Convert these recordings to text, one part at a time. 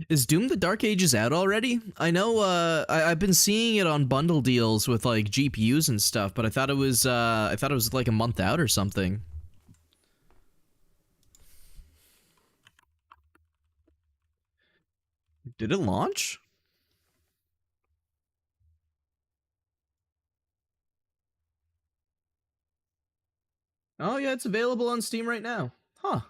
Is Doom the Dark Ages out already? I know, I've been seeing it on bundle deals with, like, GPUs and stuff, but I thought it was like a month out or something. Did it launch? Oh yeah, it's available on Steam right now. Huh.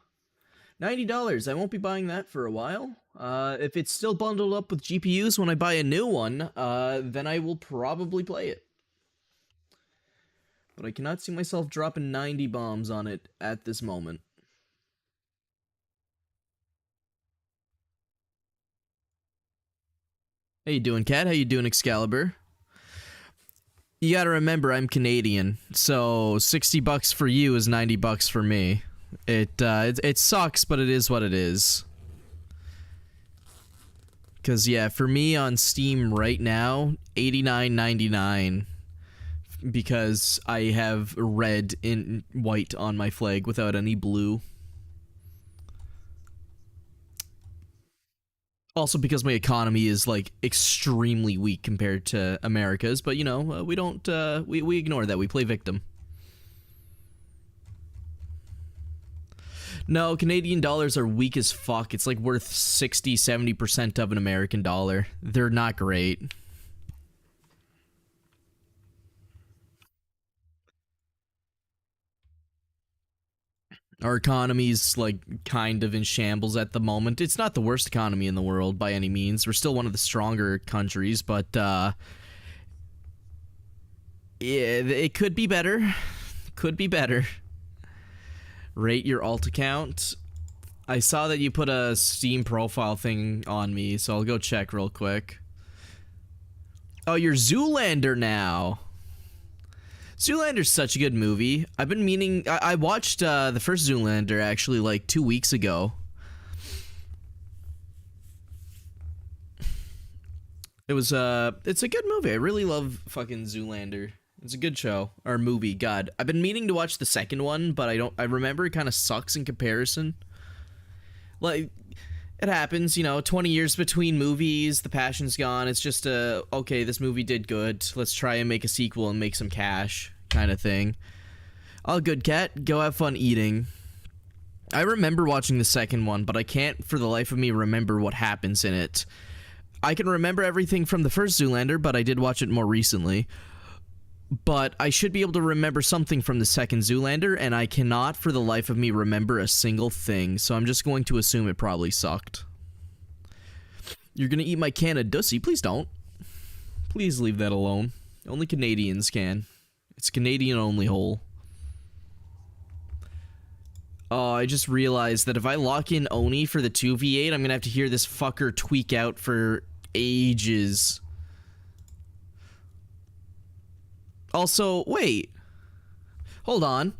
$90. I won't be buying that for a while. If it's still bundled up with GPUs when I buy a new one, then I will probably play it. But I cannot see myself dropping 90 bombs on it at this moment. How you doing, Cat? How you doing, Excalibur? You gotta remember, I'm Canadian, so 60 bucks for you is 90 bucks for me. It sucks, but it is what it is. Cause yeah, for me on Steam right now, $89.99. Because I have red and white on my flag without any blue. Also because my economy is, like, extremely weak compared to America's, but, you know, we don't, we ignore that. We play victim. No, Canadian dollars are weak as fuck. It's, like, worth 60-70% of an American dollar. They're not great. Our economy's, like, kind of in shambles at the moment. It's not the worst economy in the world by any means. We're still one of the stronger countries, but, yeah, it could be better. Could be better. Rate your alt account. I saw that you put a Steam profile thing on me, so I'll go check real quick. Oh, you're Zoolander now. Zoolander's such a good movie. I've been meaning... I watched the first Zoolander, actually, like, 2 weeks ago. It's a good movie. I really love fucking Zoolander. It's a good show. Or movie, God. I've been meaning to watch the second one, but I remember it kind of sucks in comparison. Like... It happens, you know, 20 years between movies, the passion's gone, it's just okay, this movie did good, let's try and make a sequel and make some cash, kind of thing. All good, Cat, go have fun eating. I remember watching the second one, but I can't for the life of me remember what happens in it. I can remember everything from the first Zoolander, but I did watch it more recently. But I should be able to remember something from the second Zoolander, and I cannot for the life of me remember a single thing, so I'm just going to assume it probably sucked. You're gonna eat my can of Dussy? Please don't. Please leave that alone. Only Canadians can. It's Canadian only hole. Oh, I just realized that if I lock in Oni for the 2v8, I'm gonna have to hear this fucker tweak out for ages. Also, wait. Hold on.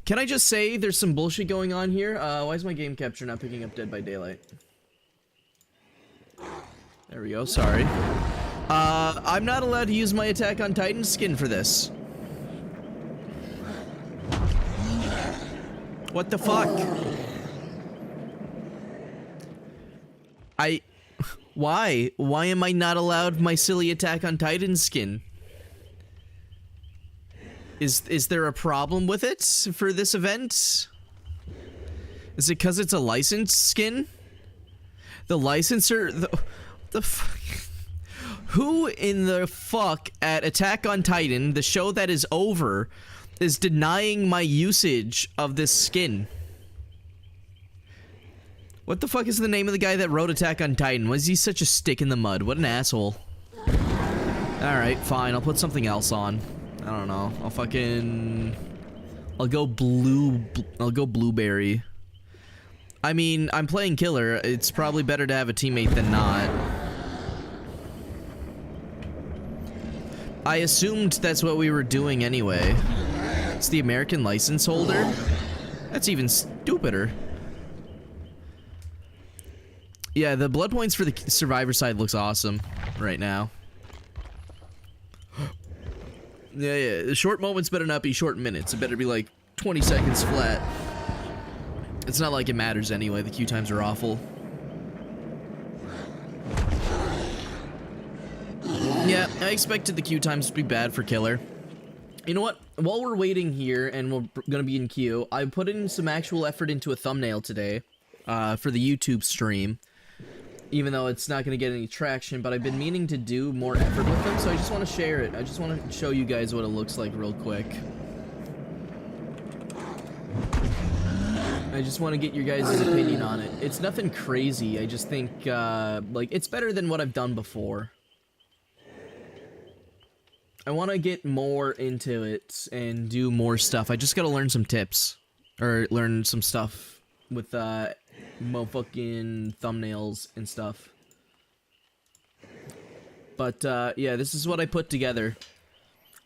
Can I just say there's some bullshit going on here? Why is my game capture not picking up Dead by Daylight? There we go, sorry. I'm not allowed to use my Attack on Titan skin for this. What the fuck? Why? Why am I not allowed my silly Attack on Titan skin? Is there a problem with it for this event? Is it because it's a licensed skin? The licensor... The fuck... Who in the fuck at Attack on Titan, the show that is over, is denying my usage of this skin? What the fuck is the name of the guy that wrote Attack on Titan? Was he such a stick in the mud? What an asshole. Alright, fine, I'll put something else on. I don't know. I'll go blueberry. I mean, I'm playing killer. It's probably better to have a teammate than not. I assumed that's what we were doing anyway. It's the American license holder? That's even stupider. Yeah, the blood points for the survivor side looks awesome right now. Yeah, short moments better not be short minutes. It better be like 20 seconds flat. It's not like it matters anyway. The queue times are awful. Yeah, I expected the queue times to be bad for Killer. You know what? While we're waiting here and we're gonna be in queue, I put in some actual effort into a thumbnail today, for the YouTube stream. Even though it's not gonna get any traction, but I've been meaning to do more effort with them, so I just want to share it. I just want to show you guys what it looks like real quick. I just want to get your guys' opinion on it. It's nothing crazy. I just think, like, it's better than what I've done before. I want to get more into it and do more stuff. I just gotta learn some tips. Or learn some stuff with, motherfucking thumbnails and stuff. But, yeah, this is what I put together.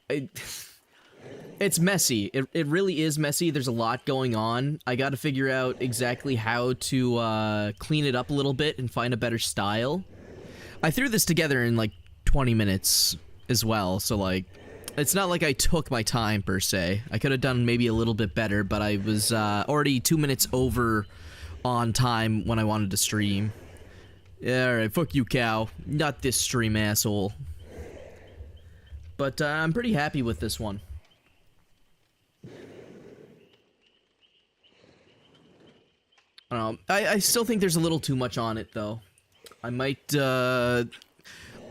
It's messy. It really is messy. There's a lot going on. I gotta figure out exactly how to, clean it up a little bit and find a better style. I threw this together in, like, 20 minutes as well, so, like, it's not like I took my time, per se. I could have done maybe a little bit better, but I was, already 2 minutes over on time when I wanted to stream. Yeah, alright, fuck you, cow. Not this stream, asshole. But, I'm pretty happy with this one. I still think there's a little too much on it, though. I might,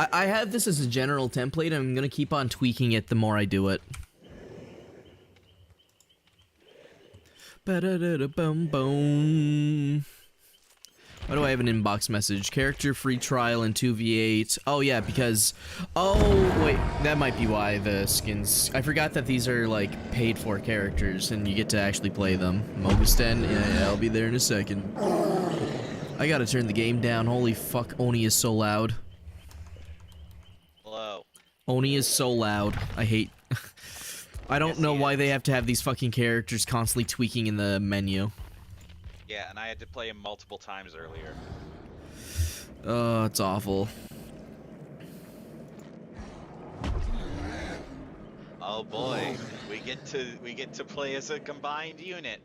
I have this as a general template, and I'm gonna keep on tweaking it the more I do it. Ba-da-da-da-bum-bum. Why do I have an inbox message? Character free trial and 2v8. Oh yeah, because... Oh, wait, that might be why the skins... I forgot that these are, like, paid for characters, and you get to actually play them. Mogusten? Yeah, I'll be there in a second. I gotta turn the game down. Holy fuck, Oni is so loud. Hello. Oni is so loud. I hate... I don't know why they have to have these fucking characters constantly tweaking in the menu. Yeah, and I had to play him multiple times earlier. Oh, it's awful. Oh boy, we get to play as a combined unit.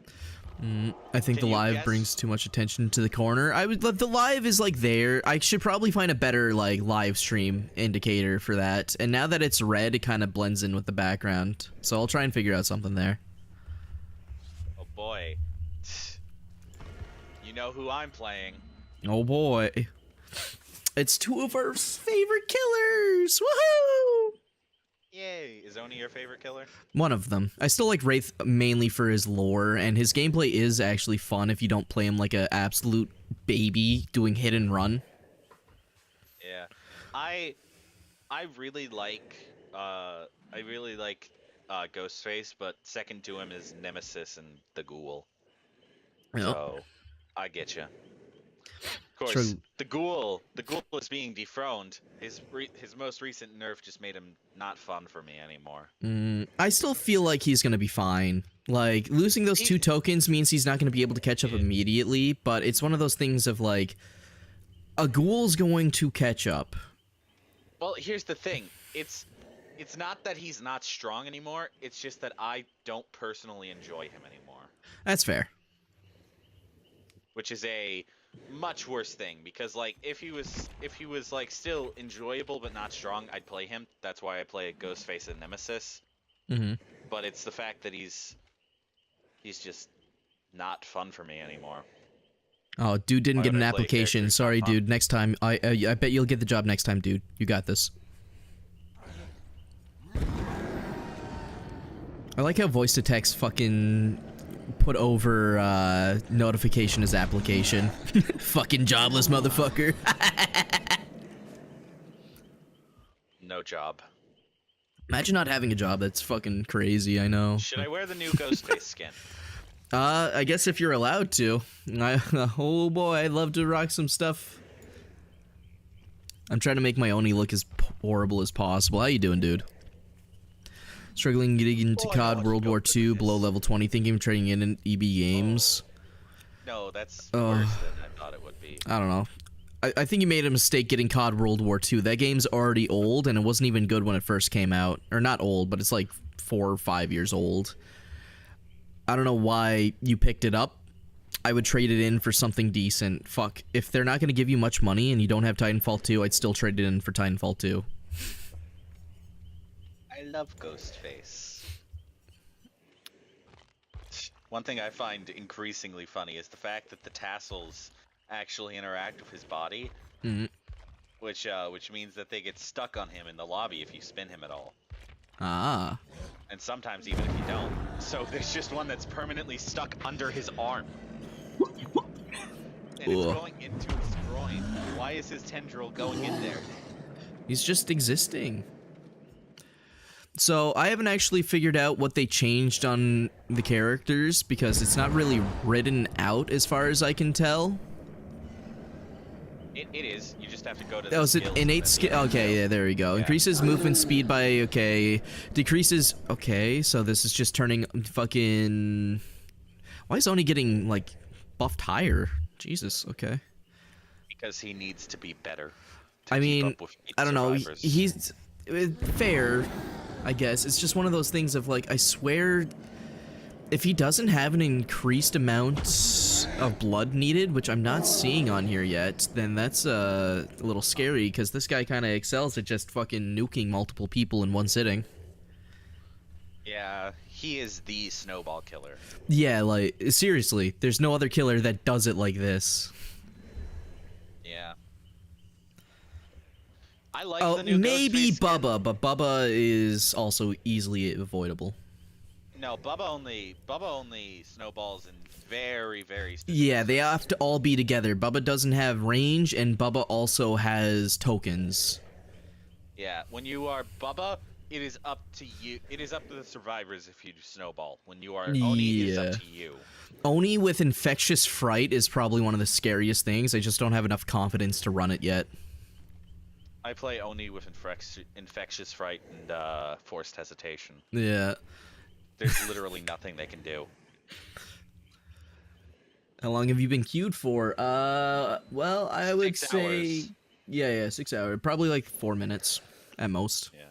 I think the live brings too much attention to the corner. The live is like there. I should probably find a better like live stream indicator for that. And now that it's red, it kind of blends in with the background. So I'll try and figure out something there. Oh boy. You know who I'm playing. Oh boy. It's two of our favorite killers! Woohoo! Yay! Is Oni your favorite killer? One of them. I still like Wraith mainly for his lore, and his gameplay is actually fun if you don't play him like an absolute baby doing hit and run. Yeah. I really like Ghostface, but second to him is Nemesis and the Ghoul. Yep. So I get you. Of course, the Ghoul is being dethroned. His most recent nerf just made him not fun for me anymore. I still feel like he's gonna be fine. Like, losing those 2 tokens means he's not gonna be able to catch up immediately, but it's one of those things of like, a Ghoul's going to catch up. Well, here's the thing. It's not that he's not strong anymore, it's just that I don't personally enjoy him anymore. That's fair. Which is a much worse thing, because like if he was like still enjoyable but not strong, I'd play him. That's why I play Ghostface and Nemesis. But it's the fact that he's just not fun for me anymore. Oh, dude didn't get an application. Sorry, dude. Next time, I bet you'll get the job next time, dude. You got this. I like how voice to text fucking put over notification as application. Fucking jobless motherfucker. No job. Imagine not having a job. That's fucking crazy. I know. Should I wear the new Ghostface skin? I guess if you're allowed to. Oh boy, I'd love to rock some stuff. I'm trying to make my Oni look as horrible as possible. How you doing, dude? Struggling getting into COD World War II, below level 20, thinking of trading in EB Games. No, that's worse than I thought it would be. I don't know. I think you made a mistake getting COD World War II. That game's already old, and it wasn't even good when it first came out. Or not old, but it's like 4 or 5 years old. I don't know why you picked it up. I would trade it in for something decent. Fuck, if they're not going to give you much money and you don't have Titanfall 2, I'd still trade it in for Titanfall 2. I love Ghostface. One thing I find increasingly funny is the fact that the tassels actually interact with his body, Mm. which means that they get stuck on him in the lobby if you spin him at all. Ah. And sometimes even if you don't. So there's just one that's permanently stuck under his arm. And it's Ugh. going into his groin. Why is his tendril going in there? He's just existing. So I haven't actually figured out what they changed on the characters because it's not really written out as far as I can tell. It is. You just have to go to Oh, the is it skills innate and then skill? Okay, yeah, there we go. Yeah. Increases movement speed by, okay. Decreases, okay, so this is just turning fucking... Why is Oni getting, like, buffed higher? Jesus, okay. Because he needs to be better. To I keep mean, up with I don't know, survivors. he's... fair, I guess. It's just one of those things of, like, I swear... If he doesn't have an increased amount of blood needed, which I'm not seeing on here yet, then that's a little scary, because this guy kind of excels at just fucking nuking multiple people in one sitting. Yeah, he is the snowball killer. Yeah, like, seriously, there's no other killer that does it like this. Yeah. I like the new maybe Ghostface skin. Bubba, but Bubba is also easily avoidable. No, Bubba only snowballs in very, very specific Yeah, they have to all be together. Bubba doesn't have range, and Bubba also has tokens. Yeah, when you are Bubba, it is up to you. It is up to the survivors if you do snowball. When you are Oni, it is up to you. Oni with Infectious Fright is probably one of the scariest things. I just don't have enough confidence to run it yet. I play Oni with Infectious Fright and Forced Hesitation. Yeah. There's literally nothing they can do. How long have you been queued for? Well, I would 6 say... hours. Yeah, 6 hours. Probably like 4 minutes at most. Yeah.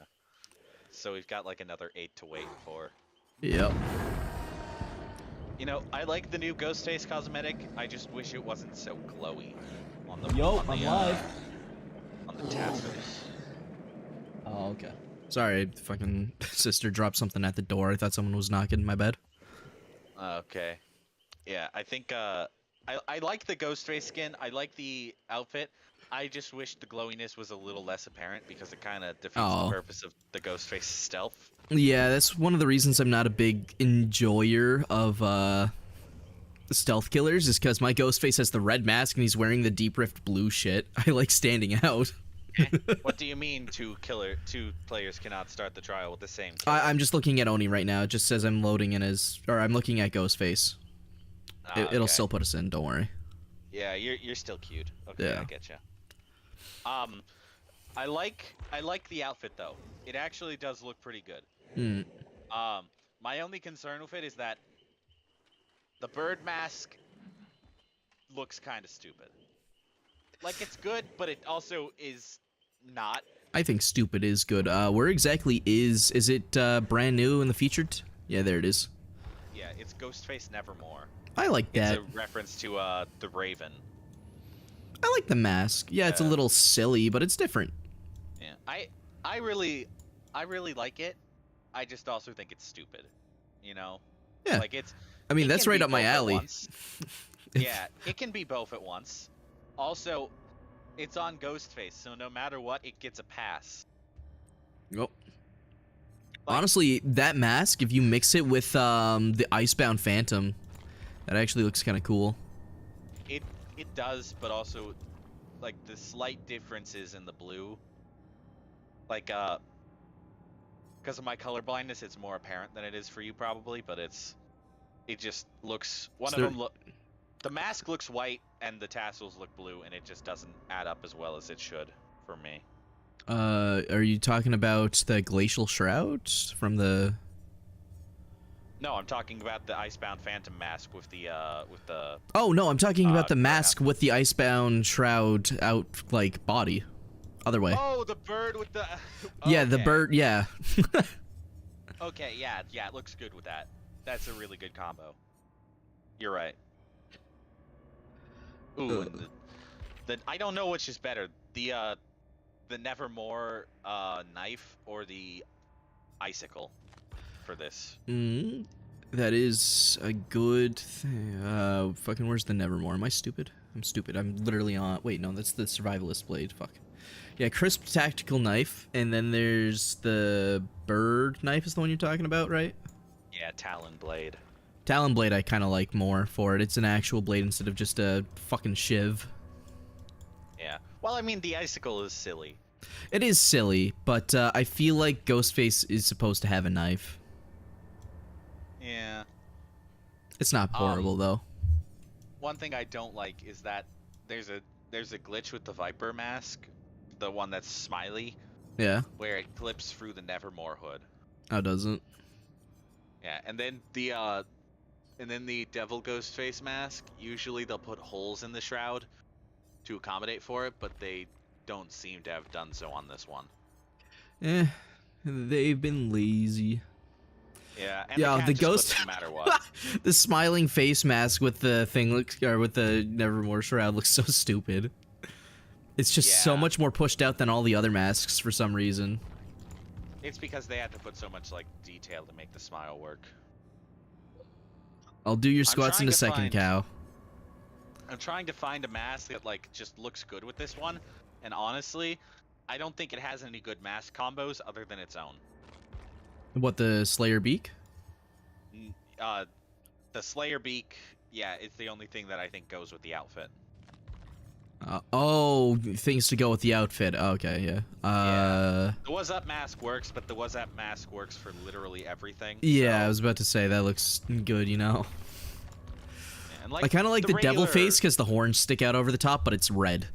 So we've got like another 8 to wait for. Yep. You know, I like the new Ghostface cosmetic. I just wish it wasn't so glowy on the I'm live. On the tassels. Oh, okay. Sorry, fucking sister dropped something at the door. I thought someone was knocking. My bad. Okay. Yeah, I think I like the Ghostface skin. I like the outfit. I just wish the glowiness was a little less apparent because it kind of defeats the purpose of the Ghostface stealth. Yeah, that's one of the reasons I'm not a big enjoyer of stealth killers is because my Ghostface has the red mask and he's wearing the deep rift blue shit. I like standing out. What do you mean two players cannot start the trial with the same killer? I'm just looking at Oni right now. It just says I'm loading in as, or I'm looking at Ghostface. It'll still put us in. Don't worry. Yeah, you're still cute. Okay, Yeah. I get you. I like the outfit though. It actually does look pretty good. My only concern with it is that the bird mask looks kind of stupid. Like it's good, but it also is not. I think stupid is good. Where exactly is it brand new in the featured? Yeah, there it is. Yeah, it's Ghostface Nevermore. I like that. It's a reference to the Raven. I like the mask. Yeah, it's a little silly, but it's different. Yeah, I really like it. I just also think it's stupid. You know? Yeah. Like it's. I mean, that's right up my alley. Yeah, it can be both at once. Also, it's on Ghostface, so no matter what, it gets a pass. Nope. Honestly, that mask, if you mix it with the Icebound Phantom, that actually looks kind of cool. It does, but also, like, the slight differences in the blue. Like, because of my color blindness, it's more apparent than it is for you probably, but it just looks, the mask looks white and the tassels look blue, and it just doesn't add up as well as it should for me. Are you talking about the Glacial Shroud from the... No, I'm talking about the Icebound Phantom mask with the Oh, no, I'm talking about the mask with the Icebound Shroud out, like, body. Other way. Oh, the bird with the... Yeah, the bird, yeah. Okay, yeah, it looks good with that. That's a really good combo. You're right. Ooh, and I don't know which is better. The Nevermore knife or the icicle for this. That is a good thing. Fucking where's the Nevermore? Am I stupid? I'm stupid. I'm literally on... Wait, no, that's the Survivalist Blade. Fuck. Yeah, Crisp Tactical Knife, and then there's the Bird Knife is the one you're talking about, right? Yeah, Talon Blade. Talon Blade I kind of like more for it. It's an actual blade instead of just a fucking shiv. Yeah. Well, I mean, the icicle is silly. It is silly, but I feel like Ghostface is supposed to have a knife. Yeah. It's not horrible, though. One thing I don't like is that there's a glitch with the Viper mask, the one that's smiley. Yeah. Where it clips through the Nevermore hood. Oh, doesn't? Yeah, and then the Devil Ghostface mask, usually they'll put holes in the shroud to accommodate for it, but they don't seem to have done so on this one. They've been lazy. Yeah, and yeah, the ghost. No matter what. The smiling face mask with the thing with the Nevermore shroud looks so stupid. It's just so much more pushed out than all the other masks for some reason. It's because they had to put so much like detail to make the smile work. I'll do your squats in a second, Cow. I'm trying to find a mask that like just looks good with this one, and honestly, I don't think it has any good mask combos other than its own. What, the Slayer Beak? The Slayer Beak, yeah, it's the only thing that I think goes with the outfit. Oh, things to go with the outfit. Okay, yeah. The Was Up mask works, but the Was Up mask works for literally everything. Yeah, so. I was about to say, that looks good, you know? Yeah, and like, I kind of like the regular... devil face because the horns stick out over the top, but it's red.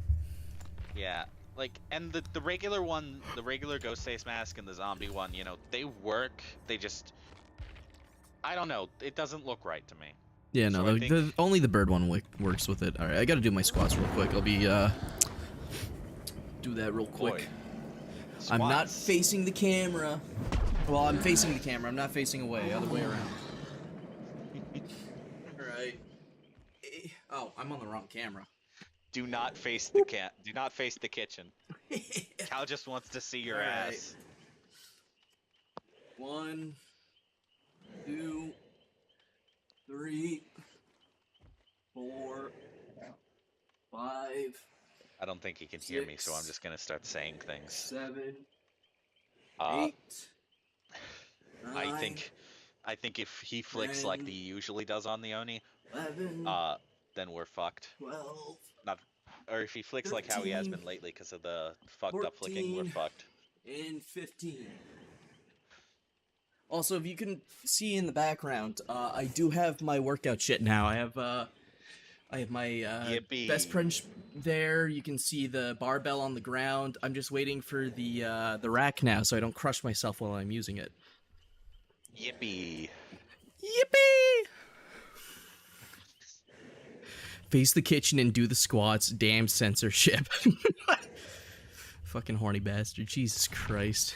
Yeah, like, and the regular one, the regular Ghostface mask and the zombie one, you know, they work, they just... I don't know, it doesn't look right to me. Yeah, no, so only the bird one works with it. Alright, I gotta do my squats real quick. I'll be, do that real quick. I'm not facing the camera. Well, I'm facing the camera. I'm not facing away. Other way around. Alright. Oh, I'm on the wrong camera. Do not face the Do not face the kitchen. Cal just wants to see your ass. 1, 2, 3, 4, 5. I don't think he can hear me, so I'm just gonna start saying things. 7, 8. 9, I think if he flicks 10, like he usually does on the Oni, 11, then we're fucked. 12. Or if he flicks 13, like how he has been lately because of the fucked 14, up flicking, we're fucked. And 15. Also, if you can see in the background, I do have my workout shit now. I have my best friend there. You can see the barbell on the ground. I'm just waiting for the rack now, so I don't crush myself while I'm using it. Yippee! Yippee! Face the kitchen and do the squats. Damn censorship. Fucking horny bastard. Jesus Christ.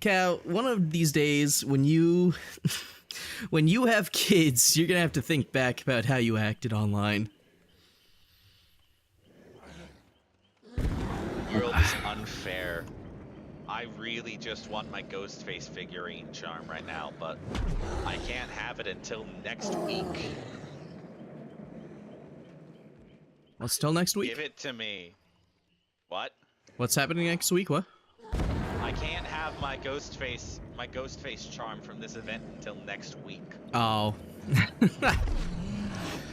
Cal, one of these days, when you have kids, you're gonna have to think back about how you acted online. The world is unfair. I really just want my Ghostface figurine charm right now, but I can't have it until next week. What's till next week? Give it to me. What? What's happening next week? What? I can't have my Ghostface charm from this event until next week. Oh.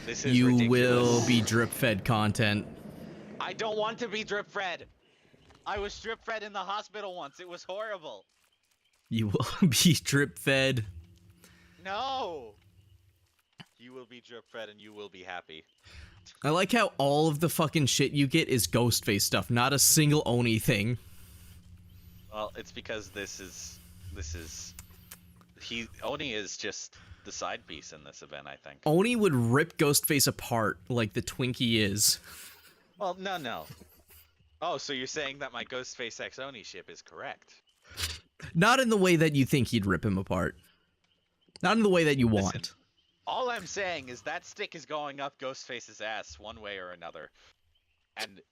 This is you ridiculous. will be drip-fed content. I don't want to be drip-fed. I was drip-fed in the hospital once. It was horrible. You will be drip-fed. No. You will be drip-fed and you will be happy. I like how all of the fucking shit you get is Ghostface stuff, not a single Oni thing. Well, it's because Oni is just the side piece in this event, I think. Oni would rip Ghostface apart like the Twinkie is. Well, no. Oh, so you're saying that my Ghostface X Oni ship is correct? Not in the way that you think he'd rip him apart. Not in the way that you want. Listen, all I'm saying is that stick is going up Ghostface's ass one way or another. And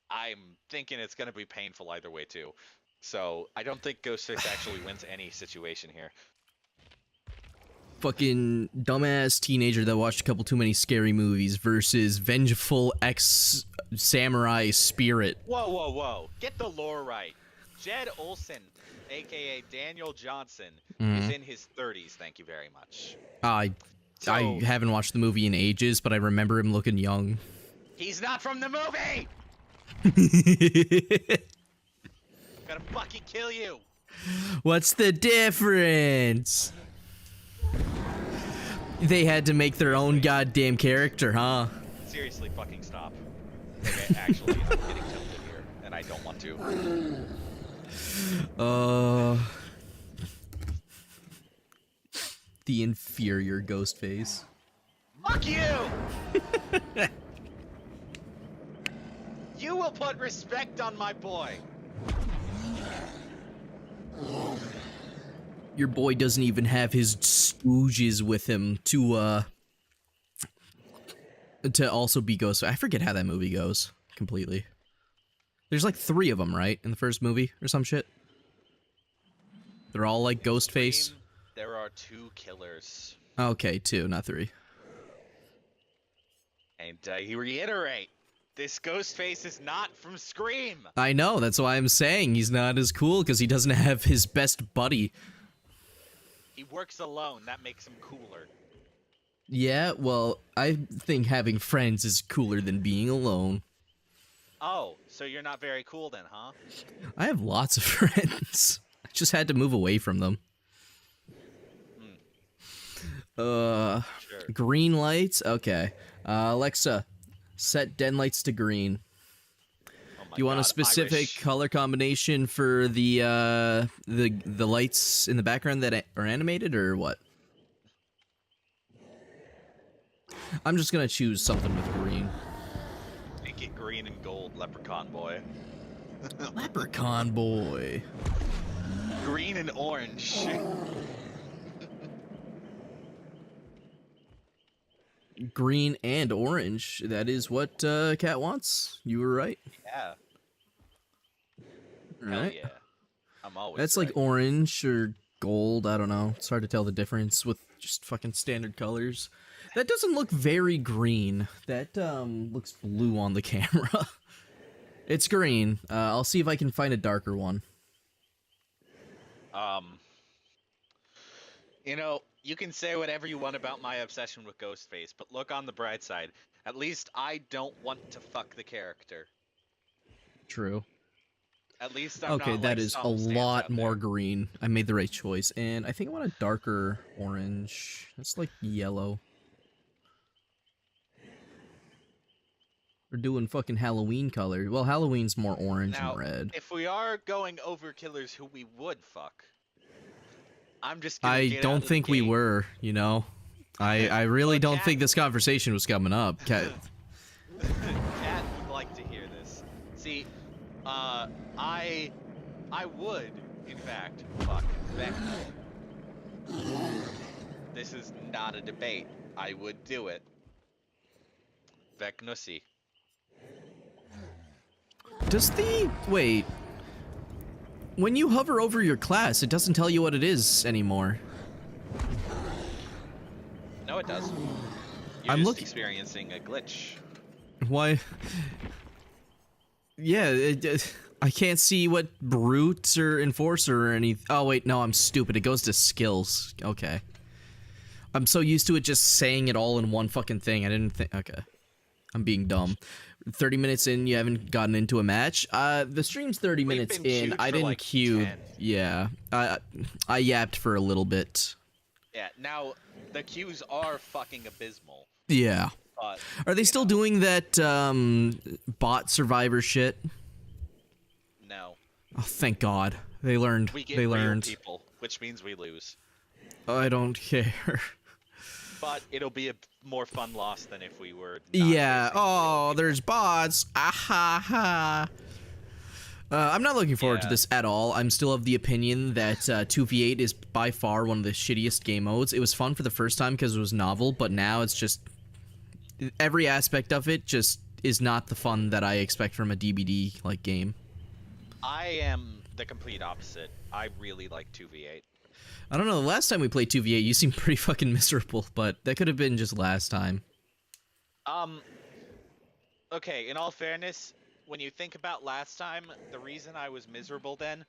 I'm thinking it's going to be painful either way, too. So I don't think Ghostface actually wins any situation here. Fucking dumbass teenager that watched a couple too many scary movies versus vengeful ex-samurai spirit. Whoa, whoa, whoa. Get the lore right. Jed Olsen, aka Daniel Johnson, is in his 30s, thank you very much. I haven't watched the movie in ages, but I remember him looking young. He's not from the movie! I'm gonna fucking kill you! What's the difference? They had to make their own goddamn character, huh? Seriously, fucking stop. Okay, actually, I'm getting tilted here, and I don't want to. The inferior Ghostface. Fuck you! You will put respect on my boy! Your boy doesn't even have his stooges with him to also be Ghostface. I forget how that movie goes completely. There's like 3 of them, right, in the first movie or some shit? They're all like Ghostface? There are 2 killers. Okay, 2, not 3. And I reiterate, this Ghostface is not from Scream! I know, that's why I'm saying he's not as cool, because he doesn't have his best buddy. He works alone, that makes him cooler. Yeah, well, I think having friends is cooler than being alone. Oh, so you're not very cool then, huh? I have lots of friends. I just had to move away from them. Sure. Green lights? Okay. Alexa, set den lights to green. Oh my Do you want a God, specific Irish. color combination for the lights in the background that are animated, or what? I'm just gonna choose something with green. Make it green and gold, Leprechaun Boy. Leprechaun boy. Green and orange. Green and orange. That is what Cat wants. You were right. Yeah. All Hell right. yeah. I'm always That's right. like orange or gold. I don't know. It's hard to tell the difference with just fucking standard colors. That doesn't look very green. That looks blue on the camera. It's green. I'll see if I can find a darker one. You know, you can say whatever you want about my obsession with Ghostface, but look on the bright side. At least I don't want to fuck the character. True. At least I'm Okay, not that like is a some stands lot out more there. green. I made the right choice. And I think I want a darker orange. That's like yellow. We're doing fucking Halloween color. Well, Halloween's more orange Now, and red. if we are going over killers who we would fuck, I'm just gonna I get out don't of the think we game. were, you know? I really Well, don't Cat- think this conversation was coming up. Cat would like to hear this. See, I would, in fact, fuck Vecna. This is not a debate. I would do it. Vecnussy. Does the... Wait. When you hover over your class, it doesn't tell you what it is anymore. No, it does. You're I'm just looking- experiencing a glitch. Why? Yeah, I can't see what brute or enforcer or any... Oh, wait, no, I'm stupid. It goes to skills. Okay. I'm so used to it just saying it all in one fucking thing. I didn't think... Okay. I'm being dumb. 30 minutes in, you haven't gotten into a match? The stream's 30 minutes been in. queued I for, didn't like, queue. 10. Yeah. I yapped for a little bit. Yeah, now, the queues are fucking abysmal. Yeah. But, Are they you still know, doing that, bot survivor shit? No. Oh, thank God. They learned. We get They real learned. people, which means we lose. I don't care. But it'll be a more fun loss than if we were. Not Yeah. facing real Oh, people. there's bots. Ah ha ha. I'm not looking forward to Yeah. this at all. I'm still of the opinion that 2v8 is by far one of the shittiest game modes. It was fun for the first time because it was novel, but now it's just... Every aspect of it just is not the fun that I expect from a DBD-like game. I am the complete opposite. I really like 2v8. I don't know, the last time we played 2v8, you seemed pretty fucking miserable, but that could have been just last time. Okay, in all fairness, when you think about last time, the reason I was miserable then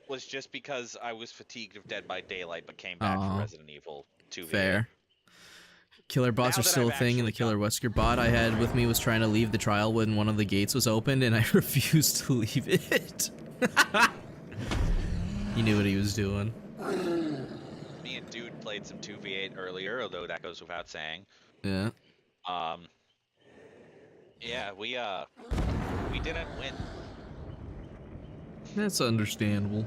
was just because I was fatigued of Dead by Daylight but came back for Oh, Resident Evil 2v8. fair. Killer bots Now are that still I've a thing, and the actually killer done- Wesker bot I had with me was trying to leave the trial when one of the gates was opened, and I refused to leave it. He knew what he was doing. Me and Dude played some 2v8 earlier, although that goes without saying. Yeah. Yeah, we didn't win. That's understandable.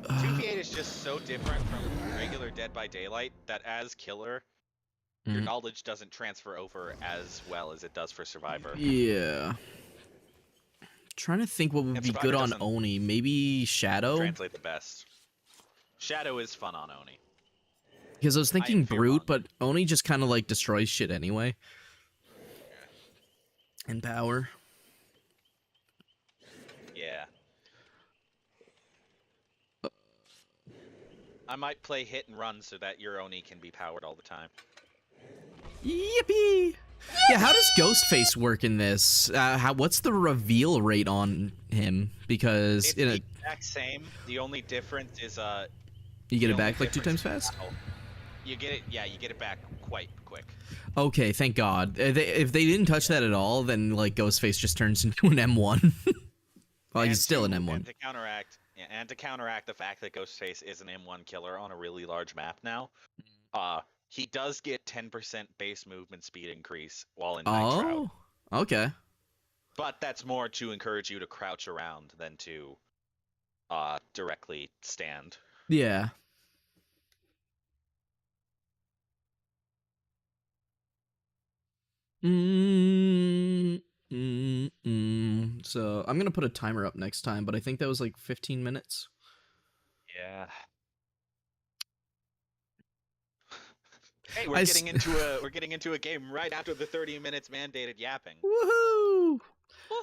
2v8 is just so different from regular Dead by Daylight that as killer, your knowledge doesn't transfer over as well as it does for Survivor. Yeah. Trying to think what would And be Survivor good on doesn't Oni. Maybe Shadow? Translate the best. Shadow is fun on Oni. Because I was thinking Fear Brute, Mon. but Oni just kind of like destroys shit anyway. And Power. Yeah. I might play Hit and Run so that your Oni can be powered all the time. Yippee! Yeah, how does Ghostface work in this? What's the reveal rate on him? Because It's the exact same. The only difference is you get the it back only like 2 difference times is fast? how- You get it, yeah, you get it back quite quick. Okay, thank God. If they didn't touch that at all, then like Ghostface just turns into an M1. Well, he's still an M1. And to counteract the fact that Ghostface is an M1 killer on a really large map now, he does get 10% base movement speed increase while in Nitro. Oh, okay. But that's more to encourage you to crouch around than to directly stand. Yeah. So I'm gonna put a timer up next time, but I think that was like 15 minutes. Yeah. Hey, we're getting into a game right after the 30 minutes mandated yapping. Woohoo!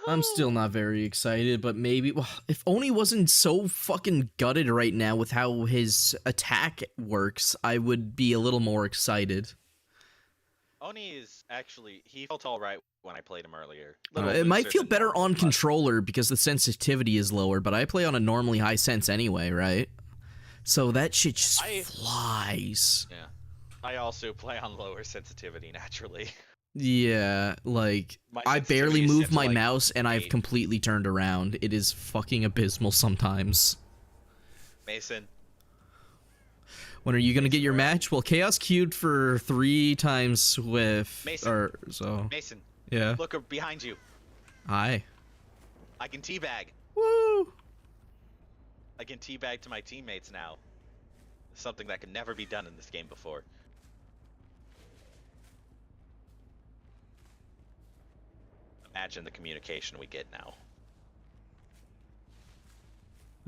I'm still not very excited, but maybe if Oni wasn't so fucking gutted right now with how his attack works, I would be a little more excited. Oni is actually, he felt alright when I played him earlier. It might feel better on controller because the sensitivity is lower, but I play on a normally high sense anyway, right? So that shit just flies. Yeah. I also play on lower sensitivity naturally. Yeah, like, I barely move my mouse and I've completely turned around. It is fucking abysmal sometimes. Mason. When are you gonna get your match? Well, Chaos queued for 3 times with... Mason. So... Mason. Yeah. Look behind you. Hi. I can teabag. Woo! I can teabag to my teammates now. Something that could never be done in this game before. Imagine the communication we get now.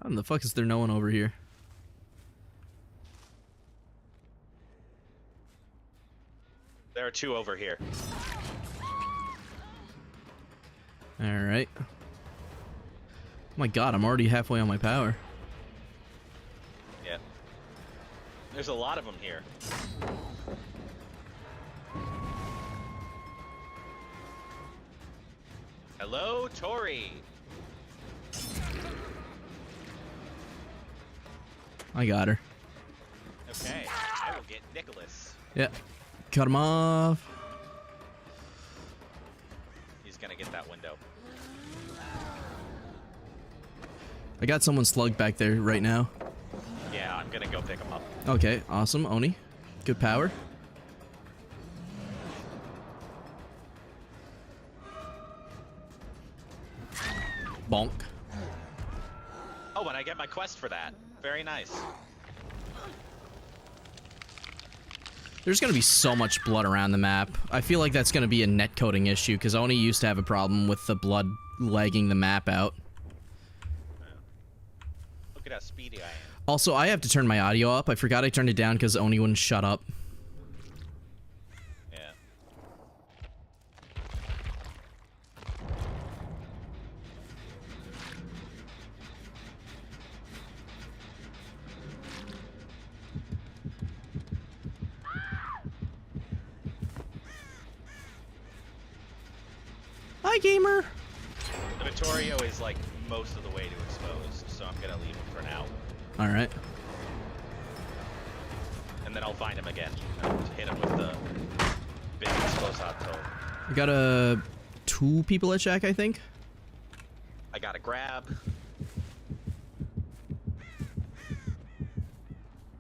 How in the fuck is there no one over here? There are 2 over here. Alright. Oh my god, I'm already halfway on my power. Yeah. There's a lot of them here. Hello, Tori. I got her. Okay, I will get Nicholas. Yeah. Cut him off. He's gonna get that window. I got someone slugged back there right now. Yeah, I'm gonna go pick him up. Okay, awesome. Oni. Good power. Bonk. Oh, and I get my quest for that. Very nice. There's gonna be so much blood around the map. I feel like that's gonna be a netcoding issue, because Oni used to have a problem with the blood lagging the map out. Look at how speedy I am. Also, I have to turn my audio up. I forgot I turned it down because Oni wouldn't shut up. Yeah. Hi, gamer. The Vittorio is like most of the way to exposed, so I'm gonna leave him for now. All right. And then I'll find him again and hit him with the big Exposato. We got 2 people at Shack, I think. I got a grab.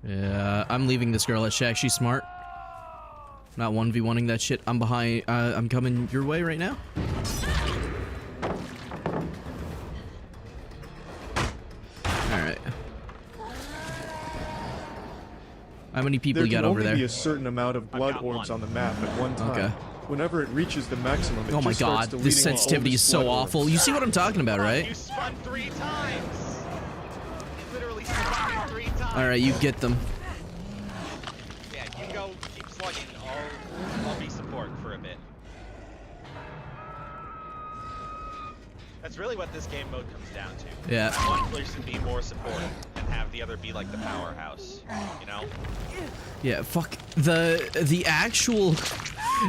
Yeah, I'm leaving this girl at Shack. She's smart. Not 1v1ing that shit. I'm behind. I'm coming your way right now. Alright. How many people you got over there? There can only be a certain amount of blood orbs on the map at one time. Okay. Whenever it reaches the maximum, it Oh my just starts god, deleting this the sensitivity is oldest so blood awful. orbs. You see what I'm talking about, right? You spun 3 times! You literally spun me 3 times! Alright, you get them. Yeah, you go keep slugging. I'll be support for a bit. That's really what this game mode comes down to. Yeah. One person be more support and have the other be like the powerhouse, you know? Yeah, fuck. The actual...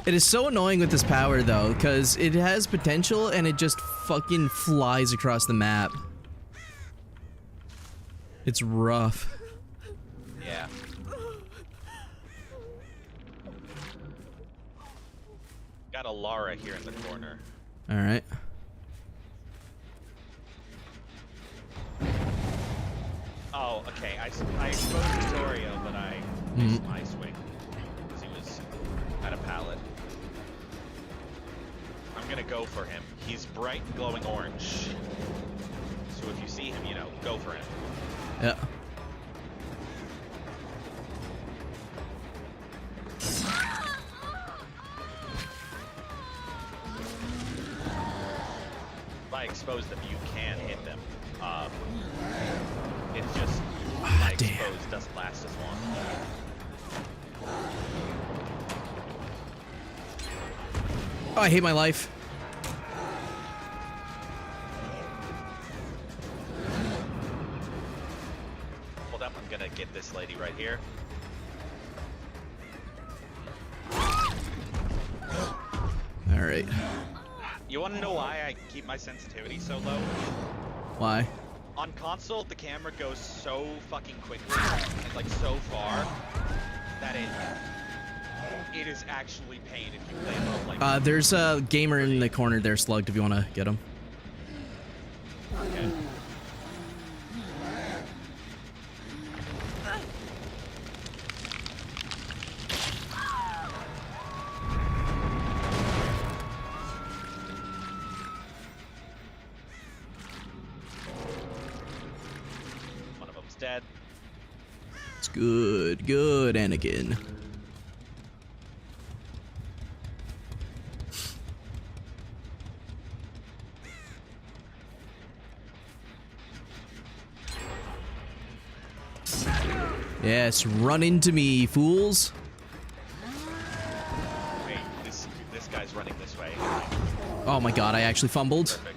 It is so annoying with this power, though, because it has potential and it just fucking flies across the map. It's rough. Yeah. Got a Lara here in the corner. Alright. Oh, okay. I exposed Vittorio, but I missed my swing because he was at a pallet. I'm gonna go for him. He's bright and glowing orange. So if you see him, you know, go for him. Yeah. If I expose them, you can hit them. It's just my exposed doesn't last as long. Oh, I hate my life. Hold up, I'm gonna get this lady right here. Alright. You wanna know why I keep my sensitivity so low? Why? On console, the camera goes so fucking quickly and like so far that it is actually pain if you play it like. There's a gamer in the corner there, Slugged, if you want to get him. Okay. One of them's dead. It's good, good, Anakin. Yes, run into me, fools. Wait, this guy's running this way. Oh my god, I actually fumbled. Perfect.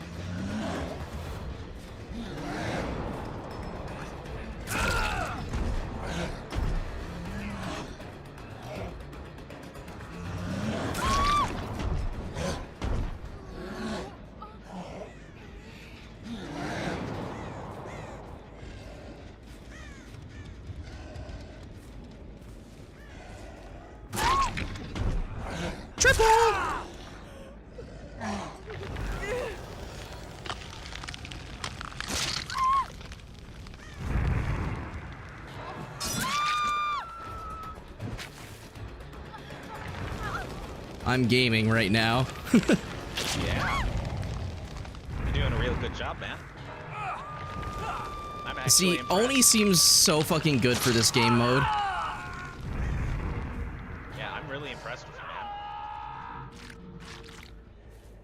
Triple! I'm gaming right now. Yeah. You're doing a real good job, man. I'm actually See, impressed. Oni seems so fucking good for this game mode. Yeah, I'm really impressed with you, man.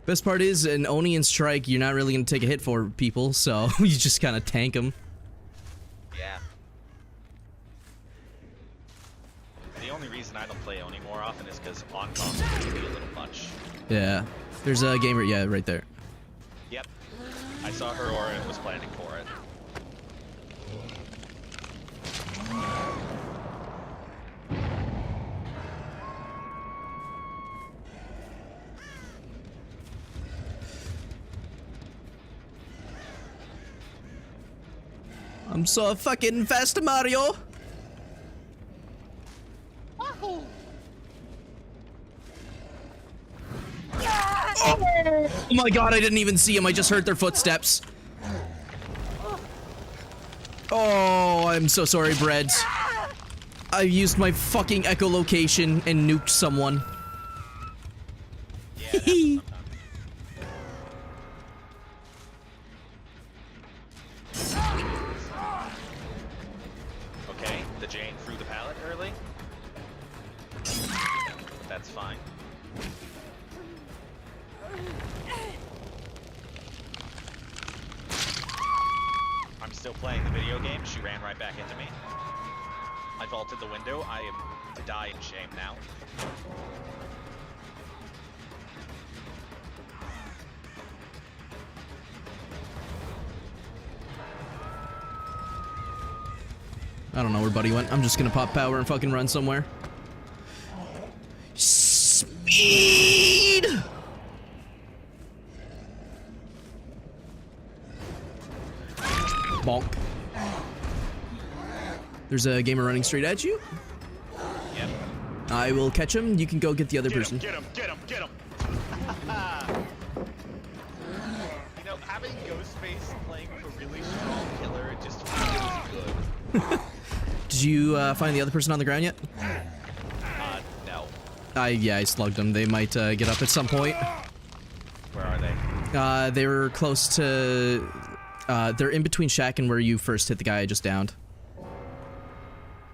Best part is, in Oni and Strike, you're not really gonna take a hit for people, so you just kind of tank them. Yeah. The only reason I don't play Oni more often is because on console it can be a little much. Yeah. There's a gamer, yeah, right there. Yep. I saw her aura and was planning for it. I'm so fucking fast, Mario. Wahoo! Oh my god, I didn't even see him. I just heard their footsteps. Oh, I'm so sorry, Bread. I used my fucking echolocation and nuked someone. Yeah, it happens sometimes. Okay, the Jane threw the pallet early. That's fine. I'm still playing the video game. She ran right back into me. I vaulted the window. I am to die in shame now. I don't know where Buddy went. I'm just gonna pop power and fucking run somewhere. Speed! Bonk. There's a gamer running straight at you. Yep. I will catch him. You can go get the other person. Get him, get him, get him! You know, having Ghostface playing with a really strong killer, it just feels good. Did you find the other person on the ground yet? No. Yeah, I slugged them. They might get up at some point. Where are they? They were close to... they're in between Shack and where you first hit the guy I just downed.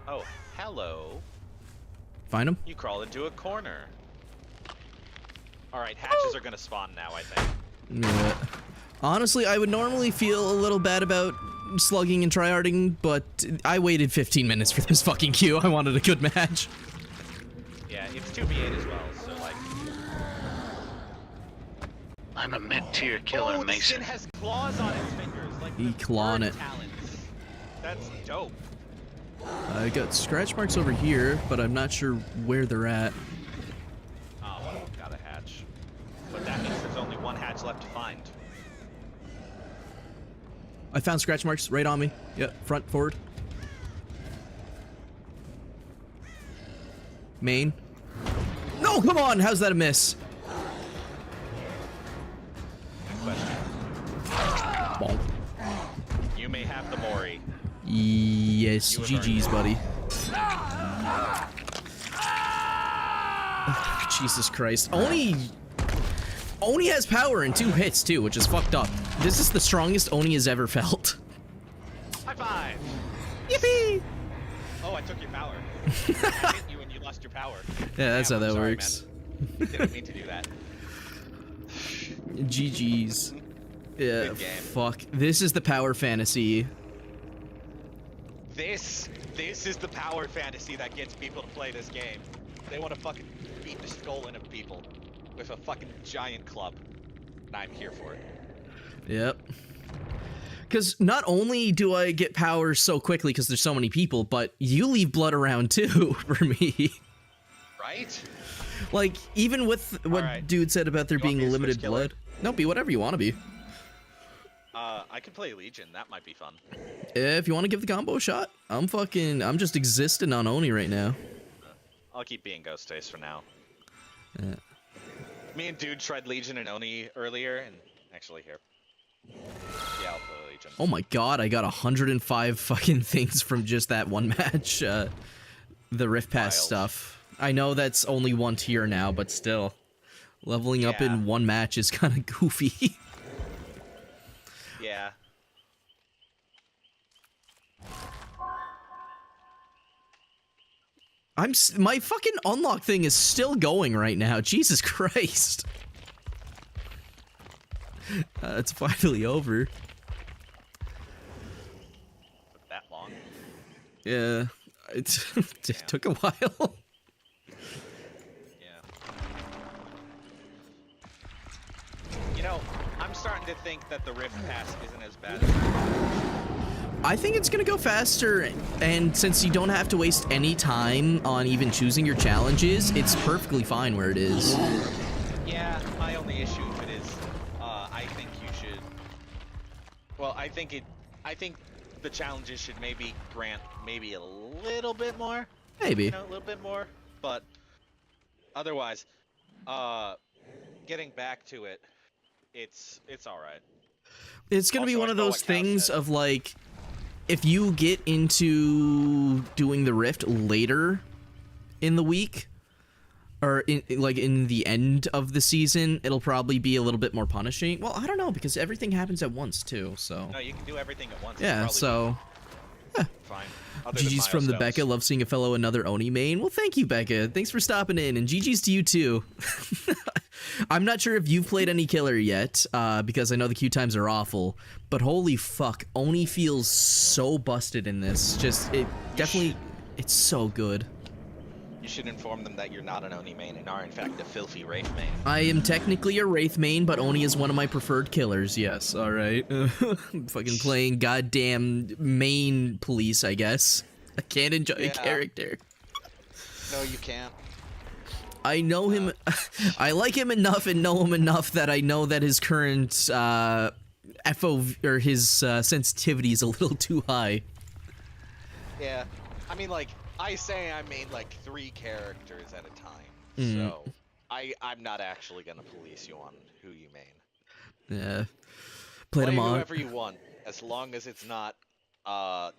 Oh, hello. Find him? You crawl into a corner. Alright, hatches are gonna spawn now, I think. Yeah. Honestly, I would normally feel a little bad about slugging and tryharding, but I waited 15 minutes for this fucking queue. I wanted a good match. Yeah, it's 2v8 as well, so like... I'm a mid-tier killer, oh, this Mason. thing has claws on its fingers, like He the clawing bird it. talons. That's dope. I got scratch marks over here, but I'm not sure where they're at. Oh, well, got a hatch. But that means there's only one hatch left to find. I found scratch marks right on me. Yep, front, forward. Main. No, come on! How's that a miss? Good question. Bonk. You may have the Mori. Yes, You have GG's, earned buddy. Jesus Christ. Oni has power in 2 hits, too, which is fucked up. This is the strongest Oni has ever felt. High five! Yippee! Oh, I took your power. I hit you and you lost your power. Yeah, that's Damn, how I'm that sorry, works. man. Didn't mean to do that. GG's. Yeah, Good game. fuck. This is the power fantasy. This is the power fantasy that gets people to play this game. They want to fucking beat the skull in of people with a fucking giant club. And I'm here for it. Yep. Because not only do I get power so quickly because there's so many people, but you leave blood around too for me. Right? Like, even with what Alright. dude said about there You want being me to limited switch killer? blood. No, be whatever you want to be. I could play Legion. That might be fun. If you want to give the combo a shot, I'm just existing on Oni right now. I'll keep being Ghostface for now. Yeah. Me and Dude tried Legion and Oni earlier, and actually here. Yeah, I'll play Legion. Oh my god, I got 105 fucking things from just that one match. The Rift Pass Wild. stuff. I know that's only 1 tier now, but still. Leveling up Yeah. in 1 match is kind of goofy. Yeah. My fucking unlock thing is still going right now. Jesus Christ. It's finally over. That long. Yeah. It took a while. Yeah. You know, I'm starting to think that the Rift Pass isn't as bad as I think it's gonna go faster, and since you don't have to waste any time on even choosing your challenges, it's perfectly fine where it is. Yeah, my only issue with it is, I think you should... Well, I think the challenges should maybe grant maybe a little bit more. Maybe. You know, a little bit more. But otherwise, getting back to it, it's all right. It's gonna be Also, one I of know those what Cal things said. of like, if you get into doing the Rift later in the week, or in the end of the season, it'll probably be a little bit more punishing. Well, I don't know, because everything happens at once too, so. No, you can do everything at once. Yeah, It's so. probably fine. Other than GG's from the milestones. Becca. Love seeing a fellow another Oni main. Well, thank you, Becca. Thanks for stopping in, and GG's to you too. I'm not sure if you've played any killer yet, because I know the queue times are awful, but holy fuck, Oni feels so busted in this. Just, it definitely, it's so good. You should inform them that you're not an Oni main and are in fact a filthy Wraith main. I am technically a Wraith main, but Oni is one of my preferred killers, yes, alright. Fucking playing goddamn main police, I guess. I can't enjoy a character. No, you can't. I know him, I like him enough and know him enough that I know that his current, FOV, or his, sensitivity is a little too high. Yeah. I mean, like, I say I made like 3 characters at a time, so I'm not actually gonna police you on who you main. Yeah. Played Play him on. whoever you want, as long as it's not,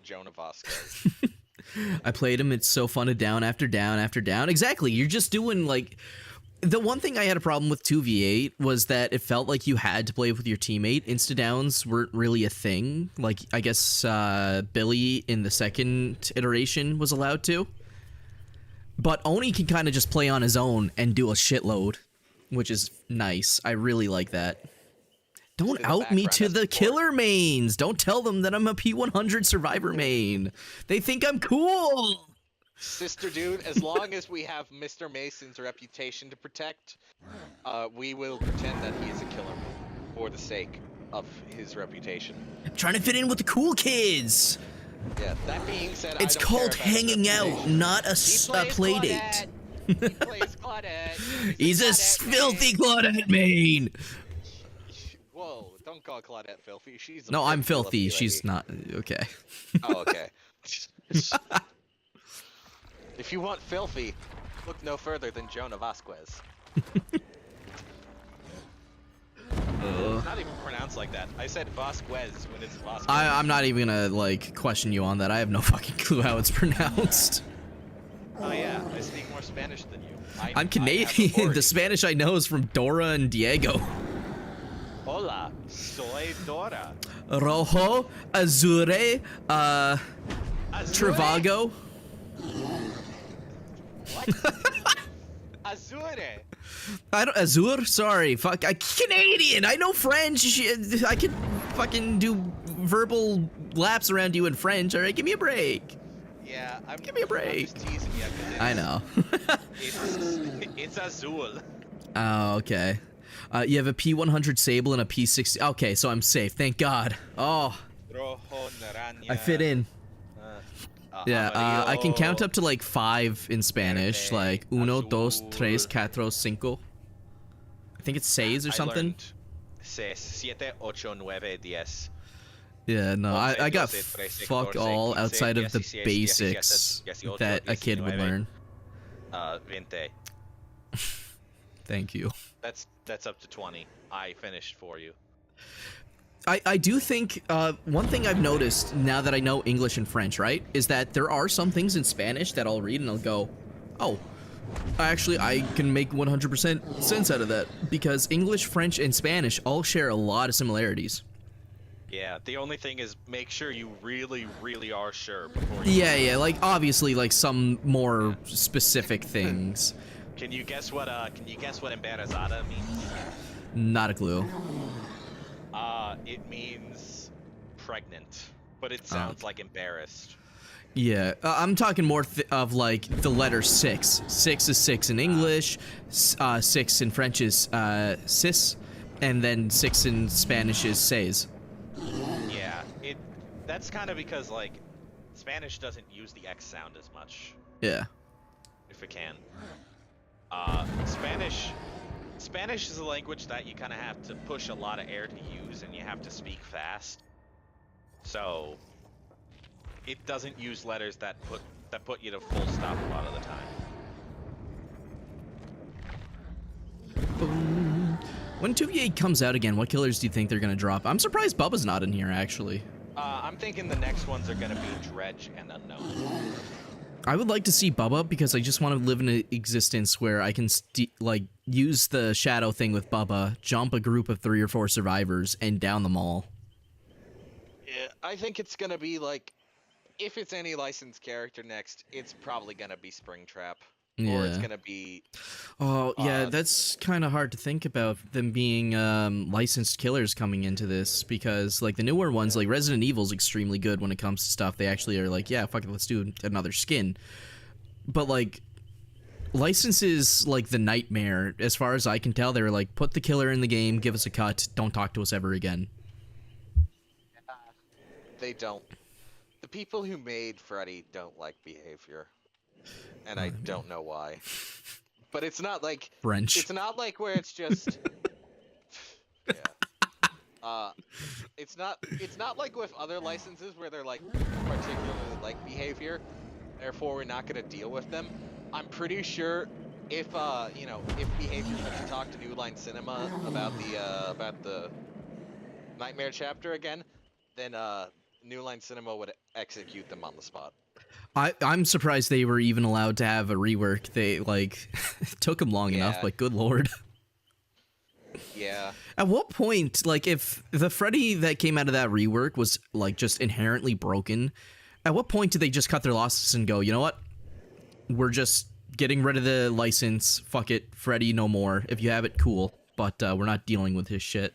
Jonah Vasquez. I played him. It's so fun to down after down after down. Exactly. You're just doing like, the one thing I had a problem with 2v8 was that it felt like you had to play with your teammate. Insta-downs weren't really a thing. Like, I guess Billy in the second iteration was allowed to. But Oni can kind of just play on his own and do a shitload, which is nice. I really like that. Don't out me to the killer mains. Don't tell them that I'm a P100 survivor main. They think I'm cool. Sister dude, as long as we have Mr. Mason's reputation to protect, we will pretend that he is a killer for the sake of his reputation. Trying to fit in with the cool kids. Yeah, that being said, It's I don't called care about his hanging out, reputation. not a play date. He plays Claudette. He's a filthy Claudette main. Whoa, don't call Claudette filthy. She's a No, I'm filthy filthy. lady. She's not. Okay. Oh, okay. If you want filthy, look no further than Jonah Vasquez. It's not even pronounced like that. I said Vasquez when it's Vasquez. I'm not even gonna like question you on that. I have no fucking clue how it's pronounced. Oh yeah, I speak more Spanish than you. I'm Canadian. The Spanish I know is from Dora and Diego. Hola, soy Dora. Rojo, Azure, Azure? Trivago. What? Azure. I don't Azure. Sorry, fuck. I Canadian. I know French. I can fucking do verbal laps around you in French. All right, give me a break. Yeah, Give me a break. I'm just teasing you. 'Cause I know. It's Azul. Oh, okay. You have a P100 Sable and a P60. Okay, so I'm safe. Thank God. Oh, Rojo Naranja. I fit in. Yeah, I can count up to like 5 in Spanish, like uno, dos, tres, cuatro, cinco. I think it's seis or something. Seis, siete, ocho, nueve, diez. Yeah, no, I got Once, doce, trece, fuck catorce, all quince, outside of the dieciséis, basics diecisiete, that a kid would 19, learn. 20. Thank you. That's up to 20. I finished for you. I do think one thing I've noticed now that I know English and French, right, is that there are some things in Spanish that I'll read and I'll go, oh, actually I can make 100% sense out of that, because English, French, and Spanish all share a lot of similarities. Yeah, the only thing is make sure you really, really are sure before you... Yeah, like obviously like some more specific things. Can you guess what embarazada means? Not a clue. It means pregnant, but it sounds like embarrassed. Yeah, I'm talking more of like the letter 6. 6 is 6 in English, 6 in French is cis, and then 6 in Spanish is seis. Yeah, that's kind of because like Spanish doesn't use the X sound as much. Yeah. If it can. Spanish is a language that you kind of have to push a lot of air to use, and you have to speak fast. So, it doesn't use letters that put you to full stop a lot of the time. Boom. When 2v8 comes out again, what killers do you think they're gonna drop? I'm surprised Bubba's not in here, actually. I'm thinking the next ones are gonna be Dredge and Unknown. I would like to see Bubba because I just want to live in an existence where I can like use the shadow thing with Bubba, jump a group of 3 or 4 survivors, and down them all. Yeah, I think it's gonna be like, if it's any licensed character next, it's probably gonna be Springtrap. Yeah. Or it's gonna be... Oh, yeah, that's kind of hard to think about them being licensed killers coming into this, because, like, the newer ones, like, Resident Evil's extremely good when it comes to stuff. They actually are like, yeah, fuck it, let's do another skin. But, like, licenses, like, the Nightmare, as far as I can tell, they were like, put the killer in the game, give us a cut, don't talk to us ever again. They don't. The people who made Freddy don't like behavior. And I don't know why. But it's not like... French. It's not like where it's just... yeah. It's not like with other licenses where they're like, particularly like behavior, therefore we're not going to deal with them. I'm pretty sure if, you know, if behavior went to talk to New Line Cinema about the Nightmare chapter again, then, New Line Cinema would execute them on the spot. I'm surprised they were even allowed to have a rework. They, like, it took them long enough, but good lord. Yeah. At what point, like, if the Freddy that came out of that rework was, like, just inherently broken, at what point did they just cut their losses and go, you know what? We're just getting rid of the license. Fuck it. Freddy, no more. If you have it, cool. But we're not dealing with his shit.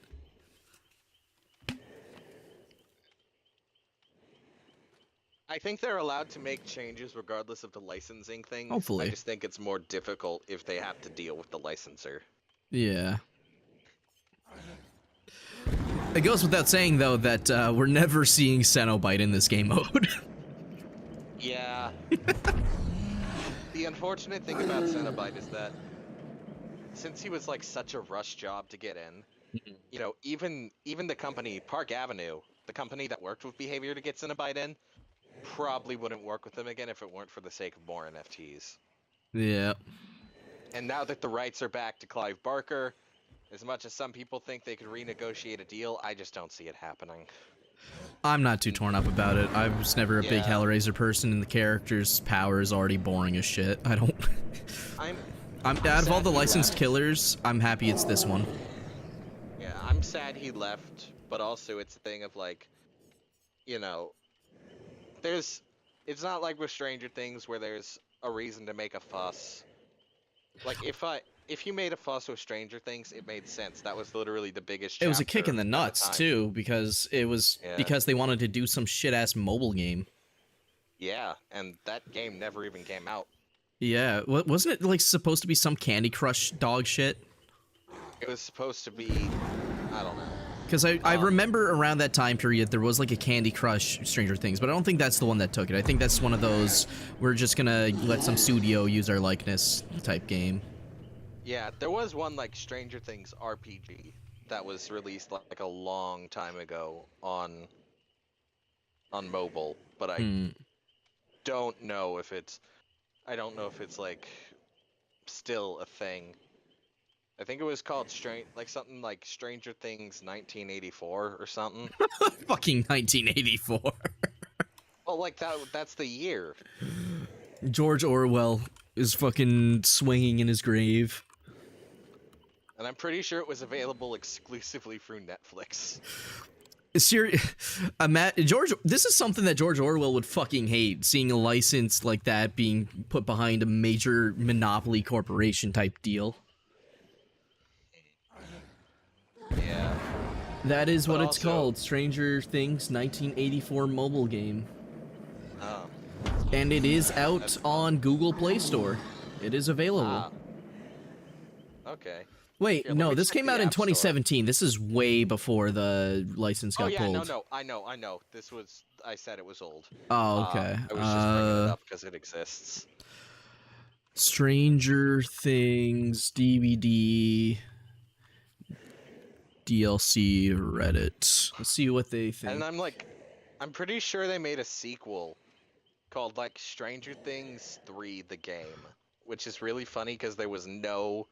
I think they're allowed to make changes regardless of the licensing things. Hopefully. I just think it's more difficult if they have to deal with the licensor. Yeah. It goes without saying, though, that we're never seeing Cenobite in this game mode. Yeah. The unfortunate thing about Cenobite is that since he was like such a rush job to get in, you know, even the company, Park Avenue, the company that worked with Behavior to get Cenobite in, probably wouldn't work with them again if it weren't for the sake of more NFTs. Yeah. And now that the rights are back to Clive Barker, as much as some people think they could renegotiate a deal, I just don't see it happening. I'm not too torn up about it. I was never a big Hellraiser person, and the character's power is already boring as shit. I don't... I'm out of all the licensed killers, I'm happy it's this one. Yeah, I'm sad he left, but also it's a thing of like, you know, it's not like with Stranger Things where there's a reason to make a fuss. Like, if you made a fuss with Stranger Things, it made sense. That was literally the biggest chapter. It was a kick in the nuts, too, because it was because they wanted to do some shit-ass mobile game. Yeah, and that game never even came out. Yeah, wasn't it, like, supposed to be some Candy Crush dog shit? It was supposed to be... I don't know. Because I remember around that time period, there was, like, a Candy Crush Stranger Things, but I don't think that's the one that took it. I think that's one of those, we're just gonna let some studio use our likeness type game. Yeah, there was one, like, Stranger Things RPG that was released, like, a long time ago on mobile, but I don't know if it's... I don't know if it's, like, still a thing. I think it was called something like Stranger Things 1984 or something. Fucking 1984. Well, like, that's the year. George Orwell is fucking swinging in his grave. And I'm pretty sure it was available exclusively through Netflix. George, this is something that George Orwell would fucking hate, seeing a license like that being put behind a major monopoly corporation type deal. Yeah. That is what it's called, Stranger Things 1984 mobile game. Oh. And it is out on Google Play Store. It is available. Okay. Wait, Here, no, this check came the out in App Store. 2017. This is way before the license got pulled. No, I know. This was, I said it was old. Oh, okay. I was just bringing it up because it exists. Stranger Things DVD DLC Reddit. Let's see what they think. And I'm like, I'm pretty sure they made a sequel called like Stranger Things 3: The Game, which is really funny because there was no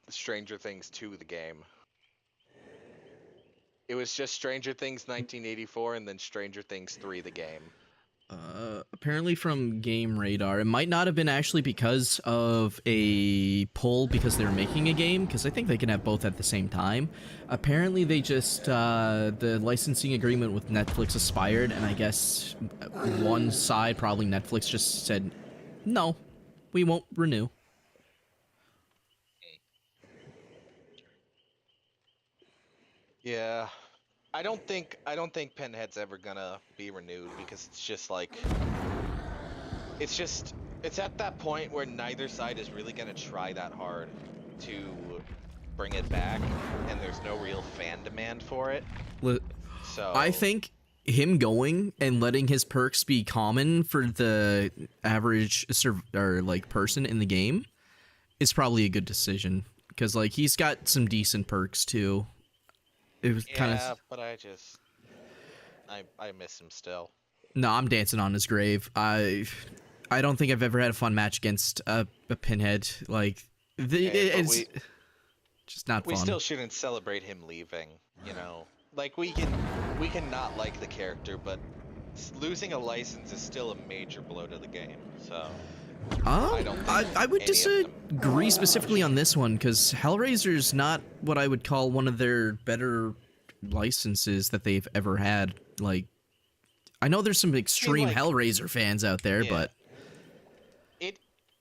Stranger Things 2: The Game. It was just Stranger Things 1984 and then Stranger Things 3: The Game. Apparently from Game Radar, it might not have been actually because of a pull because they were making a game, because I think they can have both at the same time. Apparently they just, the licensing agreement with Netflix expired, and I guess one side, probably Netflix, just said, no, we won't renew. Yeah. I don't think Pinhead's ever gonna be renewed because it's just like it's at that point where neither side is really gonna try that hard to bring it back, and there's no real fan demand for it. So I think him going and letting his perks be common for the average person in the game is probably a good decision, because like he's got some decent perks too. It was kind of, but I miss him still. No, I'm dancing on his grave. I don't think I've ever had a fun match against a Pinhead. Like it's just not fun. We still shouldn't celebrate him leaving, you know. Like we can not like the character, but losing a license is still a major blow to the game. So I would disagree specifically on this one, because Hellraiser's not what I would call one of their better licenses that they've ever had. Like, I know there's some extreme Hellraiser fans out there, but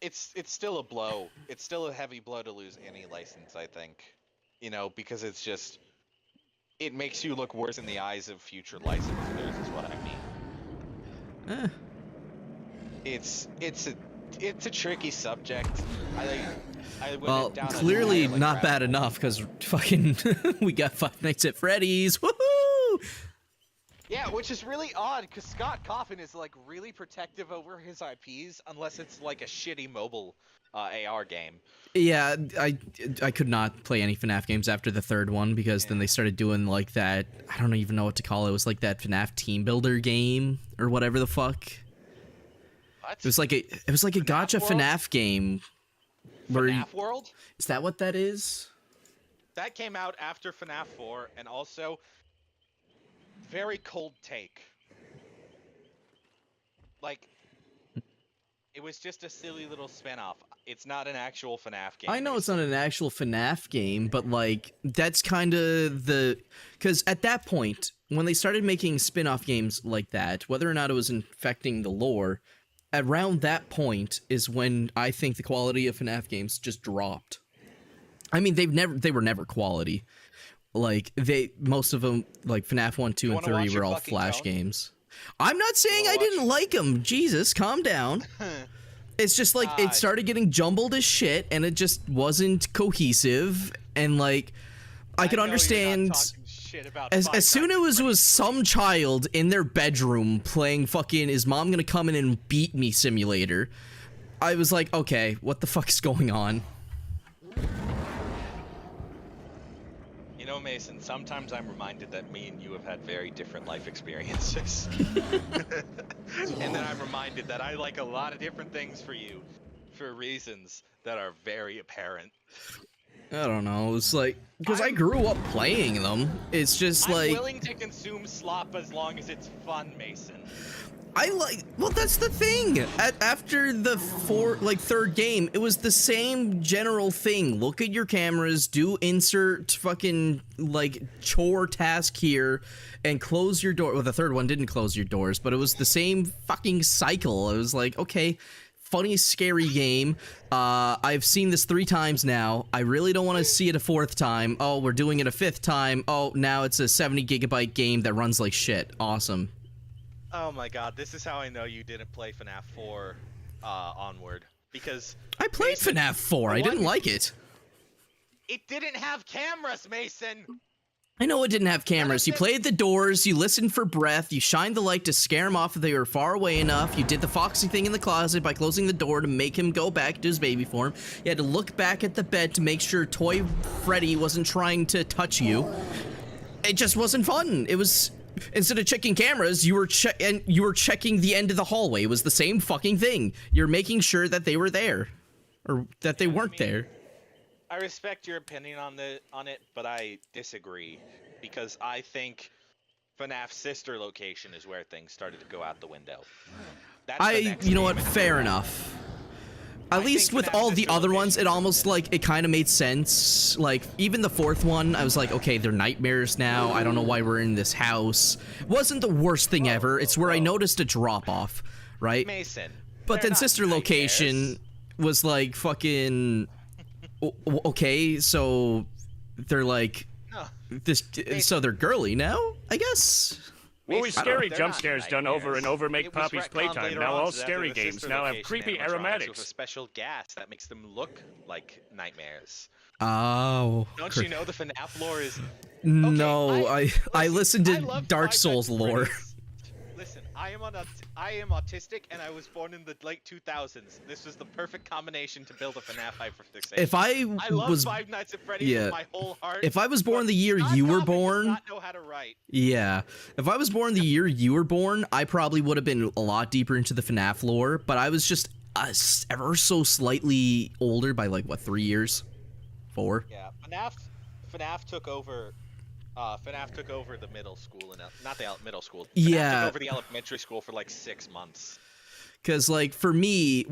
it's still a blow. It's still a heavy blow to lose any license, I think. You know, because it's just, it makes you look worse in the eyes of future licensors, is what I mean. It's a tricky subject. Well, clearly not bad enough, because fucking we got Five Nights at Freddy's. Woohoo! Yeah, which is really odd, because Scott Coffin is like really protective over his IPs, unless it's like a shitty mobile AR game. Yeah, I could not play any FNAF games after the third one, because then they started doing like that, I don't even know what to call it. It was like that FNAF team builder game or whatever the fuck. What? It was like a gacha FNAF game. FNAF World? Is that what that is? That came out after FNAF 4, and also very cold take. Like, it was just a silly little spin-off. It's not an actual FNAF game. I know it's not an actual FNAF game, but like, that's kind of the... Because at that point, when they started making spin-off games like that, whether or not it was infecting the lore, around that point is when I think the quality of FNAF games just dropped. I mean, they were never quality. Like, most of them, like FNAF 1, 2, and 3 were all Flash games. I'm not saying I didn't like them. Jesus, calm down. It's just like, it started getting jumbled as shit, and it just wasn't cohesive, and like, I could understand... As soon as it was some child in their bedroom playing fucking Is Mom Gonna Come In and Beat Me Simulator, I was like, okay, what the fuck is going on? You know, Mason, sometimes I'm reminded that me and you have had very different life experiences. And then I'm reminded that I like a lot of different things for you, for reasons that are very apparent. I don't know, it's like, because I grew up playing them, it's just like... I'm willing to consume slop as long as it's fun, Mason. Well, that's the thing. After the third game, it was the same general thing. Look at your cameras, do insert fucking, like, chore task here, and close your door. Well, the third one didn't close your doors, but it was the same fucking cycle. It was like, okay, funny, scary game. I've seen this 3 times now. I really don't want to see it a 4th time. Oh, we're doing it a 5th time. Oh, now it's a 70 gigabyte game that runs like shit. Awesome. Oh my god, this is how I know you didn't play FNAF 4 onward. Because I played FNAF 4, I didn't like it. It didn't have cameras, Mason! I know it didn't have cameras. You played the doors, you listened for breath, you shined the light to scare him off if they were far away enough, you did the Foxy thing in the closet by closing the door to make him go back to his baby form, you had to look back at the bed to make sure Toy Freddy wasn't trying to touch you. It just wasn't fun. It was Instead of checking cameras, you were checking the end of the hallway. It was the same fucking thing. You're making sure that they were there, or that they weren't there. I respect your opinion on it, but I disagree because I think FNAF's sister location is where things started to go out the window. That's the next you know game what? in Fair the enough. I At least think with FNAF's all the sister other ones, location it is almost where- like it kind of made sense. Like even the fourth one, I was like, okay, they're nightmares now. I don't know why we're in this house. Wasn't the worst thing ever. It's where I noticed a drop off, right? Mason. But they're then not sister nightmares. location was like fucking okay, so they're like No. this, so they're girly now, I guess. Well, Mason, scary they're jump not scares done over and nightmares. over make It was Poppy's retconned playtime. later Now on all so that scary the games sister now have location creepy animatronics aromatics. with a special gas that makes them look like nightmares. Oh, Don't you know the FNAF lore is? no, I listened I to love Dark Five Souls Nights at lore. Freddy's. Listen, I am autistic and I was born in the late 2000s. This was the perfect combination to build a FNAF hyperfixation. If I love was Five Nights at Freddy's yeah. with my whole heart. If I was born but the year Scott you were Cawthon does born, not know how to write. yeah. If I was born the year you were born, I probably would have been a lot deeper into the FNAF lore, but I was just ever so slightly older by like what, 3 years? 4? Yeah, FNAF took over. FNAF took over the middle school and not the middle school. FNAF Yeah. took over the elementary school for like 6 months. Cause like for me,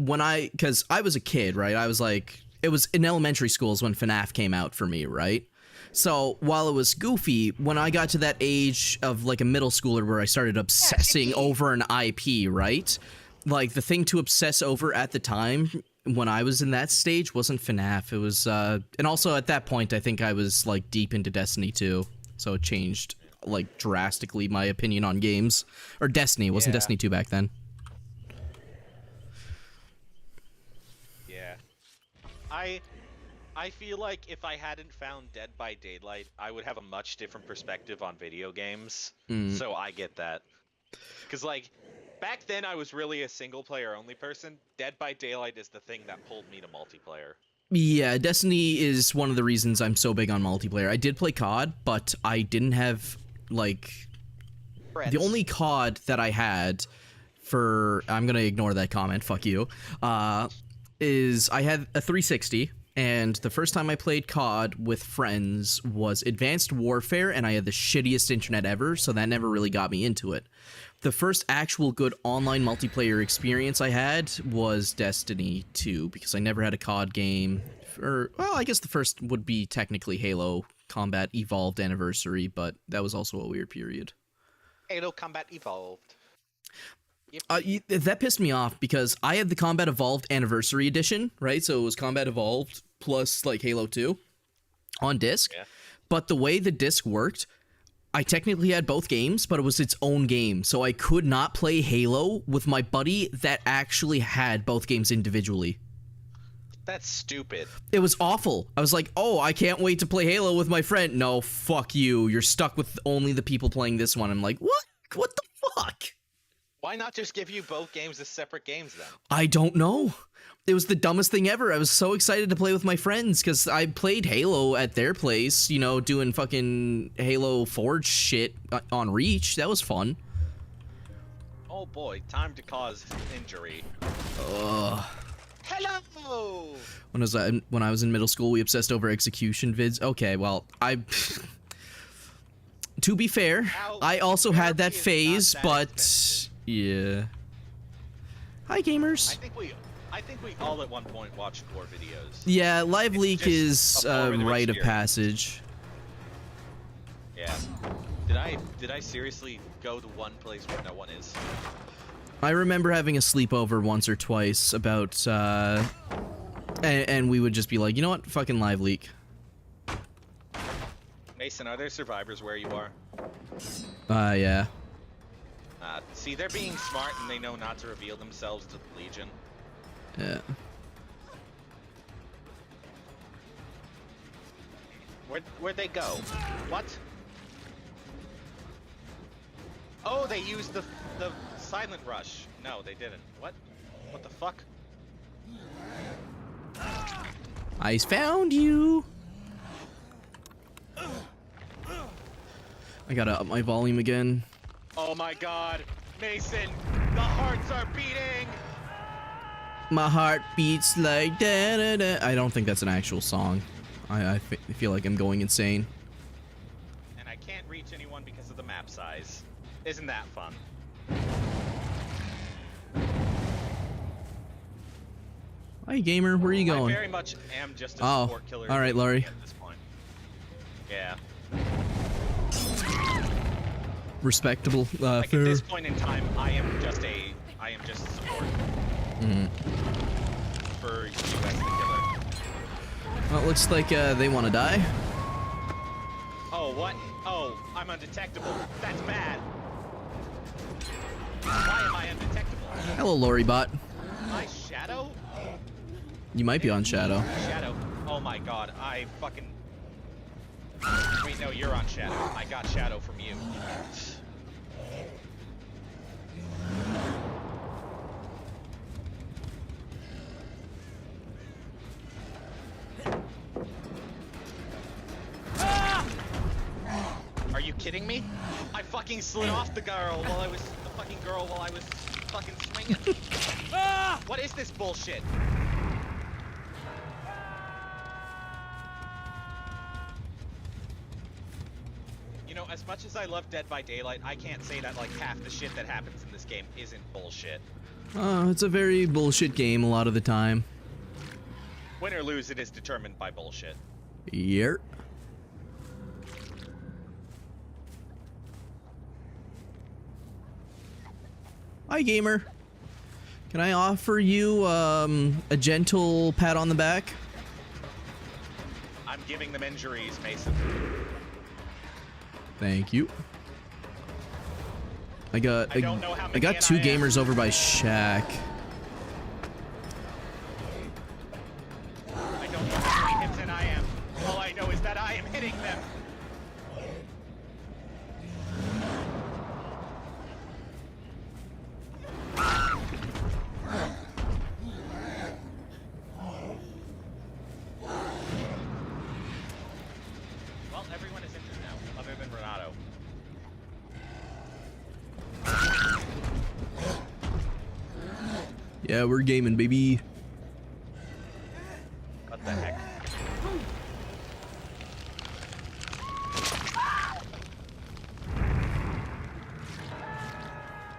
cause I was a kid, right? I was like, it was in elementary schools when FNAF came out for me, right? So while it was goofy, when I got to that age of like a middle schooler where I started obsessing over an IP, right? Like the thing to obsess over at the time when I was in that stage wasn't FNAF. It was, and also at that point, I think I was like deep into Destiny 2. So it changed like drastically my opinion on games. Or Destiny, it wasn't Yeah. Destiny 2 back then. Yeah. I feel like if I hadn't found Dead by Daylight, I would have a much different perspective on video games. So I get that. Cuz like back then I was really a single player only person. Dead by Daylight is the thing that pulled me to multiplayer. Yeah, Destiny is one of the reasons I'm so big on multiplayer. I did play COD, but I didn't have, like... Friends. The only COD that I had for... I'm gonna ignore that comment, fuck you. Is I had a 360, and the first time I played COD with friends was Advanced Warfare, and I had the shittiest internet ever, so that never really got me into it. The first actual good online multiplayer experience I had was Destiny 2, because I never had a COD game. Well, I guess the first would be technically Halo Combat Evolved Anniversary, but that was also a weird period. Halo Combat Evolved. That pissed me off because I had the Combat Evolved Anniversary Edition, right? So it was Combat Evolved plus like Halo 2 on disc. Yeah. But the way the disc worked, I technically had both games, but it was its own game. So I could not play Halo with my buddy that actually had both games individually. That's stupid. It was awful. I was like, oh, I can't wait to play Halo with my friend. No, fuck you. You're stuck with only the people playing this one. I'm like, what? What the fuck? Why not just give you both games as separate games then? I don't know. It was the dumbest thing ever. I was so excited to play with my friends because I played Halo at their place, you know, doing fucking Halo Forge shit on Reach. That was fun. Oh boy, time to cause injury. Ugh. Hello! When I was in middle school, we obsessed over execution vids. Okay, well, to be fair, Ow, I also had that therapy is phase, not that but expensive. yeah. Hi, gamers. I think we all at one point watched gore videos. Yeah, Live It's Leak just is a a formative rite of experience. passage. Yeah. Did I seriously go to one place where no one is? I remember having a sleepover once or twice about, and we would just be like, you know what, fucking Live Leak. Mason, are there survivors where you are? Yeah. See, they're being smart and they know not to reveal themselves to the Legion. Yeah. Where'd they go? What? Oh, they used the silent rush. No, they didn't. What? What the fuck? I found you. I gotta up my volume again. Oh my god, Mason, the hearts are beating! My heart beats like da da da. I don't think that's an actual song. I feel like I'm going insane. And I can't reach anyone because of the map size. Isn't that fun? Hi, gamer. Where are you going? I very much am just a Oh, support killer. all right, Laurie. At this point. Yeah. Respectable. Like Fair. at this point in time, I am just support. For you as the killer. Well, it looks like they want to die. Oh, what? Oh, I'm undetectable. That's bad. Why am I undetectable? Hello, Lori bot. My shadow? You might be on Shadow. Shadow. Oh my god, I fucking... Wait, no, you're on Shadow. I got Shadow from you. Are you kidding me? I fucking slid off the girl while I was fucking swinging. What is this bullshit? You know, as much as I love Dead by Daylight, I can't say that like half the shit that happens in this game isn't bullshit. It's a very bullshit game a lot of the time. Win or lose, it is determined by bullshit. Yep. Hi, gamer. Can I offer you a gentle pat on the back? I'm giving them injuries, Mason. Thank you. I got don't know how I got many two I am. gamers over by Shaq. I don't know how many hits in I am. All I know is that I am hitting them. Well, everyone is injured now, other than Renato. Yeah, we're gaming, baby. What the heck?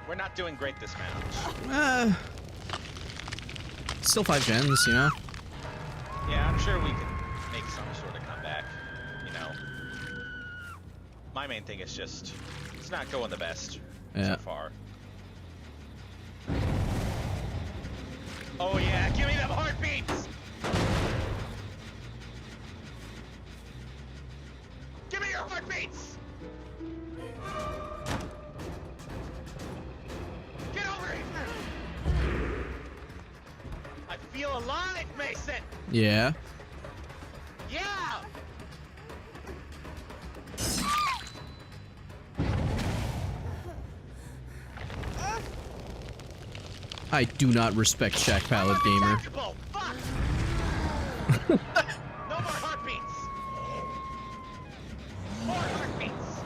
We're not doing great this match. Still 5 gens, you know? Yeah, I'm sure we can make some sort of comeback, you know. My main thing is just, it's not going the best Yeah. so far. Oh yeah, give me them heartbeats! Give me your heartbeats! Get over here! I feel alive, Mason! Yeah. Yeah! I do not respect Shaq Pallet Gamer. Undetectable! Fuck! No more heartbeats! More heartbeats!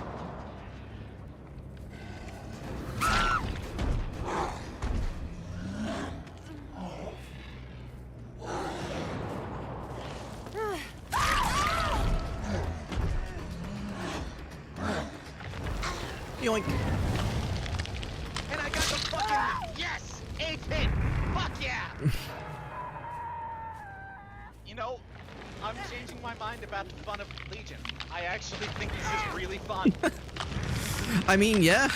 Yoink. And I got the fucking yes! 8th hit! Fuck yeah! You know, I'm changing my mind about the fun of Legion. I actually think this is really fun. I mean, yeah.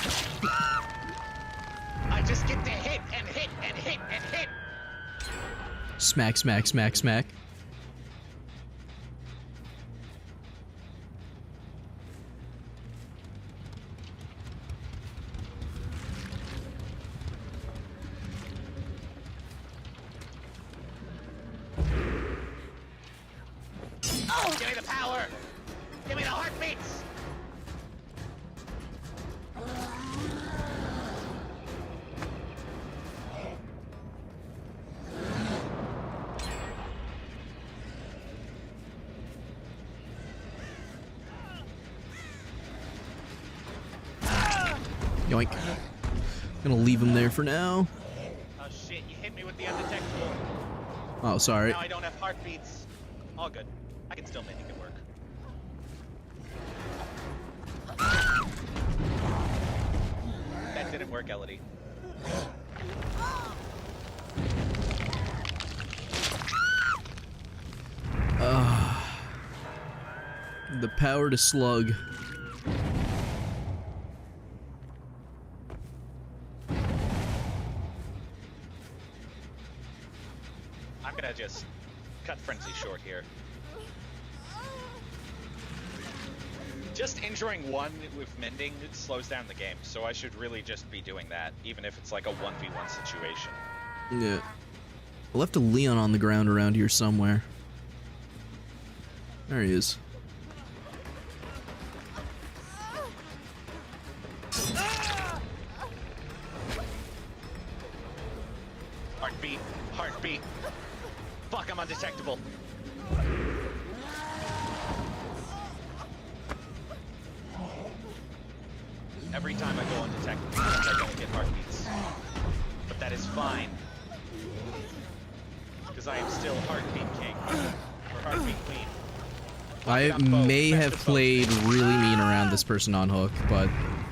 I just get to hit and hit and hit and hit! Smack, smack, smack, smack. Give me the power! Give me the heartbeats! Yoink. Gonna leave him there for now. Oh shit, you hit me with the undetectable. Oh, sorry. Now I don't have heartbeats. All good. I can still make it work. That didn't work, Elodie. The power to slug. I'm gonna just cut frenzy short here. Just injuring one with mending slows down the game, so I should really just be doing that, even if it's like a 1v1 situation. Yeah. I left a Leon on the ground around here somewhere. There he is. Heartbeat, heartbeat. Fuck, I'm undetectable. Every time I go undetectable, I don't get heartbeats. But that is fine. Because I am still Heartbeat King. Or Heartbeat Queen. I may have played really mean around this person on Hook, but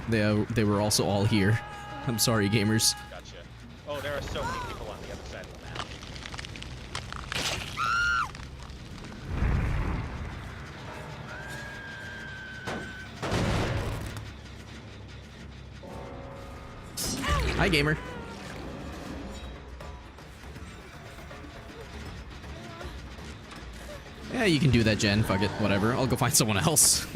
they were also all here. I'm sorry, gamers. Gotcha. Oh, there are so many people on the other side of the map. Hi, gamer. Yeah, you can do that, Jen. Fuck it. Whatever. I'll go find someone else.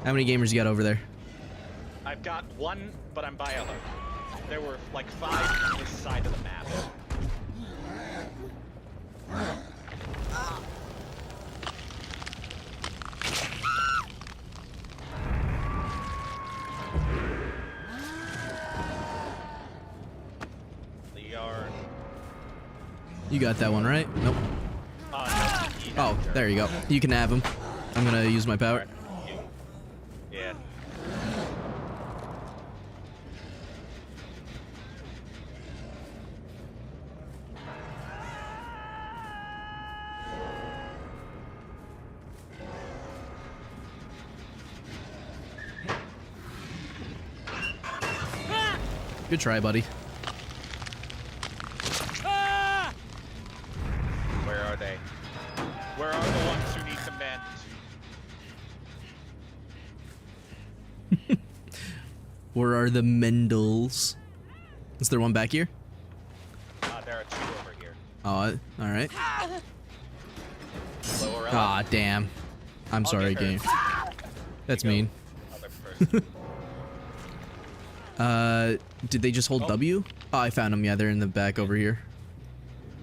How many gamers you got over there? I've got one, but I'm by a hook. There were like 5 on this side of the map. You got that one, right? Nope. No, Oh, there you go. You can have him. I'm gonna use my power. Yeah. Good try, buddy. Where are they? Where are the ones who need command? Where are the Mendels? Is there one back here? There are 2 over here. Oh, alright. Lower up. Ah, damn. I'm I'll sorry, get her. game. That's You go. mean. Other person. Did they just hold Oh. W? Oh, I found them. Yeah, they're in the back over here.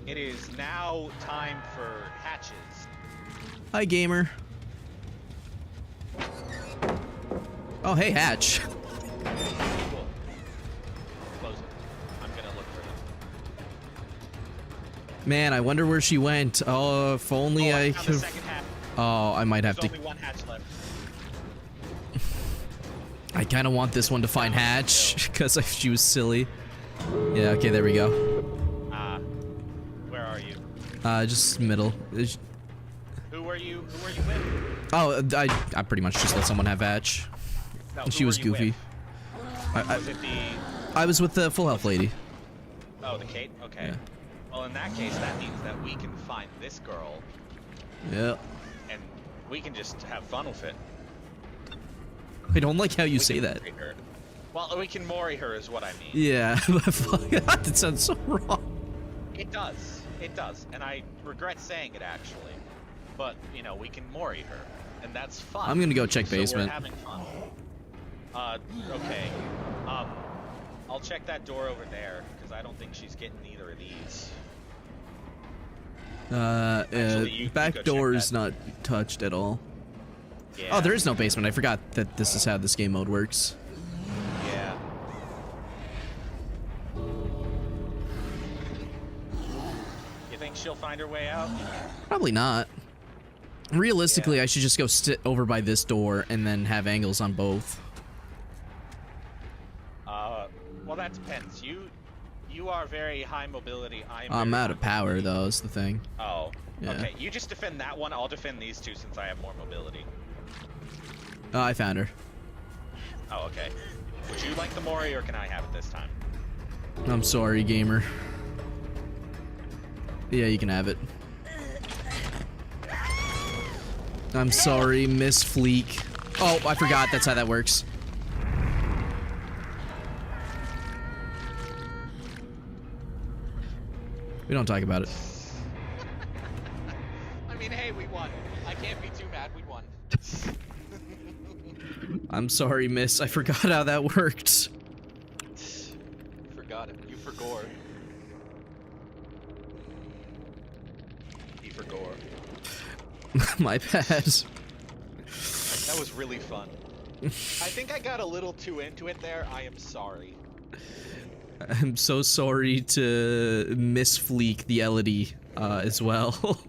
It is now time for hatches. Hi, gamer. Oh, hey, Hatch. Cool. Close it. I'm gonna look for them. Man, I wonder where she went. Oh, if only Oh, I found the could. second hatch. Oh, I might have There's to. only 1 hatch left. I kind of want this one to find Hatch because she was silly. Yeah. Okay, there we go. Where are you? Just middle. Who are you with? Oh, I pretty much just let someone have Hatch. No, She who was were you goofy. with? Was it the... I was with the full health lady. Oh, the Kate? Okay. Yeah. Well, in that case, that means that we can find this girl, Yeah. and we can just have fun with it. I don't like how you We say can that. mori her. Well, we can mori her is what I mean. Yeah, that sounds so wrong. It does. It does. And I regret saying it, actually. But, you know, we can mori her. And that's fun. I'm gonna go check basement. So we're having fun. Okay. I'll check that door over there, because I don't think she's getting either of these. Actually, you back go check door is that. not touched at all. Yeah. Oh, there is no basement. I forgot that this is how this game mode works. Yeah. You think she'll find her way out? Probably not. Realistically, I should just go sit over by this door and then have angles on both. Well, that depends. You are very high mobility. I'm out of power, though, is the thing. Oh. Yeah. Okay, you just defend that one. I'll defend these two since I have more mobility. Oh, I found her. Oh, okay. Would you like the Mori, or can I have it this time? I'm sorry, gamer. Yeah, you can have it. I'm sorry, Miss Fleek. Oh, I forgot that's how that works. We don't talk about it. I mean, hey, we won. I can't be too mad. We won. I'm sorry, miss. I forgot how that worked. Forgot it. You forgore. He forgore. My bad. That was really fun. I think I got a little too into it there. I am sorry. I'm so sorry to Miss Fleek the Elodie as well.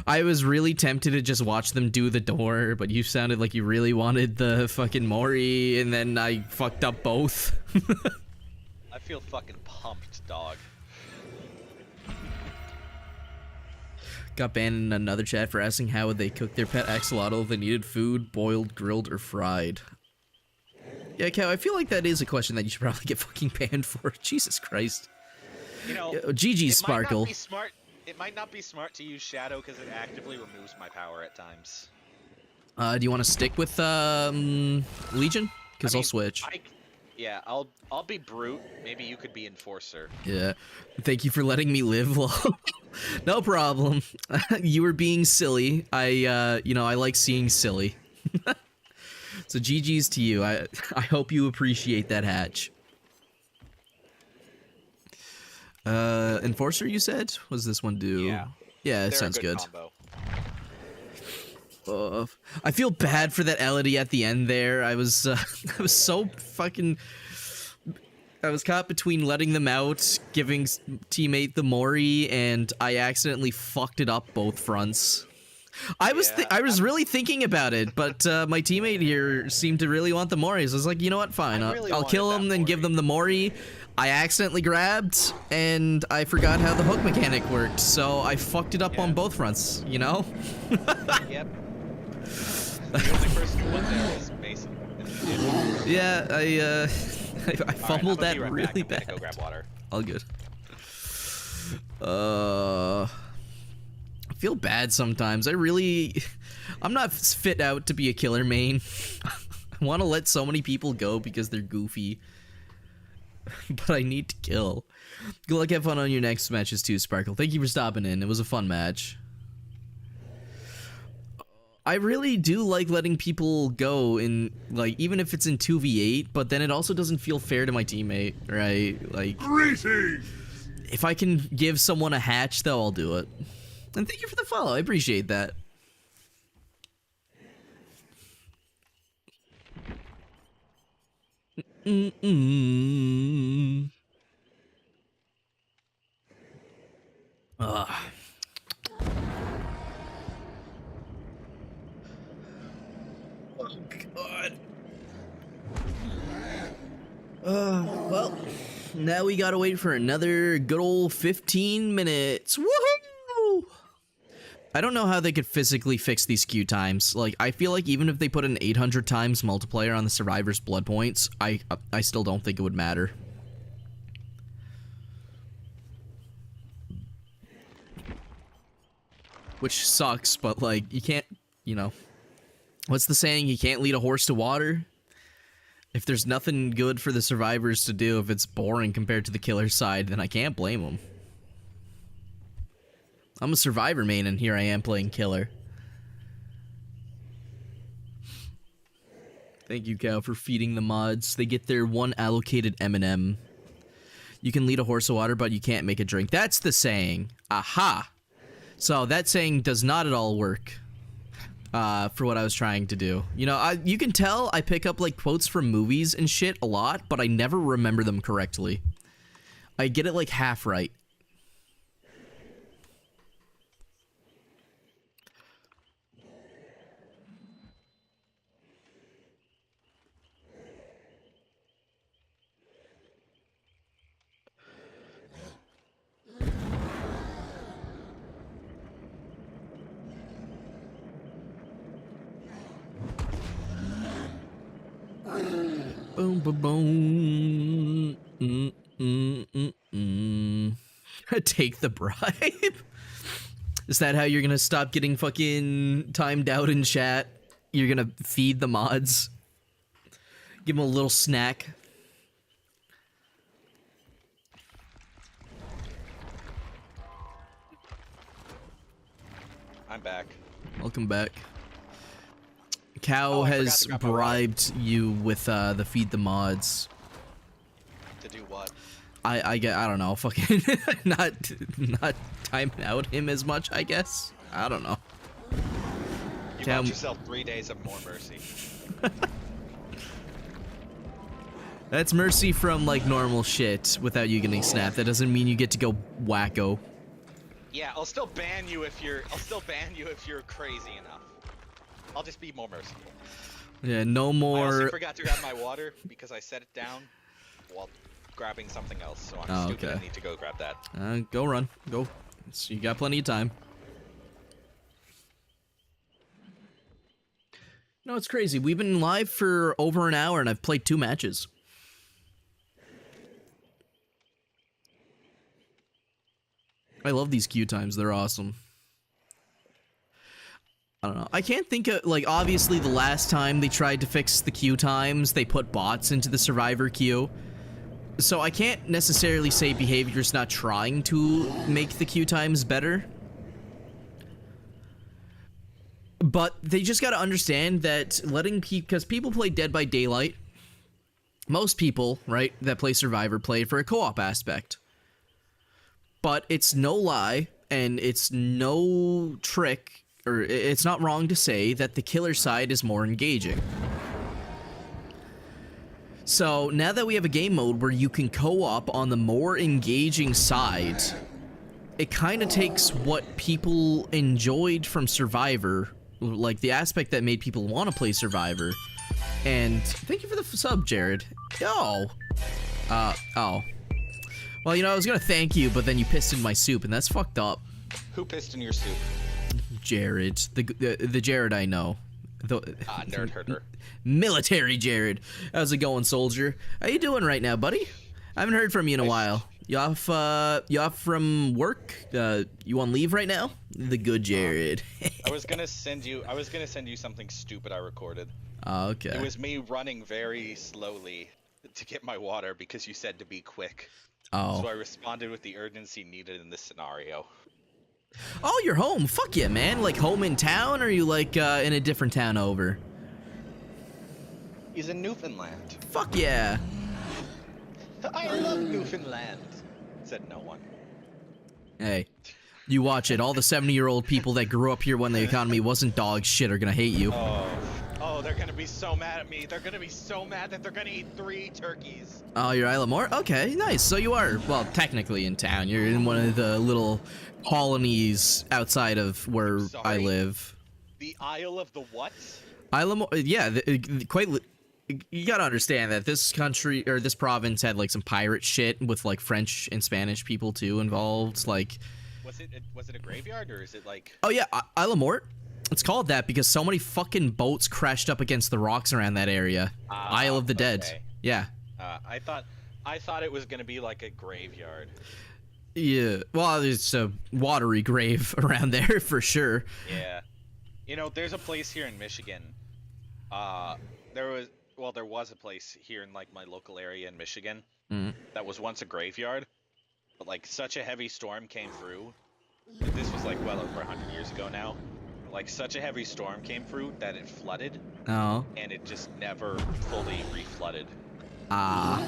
I was really tempted to just watch them do the door, but you sounded like you really wanted the fucking Mori, and then I fucked up both. I feel fucking pumped, dog. Got banned in another chat for asking how would they cook their pet axolotl if they needed food, boiled, grilled, or fried. Yeah, Cal, I feel like that is a question that you should probably get fucking banned for. Jesus Christ. You know, GG Sparkle. It might not be smart to use Shadow because it actively removes my power at times. Do you want to stick with Legion? Because I'll switch. Yeah, I'll be Brute. Maybe you could be Enforcer. Yeah. Thank you for letting me live. No problem. You were being silly. I like seeing silly. So GG's to you. I hope you appreciate that hatch. Enforcer, you said? What does this one do? Yeah. Yeah, it They're sounds a good. Combo. I feel bad for that Elodie at the end there. I was so fucking... I was caught between letting them out, giving teammate the Mori, and I accidentally fucked it up both fronts. I was really thinking about it, but my teammate here seemed to really want the Mori, so I was like, you know what, fine, I'll kill him and give them the Mori. I accidentally grabbed, and I forgot how the hook mechanic worked, so I fucked it up on both fronts, you know? Yep. The only person who won there was Mason. Yeah, I fumbled that right really back. bad. Go grab water. All good. I feel bad sometimes. I'm not fit out to be a killer main. I want to let so many people go because they're goofy. But I need to kill. Good luck, have fun on your next matches too, Sparkle. Thank you for stopping in. It was a fun match. I really do like letting people go in, like, even if it's in 2v8, but then it also doesn't feel fair to my teammate, right? Like, Greetings! if I can give someone a hatch, though, I'll do it. And thank you for the follow. I appreciate that. Ugh. Oh, God. Well, now we gotta wait for another good old 15 minutes. Woohoo! I don't know how they could physically fix these queue times. Like, I feel like even if they put an 800 times multiplier on the survivors' blood points, I still don't think it would matter. Which sucks, but, like, you can't, you know. What's the saying? You can't lead a horse to water? If there's nothing good for the survivors to do, if it's boring compared to the killer side, then I can't blame them. I'm a survivor main, and here I am playing killer. Thank you, Cal, for feeding the mods. They get their one allocated M&M. You can lead a horse to water, but you can't make a drink. That's the saying. Aha! So that saying does not at all work. For what I was trying to do. You know, you can tell I pick up, like, quotes from movies and shit a lot, but I never remember them correctly. I get it, like, half right. Boom, boom, boom. Take the bribe. Is that how you're gonna stop getting fucking timed out in chat? You're gonna feed the mods? Give them a little snack? I'm back. Welcome back. Cow Oh, I forgot has to grab my water. bribed you with the feed the mods. To do what? I don't know, fucking not timing out him as much, I guess. I don't know. You Cam- bought yourself 3 days of more mercy. That's mercy from like normal shit without you getting snapped. That doesn't mean you get to go wacko. Yeah, I'll still ban you if you're crazy enough. I'll just be more merciful. Yeah, no I more. also forgot to grab my water because I set it down while grabbing something else, so I'm Oh, stupid. okay. I need to go grab that. Go run. Go. You got plenty of time. No, it's crazy. We've been live for over an hour and I've played 2 matches. I love these queue times. They're awesome. I don't know. I can't think of, like, obviously the last time they tried to fix the queue times, they put bots into the survivor queue. So I can't necessarily say behavior's not trying to make the queue times better. But they just gotta understand that letting people, because people play Dead by Daylight. Most people, right, that play Survivor play for a co-op aspect. But it's no lie, and it's no trick, or it's not wrong to say that the killer side is more engaging. So now that we have a game mode where you can co-op on the more engaging side, it kind of takes what people enjoyed from Survivor, like the aspect that made people want to play Survivor. And thank you for the sub, Jared. Oh. Oh. Well, you know, I was gonna thank you, but then you pissed in my soup, and that's fucked up. Who pissed in your soup? Jared. The Jared I know. Nerd herder. Military Jared. How's it going, soldier? How you doing right now, buddy? I haven't heard from you in a while. You off from work? You on leave right now? The good Jared. I was gonna send you something stupid I recorded. Oh, okay. It was me running very slowly to get my water because you said to be quick. Oh. So I responded with the urgency needed in this scenario. Oh, you're home. Fuck yeah, man. Like home in town, or are you like in a different town over? He's in Newfoundland. Fuck yeah. I love Newfoundland, said no one. Hey, you watch it. All the 70-year-old people that grew up here when the economy wasn't dog shit are gonna hate you. Oh, they're gonna be so mad at me. They're gonna be so mad that they're gonna eat 3 turkeys. Oh, you're Isla Moore? Okay, nice. So you are, well, technically in town. You're in one of the little colonies outside of where I Sorry? live. The Isle of the what? Isla Moore, yeah, you gotta understand that this country, or this province had like some pirate shit with like French and Spanish people too involved, like... Was it a graveyard, or is it like... Oh yeah, Isla Moore? It's called that because so many fucking boats crashed up against the rocks around that area. Isle of the Dead. Okay. Yeah. I thought it was gonna be like a graveyard. Yeah. Well, there's a watery grave around there for sure. Yeah. You know, there's a place here in Michigan. There was a place here in like my local area in Michigan that was once a graveyard, but like such a heavy storm came through. This was like well over 100 years ago now. Like such a heavy storm came through that it flooded. Oh. And it just never fully reflooded. Ah.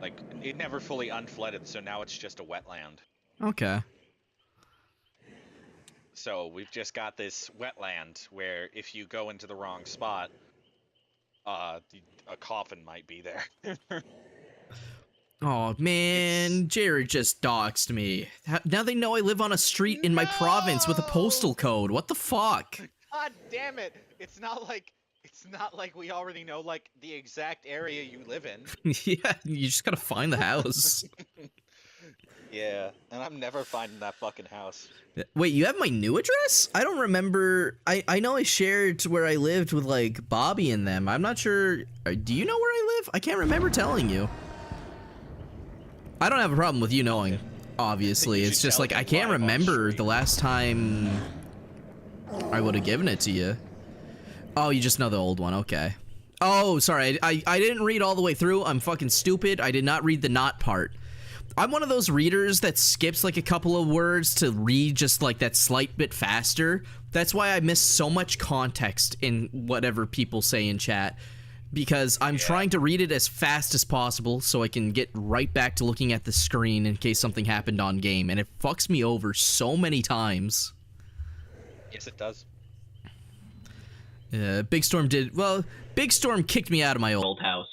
Like it never fully unflooded, so now it's just a wetland. Okay. So we've just got this wetland where if you go into the wrong spot, a coffin might be there. Oh man, Jared just doxed me. Now they know I live on a street in my province with a postal code. What the fuck? God damn it! It's not like we already know like the exact area you live in. Yeah, you just gotta find the house. Yeah, and I'm never finding that fucking house. Wait, you have my new address? I don't remember. I know I shared where I lived with, like, Bobby and them. I'm not sure. Do you know where I live? I can't remember telling you. I don't have a problem with you knowing, obviously. You It's should just tell like I them can't live on remember stream. the last time I would have given it to you. Oh, you just know the old one. Okay. Oh, sorry. I didn't read all the way through. I'm fucking stupid. I did not read the not part. I'm one of those readers that skips like a couple of words to read just like that slight bit faster. That's why I miss so much context in whatever people say in chat. Because I'm trying to read it as fast as possible so I can get right back to looking at the screen in case something happened on game. And it fucks me over so many times. Yes, it does. Big Storm did... Well, Big Storm kicked me out of my old house.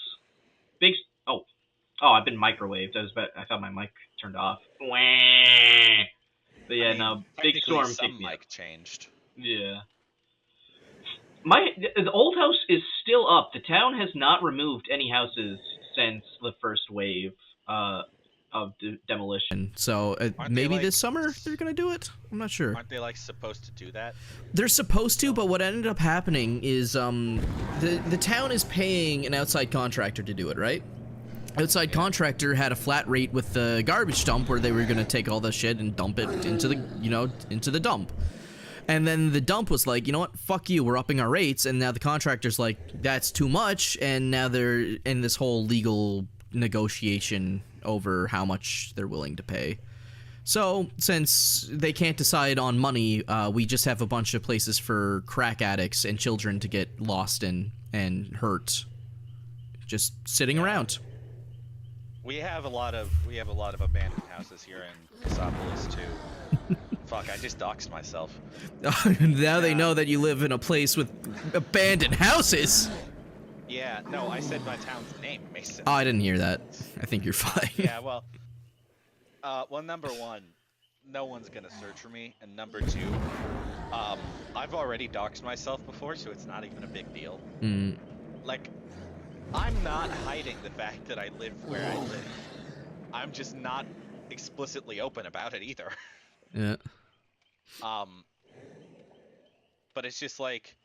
Oh, I've been microwaved. I thought my mic turned off. But yeah, I mean, no, Big technically Storm some kicked me out. mic changed. Yeah. The old house is still up. The town has not removed any houses since the first wave of demolition. So maybe like, this summer they're gonna do it. I'm not sure. Aren't they like supposed to do that? They're supposed to, but what ended up happening is the town is paying an outside contractor to do it, right? Outside contractor had a flat rate with the garbage dump where they were gonna take all the shit and dump it into the into the dump. And then the dump was like, you know what, fuck you, we're upping our rates. And now the contractor's like, that's too much. And now they're in this whole legal negotiation over how much they're willing to pay. So, since they can't decide on money, we just have a bunch of places for crack addicts and children to get lost in and hurt. Just sitting around. We have a lot of abandoned houses here in Cassopolis too. Fuck, I just doxed myself. Now they know that you live in a place with abandoned houses. Yeah, no, I said my town's name, Mason. Oh, I didn't hear that. I think you're fine. Yeah, well, number one, no one's gonna search for me, and number two, I've already doxed myself before, so it's not even a big deal. Like, I'm not hiding the fact that I live where I live. I'm just not explicitly open about it either. Yeah. But it's just like,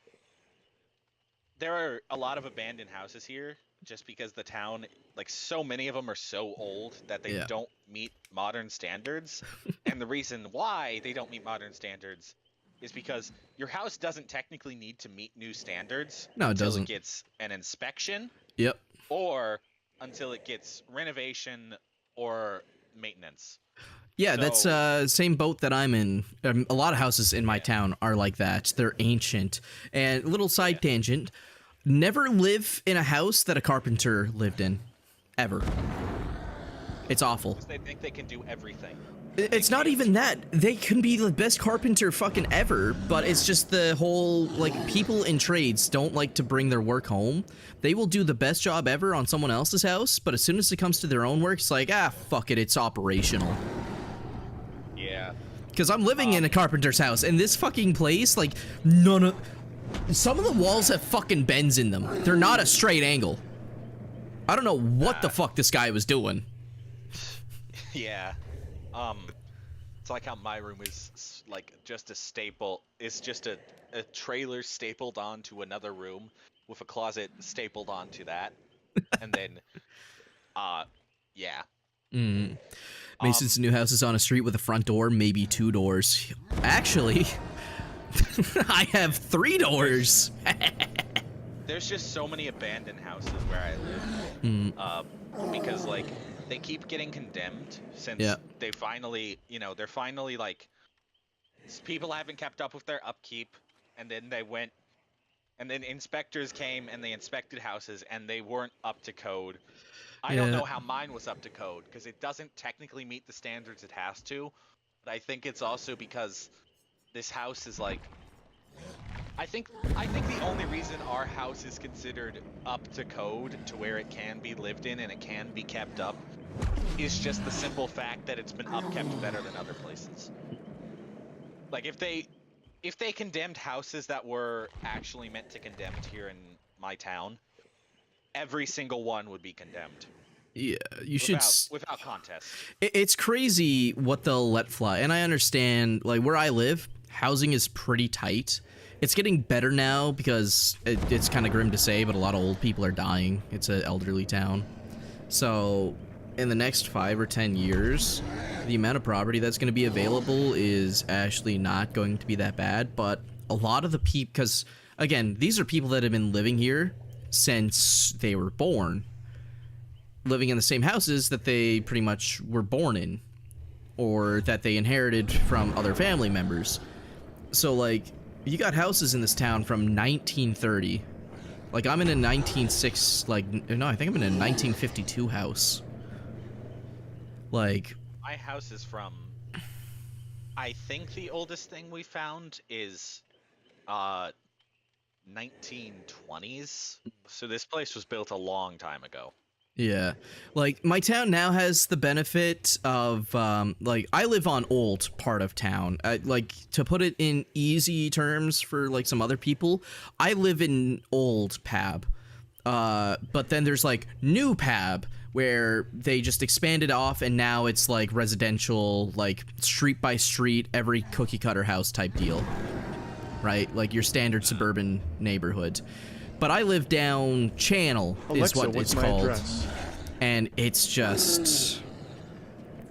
there are a lot of abandoned houses here just because the town, like, so many of them are so old that they don't meet modern standards. And the reason why they don't meet modern standards is because your house doesn't technically need to meet new standards until it gets an inspection. Yep. Or until it gets renovation or maintenance. Yeah, that's same boat that I'm in. A lot of houses in my town are like that. They're ancient. And little side tangent, never live in a house that a carpenter lived in. Ever. It's awful. Because they think they can do everything. It's not even that. They can be the best carpenter fucking ever, but it's just the whole, like, people in trades don't like to bring their work home. They will do the best job ever on someone else's house, but as soon as it comes to their own work, it's like, ah, fuck it, it's operational. Yeah. Because I'm living in a carpenter's house, and this fucking place, like, some of the walls have fucking bends in them. They're not a straight angle. I don't know what the fuck this guy was doing. Yeah. It's like how my room is, like, just a staple. It's just a trailer stapled onto another room with a closet stapled onto that. And then, yeah. Mason's new house is on a street with a front door, maybe 2 doors. Actually, I have 3 doors. There's just so many abandoned houses where I live. Because, like, they keep getting condemned since they finally, they're finally, like, people haven't kept up with their upkeep, and then and then inspectors came and they inspected houses and they weren't up to code. I don't know how mine was up to code, because it doesn't technically meet the standards it has to, but I think it's also because this house is, like, I think the only reason our house is considered up to code to where it can be lived in and it can be kept up is just the simple fact that it's been upkept better than other places. Like, if they condemned houses that were actually meant to condemned here in my town, every single one would be condemned. Yeah, you should. Without contest. It's crazy what they'll let fly, and I understand. Like where I live, housing is pretty tight. It's getting better now because it's kind of grim to say, but a lot of old people are dying. It's an elderly town, so in the next 5 or 10 years, the amount of property that's going to be available is actually not going to be that bad. But a lot of the people, because again, these are people that have been living here since they were born, living in the same houses that they pretty much were born in, or that they inherited from other family members. So like, you got houses in this town from 1930. Like I'm in a 1906, like, no, I think I'm in a 1952 house. Like, my house is from, I think the oldest thing we found is 1920s. So this place was built a long time ago. yeah, like my town now has the benefit of like I live on old part of town. Like to put it in easy terms for like some other people, I live in old Pab, but then there's like new Pab where they just expanded off and now it's like residential, like street by street, every cookie cutter house type deal, right? Like your standard suburban neighborhood. But I live down Channel, Alexa, is what what's it's my called. address? And it's just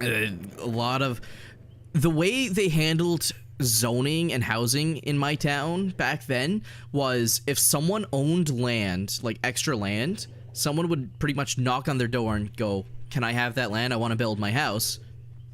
a lot of the way they handled zoning and housing in my town back then was if someone owned land, like extra land, someone would pretty much knock on their door and go, "Can I have that land? I want to build my house."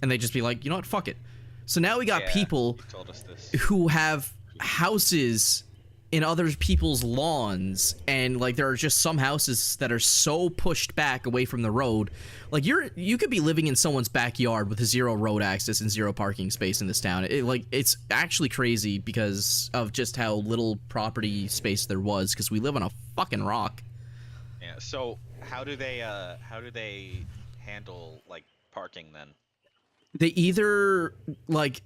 And they'd just be like, "You know what? Fuck it." So now we got people Told us this. who have houses in other people's lawns, and like there are just some houses that are so pushed back away from the road. Like you could be living in someone's backyard with 0 road access and 0 parking space in this town. It's actually crazy because of just how little property space there was, because we live on a fucking rock. Yeah. So how do they handle like parking then? They either, like,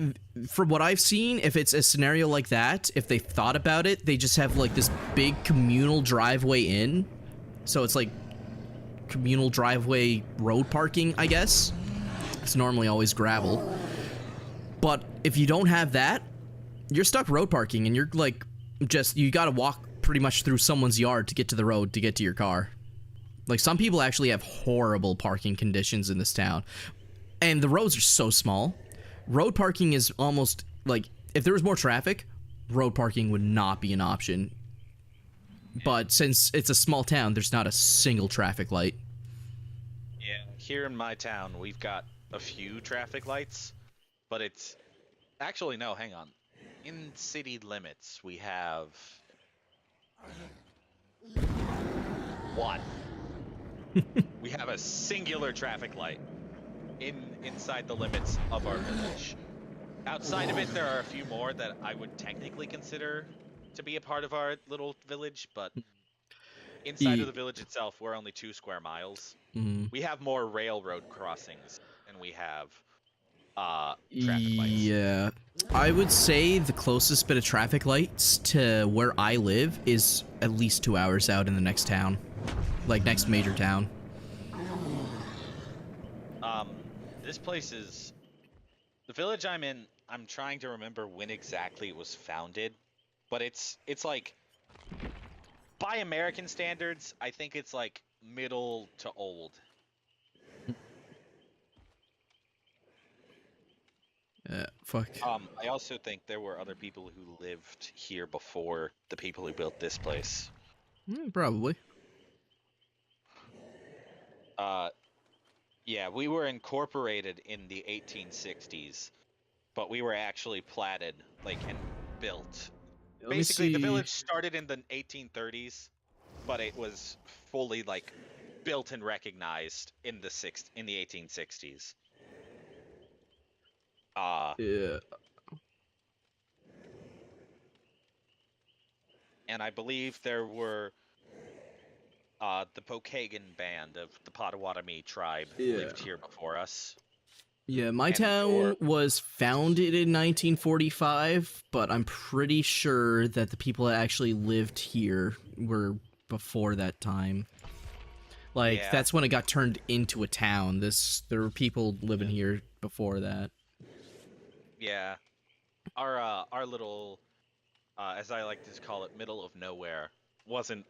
from what I've seen, if it's a scenario like that, if they thought about it, they just have, like, this big communal driveway in. So it's, like, communal driveway road parking, I guess. It's normally always gravel. But if you don't have that, you're stuck road parking, and you're, like, you gotta walk pretty much through someone's yard to get to the road to get to your car. Like, some people actually have horrible parking conditions in this town. And the roads are so small. Road parking is almost like, if there was more traffic, road parking would not be an option. But since it's a small town, there's not a single traffic light. Yeah. Here in my town, we've got a few traffic lights, but it's actually no. Hang on. In city limits, we have one. We have a singular traffic light inside the limits of our village. Outside of it, there are a few more that I would technically consider to be a part of our little village, but inside of the village itself, we're only 2 square miles. We have more railroad crossings than we have traffic lights. Yeah, I would say the closest bit of traffic lights to where I live is at least 2 hours out in the next town, like next major town. This place is the village I'm in. I'm trying to remember when exactly it was founded, but it's like, by American standards, I think it's like middle to old. Fuck. I also think there were other people who lived here before the people who built this place. Probably. Yeah, we were incorporated in the 1860s, but we were actually platted, like, and built. Basically, the village started in the 1830s, but it was fully, like, built and recognized in the 1860s. Yeah. And I believe there were the Pokagon band of the Potawatomi tribe lived here before us. Yeah, my town was founded in 1945, but I'm pretty sure that the people that actually lived here were before that time. Like Yeah. that's when it got turned into a town. There were people living here before that. Yeah. Our little, as I like to call it, middle of nowhere wasn't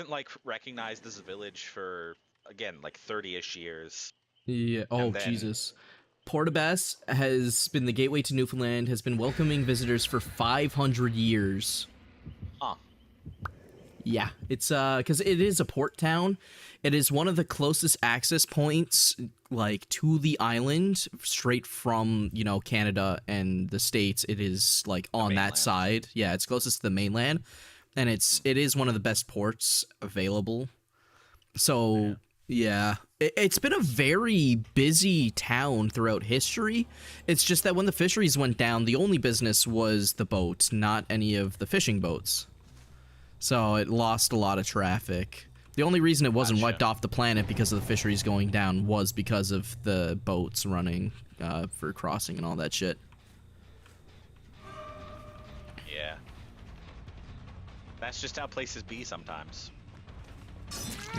like recognized as a village for, again, like 30-ish years. Yeah. Oh And then- Jesus. Portabas has been the gateway to Newfoundland. Has been welcoming visitors for 500 years. Huh. Yeah, it's because it is a port town. It is one of the closest access points, like, to the island, straight from, you know, Canada and the States. It is, like, on that mainland. side. Yeah, it's closest to the mainland, and it is one of the best ports available. So, yeah. It's been a very busy town throughout history. It's just that when the fisheries went down, the only business was the boat, not any of the fishing boats. So it lost a lot of traffic. The only reason it wasn't Gotcha. wiped off the planet because of the fisheries going down was because of the boats running for crossing and all that shit. Yeah. That's just how places be sometimes.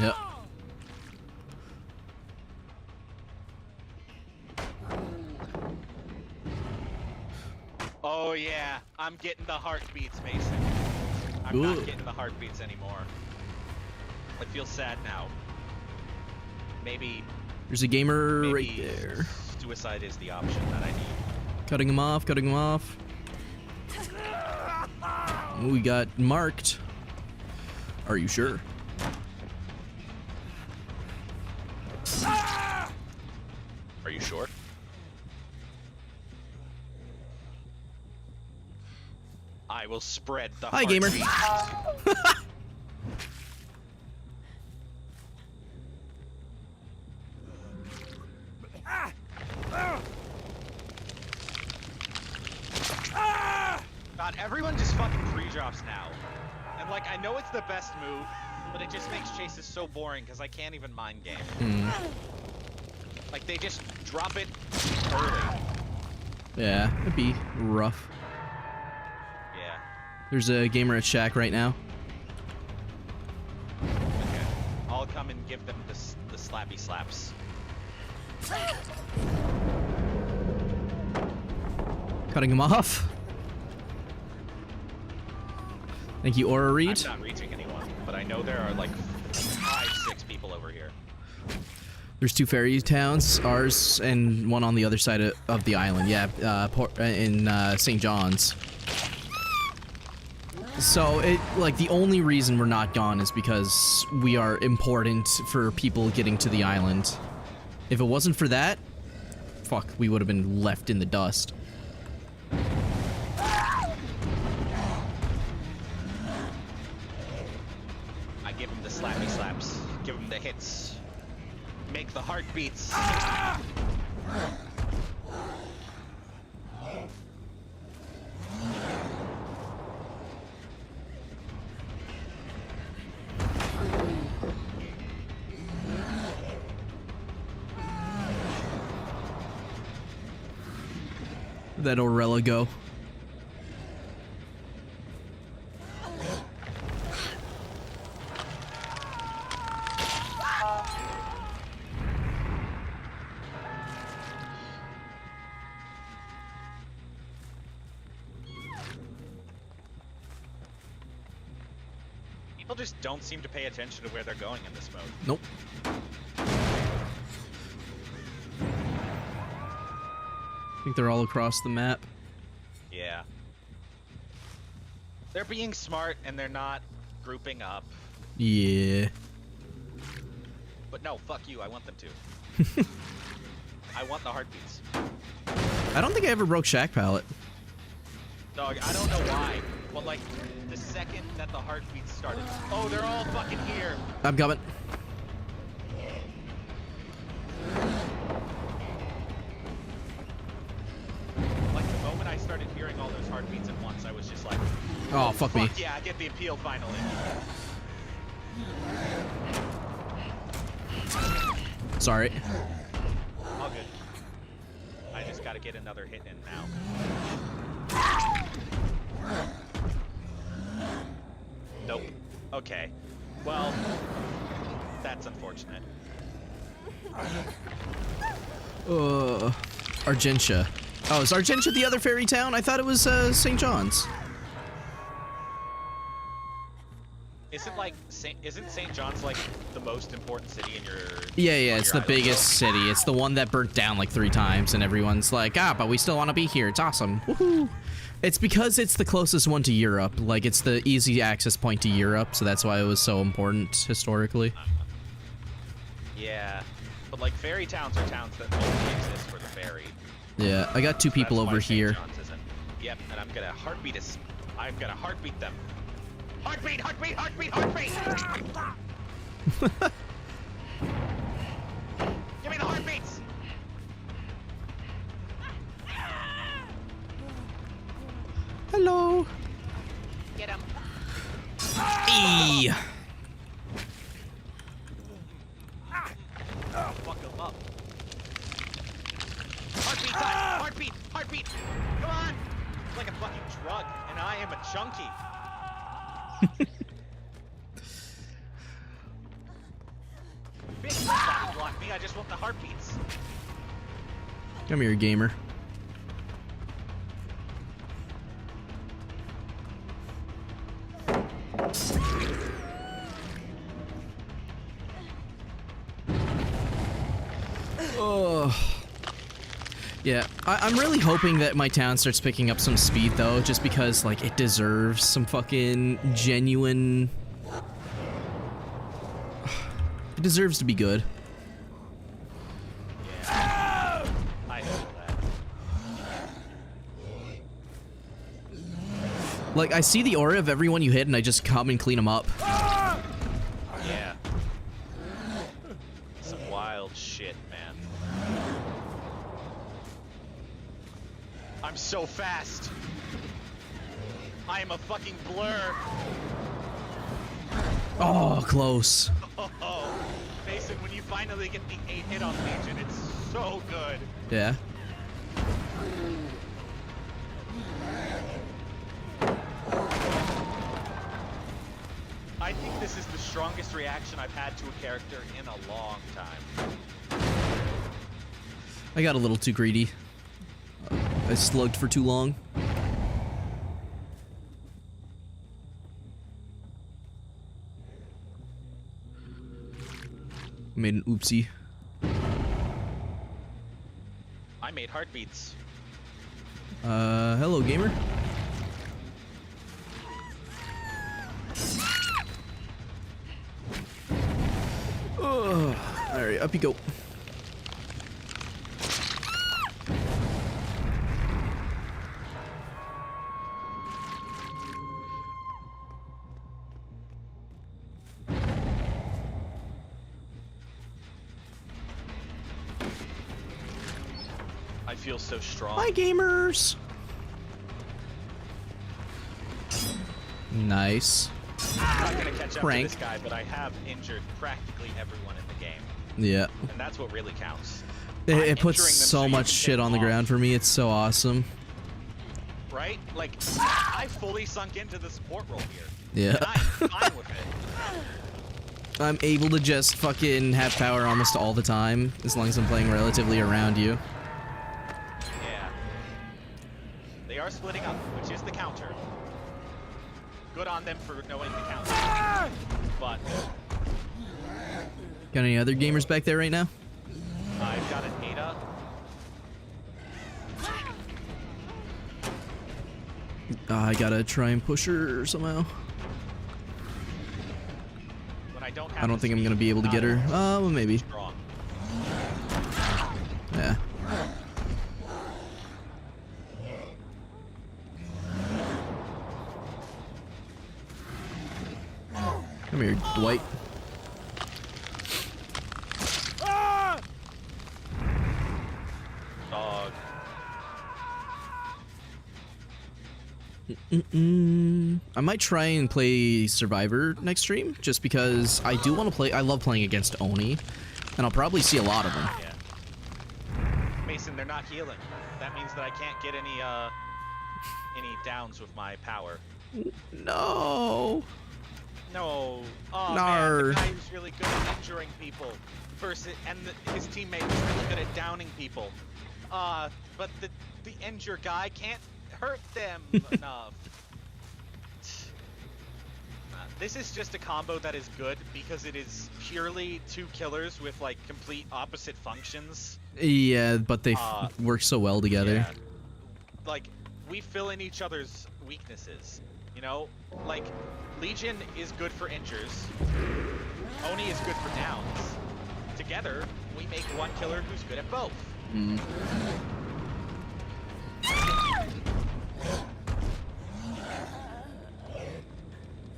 Yep. Oh yeah, I'm getting the heartbeats, Mason. I'm Ooh. not getting the heartbeats anymore. I feel sad now. Maybe There's a gamer right maybe there. suicide is the option that I need. Cutting him off, cutting him off. We got marked. Are you sure? Are you sure? I will spread the Hi, gamer. heartbeat. God, everyone just fucking pre-drops now. And like, I know it's the best move, but it just makes chases so boring because I can't even mind game. Like, they just drop it early. Yeah, it'd be rough. Yeah. There's a gamer at Shack right now. Okay. I'll come and give them the slappy slaps. Cutting him off. Thank you, Aura Reed. I'm not reaching anyone, but I know there are like 5-6 people over here. There's 2 ferry towns, ours and one on the other side of the island. Yeah, in St. John's. So like the only reason we're not gone is because we are important for people getting to the island. If it wasn't for that, fuck, we would have been left in the dust. I give him the slappy slaps, give him the hits, make the heartbeats. That Orella go. People just don't seem to pay attention to where they're going in this mode. Nope. I think they're all across the map. Yeah. They're being smart and they're not grouping up. Yeah. But no, fuck you, I want them to. I want the heartbeats. I don't think I ever broke Shack Pallet. Dog, I don't know why, but like, the second that the heartbeats started, oh, they're all fucking here. I'm coming. Like, the moment I started hearing all those heartbeats at once, I was just like, Oh, fuck me. fuck yeah, I get the appeal finally. Sorry. All good. I just gotta get another hit in now. Nope. Okay. Well, That's unfortunate. Argentia. Oh, is Argentia the other fairy town? I thought it was St. John's. Isn't St. John's like the most important city in your? Yeah, on it's your the island? biggest city. It's the one that burnt down like 3 times, and everyone's like, ah, but we still want to be here. It's awesome. Woohoo! It's because it's the closest one to Europe. Like, it's the easy access point to Europe, so that's why it was so important historically. Yeah, but like fairy towns are towns that only exist for the fairy. Yeah, I got 2 people That's why over St. here. John's isn't. Yep, and I'm gonna heartbeat us. I'm gonna heartbeat them. Heartbeat, heartbeat, heartbeat, heartbeat! Give me the heartbeats! Hello. Get him. E. Fuck him up. Heartbeat time! Heartbeat! Heartbeat! Come on! It's like a fucking drug, and I am a junkie. Bitch, don't body block me. I just want the heartbeats. Come here, gamer. Oh. Yeah, I'm really hoping that my town starts picking up some speed, though, just because, like, it deserves some fucking genuine... It deserves to be good. Yeah. I feel that. Like, I see the aura of everyone you hit, and I just come and clean them up. Yeah. Some wild shit, man. I'm so fast. I am a fucking blur. Oh, close. Oh, Mason, when you finally get the 8 hit on Legion, it's so good. Yeah. I think this is the strongest reaction I've had to a character in a long time. I got a little too greedy. I slugged for too long. Made an oopsie. I made heartbeats. Hello, gamer. Alright, up you go. I feel so strong. Hi, gamers. Nice. I'm not gonna catch up Prank. to this guy, but I have injured practically everyone in the game, Yeah. and that's what really counts. It I'm puts injuring them so you much can shit take on the them off, ground for me. It's so awesome. right? Like, I fully sunk into the support role here. Yeah. And I'm fine with it. I'm able to just fucking have power almost all the time, as long as I'm playing relatively around you. Yeah. They are splitting up, which is the counter. Good on them for knowing the counter. But Got any other gamers back there right now? I've got an Ada. I gotta try and push her somehow. When I don't have I don't the think I'm gonna speed, be able to not get her. Well, maybe. strong. Yeah. Come here, Dwight. Dog. I might try and play Survivor next stream, just because I do want to play. I love playing against Oni, and I'll probably see a lot of them. Yeah. Mason, they're not healing. That means that I can't get any downs with my power. No. No. Oh Nar. man, the guy who's really good at injuring people versus, and his teammate was really good at downing people. But the injured guy can't hurt them enough. This is just a combo that is good because it is purely two killers with like complete opposite functions. Yeah, but they work so well together. Yeah. Like, we fill in each other's weaknesses. You know, like Legion is good for injures. Oni is good for downs. Together, we make one killer who's good at both. Mm.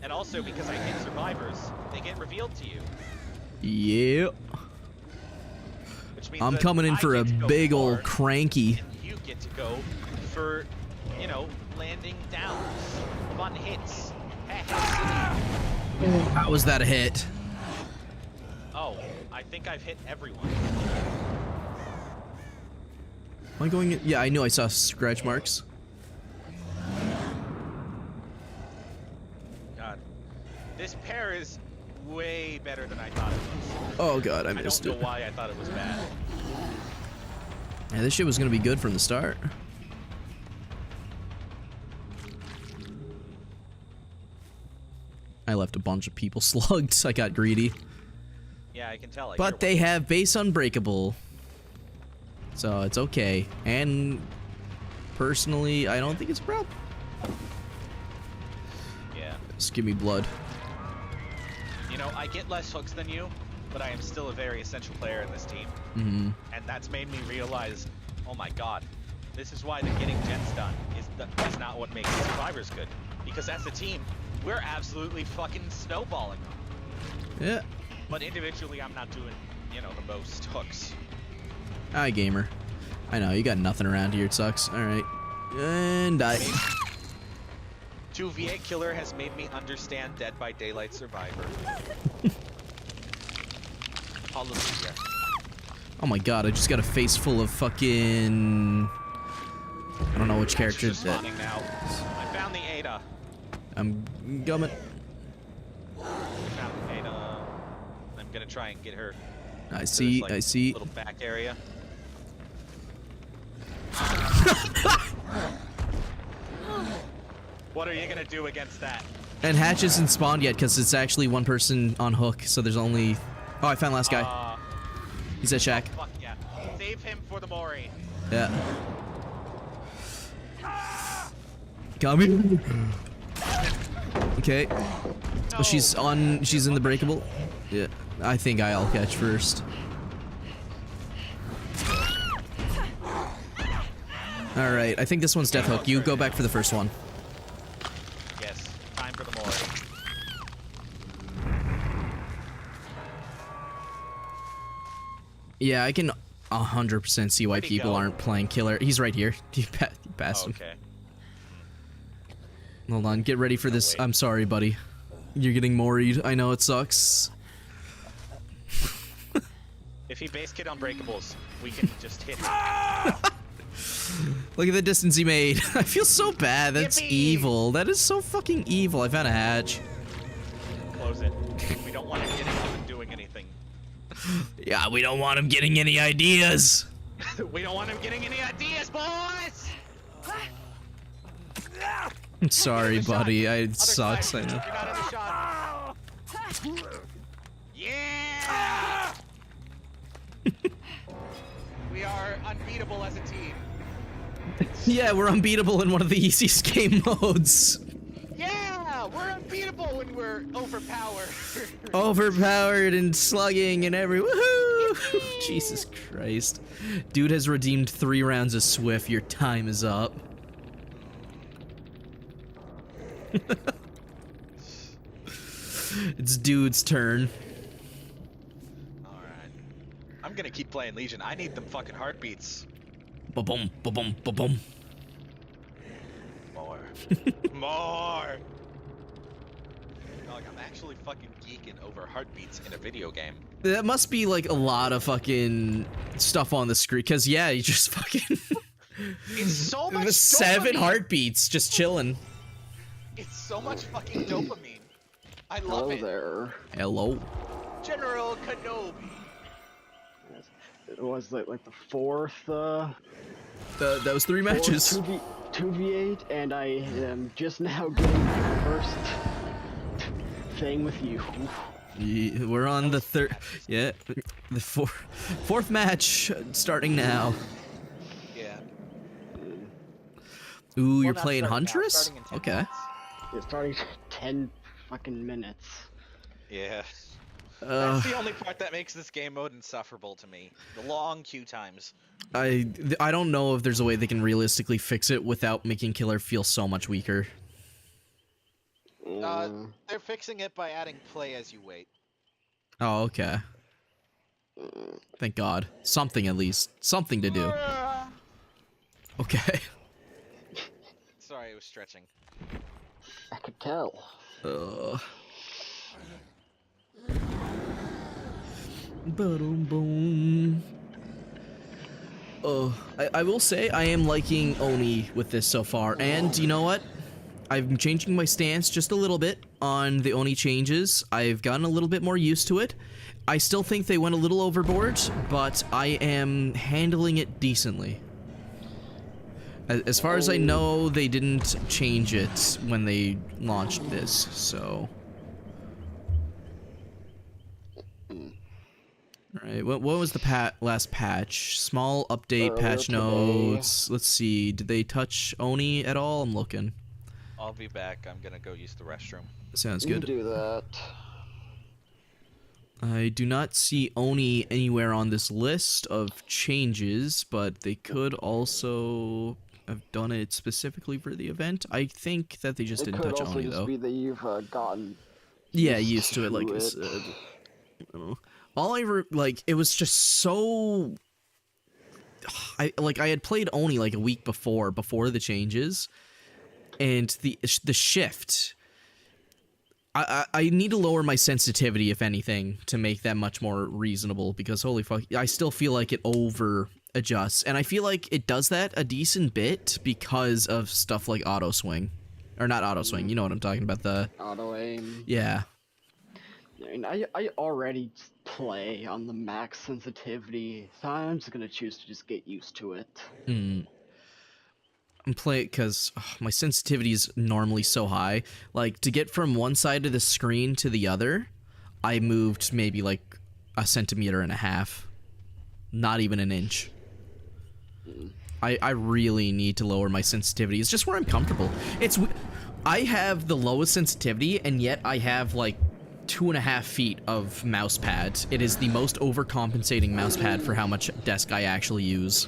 And also, because I hit survivors, they get revealed to you. Yeah. Which means I'm that coming in I for a get to go big far, old cranky. and you get to go for, you know, landing downs, fun hits. How was that a hit? Oh, I think I've hit everyone. Am I going in? Yeah, I knew I saw scratch marks. God. This pair is way better than I thought it was. Oh god, I I missed don't it. know why I thought it was bad. Yeah, this shit was gonna be good from the start. I left a bunch of people slugged, so I got greedy. Yeah, I can tell. I But hear they have base unbreakable. So it's okay. And personally, I don't think it's a problem. one. Yeah. Just give me blood. You know, I get less hooks than you, but I am still a very essential player in this team. Mm-hmm. And that's made me realize, oh my god, this is why the getting gens done is not what makes survivors good. Because as a team, we're absolutely fucking snowballing them. Yeah. But individually, I'm not doing, you know, the most hooks. Hi, gamer. I know, you got nothing around here, it sucks. Alright. And die. 2v8 Killer has made me understand Dead by Daylight Survivor. Hallelujah. Oh my god, I just got a face full of fucking... I don't know which character She's that... spawning now. I found the Ada. I'm gumming. I found the Ada. I'm gonna try and get her. I to see, this, like, I see. Little back area. What are you gonna do against that? And Hatch isn't spawned yet because it's actually one person on hook, so there's only... Oh, I found last guy. He's at Shack. Fuck yeah. Save him for the Mori. Yeah. Got me. Okay. No. Oh, she's in the breakable. Yeah. I think I'll catch first. Alright, I think this one's death hook. You go back for the first one. Yes. Time for the Mori. Yeah, I can 100% see why Where'd he people go? aren't playing killer. He's right here. You passed Oh, him. okay. Hold on, get ready for this. wait. I'm sorry, buddy. You're getting moried. I know it sucks. If he base kit unbreakables, we can just hit him. Look at the distance he made. I feel so bad. That's Yippee! evil. That is so fucking evil. I found a hatch. Close it. We don't want him getting up and doing anything. Yeah, we don't want him getting any ideas. We don't want him getting any ideas, boys! I'm sorry, Get in the buddy. shot. It Other sucks. side. I know. You're not in the shot. Yeah! We are unbeatable as a team. Yeah, we're unbeatable in one of the easiest game modes. Yeah! We're unbeatable when we're overpowered. Overpowered and slugging and every woohoo! Jesus Christ. Dude has redeemed 3 rounds of Swift. Your time is up. It's dude's turn. Alright. I'm gonna keep playing Legion. I need them fucking heartbeats. Ba-boom, ba-boom, ba-boom. More. More! Like, I'm actually fucking geeking over heartbeats in a video game. That must be like a lot of fucking stuff on the screen, cause yeah, you just fucking It's so much 7 dopamine. heartbeats just chilling. It's so much fucking dopamine. I love Hello it. there. Hello. General Kenobi. Yes. It was like the fourth, That was 3 matches. 2v8, and I am just now getting my first thing with you. We're on the third. Yeah, the fourth match starting now. Yeah. Ooh, you're Well, not playing starting now, Huntress? starting in 10 Okay. minutes. It's starting 10 fucking minutes. Yeah. That's the only part that makes this game mode insufferable to me. The long queue times. I don't know if there's a way they can realistically fix it without making Killer feel so much weaker. They're fixing it by adding play as you wait. Oh, okay. Thank God. Something at least. Something to do. Okay. Sorry, I was stretching. I could tell. Boom, boom. I will say I am liking Oni with this so far, and you know what? I'm changing my stance just a little bit on the Oni changes. I've gotten a little bit more used to it. I still think they went a little overboard, but I am handling it decently. As far as I know, they didn't change it when they launched this, so... Alright, what was the last patch? Small update, patch notes. Let's see, did they touch Oni at all? I'm looking. I'll be back. I'm gonna go use the restroom. Sounds You good. do that. I do not see Oni anywhere on this list of changes, but they could also have done it specifically for the event. I think that they just didn't touch Oni, though. It could also just be that you've gotten used to it, like I said. I don't know. All it was just so... I had played Oni like a week before the changes, and the shift... I need to lower my sensitivity, if anything, to make that much more reasonable, because holy fuck, I still feel like it over-adjusts, and I feel like it does that a decent bit because of stuff like auto-swing. Or not auto-swing, you know what I'm talking about, the... auto-aim. Yeah. I mean, I already play on the max sensitivity, so I'm just gonna choose to just get used to it. I'm playing because my sensitivity is normally so high. Like, to get from one side of the screen to the other, I moved maybe like 1.5 centimeters. Not even an inch. I really need to lower my sensitivity. It's just where I'm comfortable. I have the lowest sensitivity, and yet I have like 2.5 feet of mouse pad. It is the most overcompensating mouse pad for how much desk I actually use.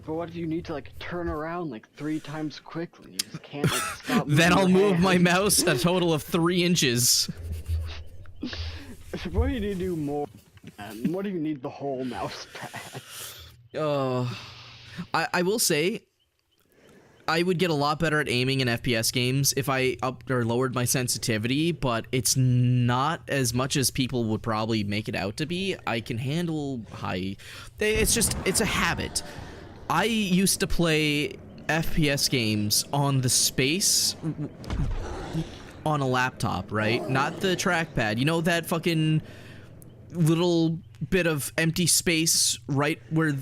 But what if you need to like turn around like 3 times quickly? You just can't like stop. Then I'll move hand. my mouse a total of 3 inches. What do you need to do more? What do you need the whole mouse pad? I will say, I would get a lot better at aiming in FPS games if I upped or lowered my sensitivity, but it's not as much as people would probably make it out to be. I can handle high... It's a habit. I used to play FPS games on the space on a laptop, right? Not the trackpad. You know that fucking little bit of empty space right where...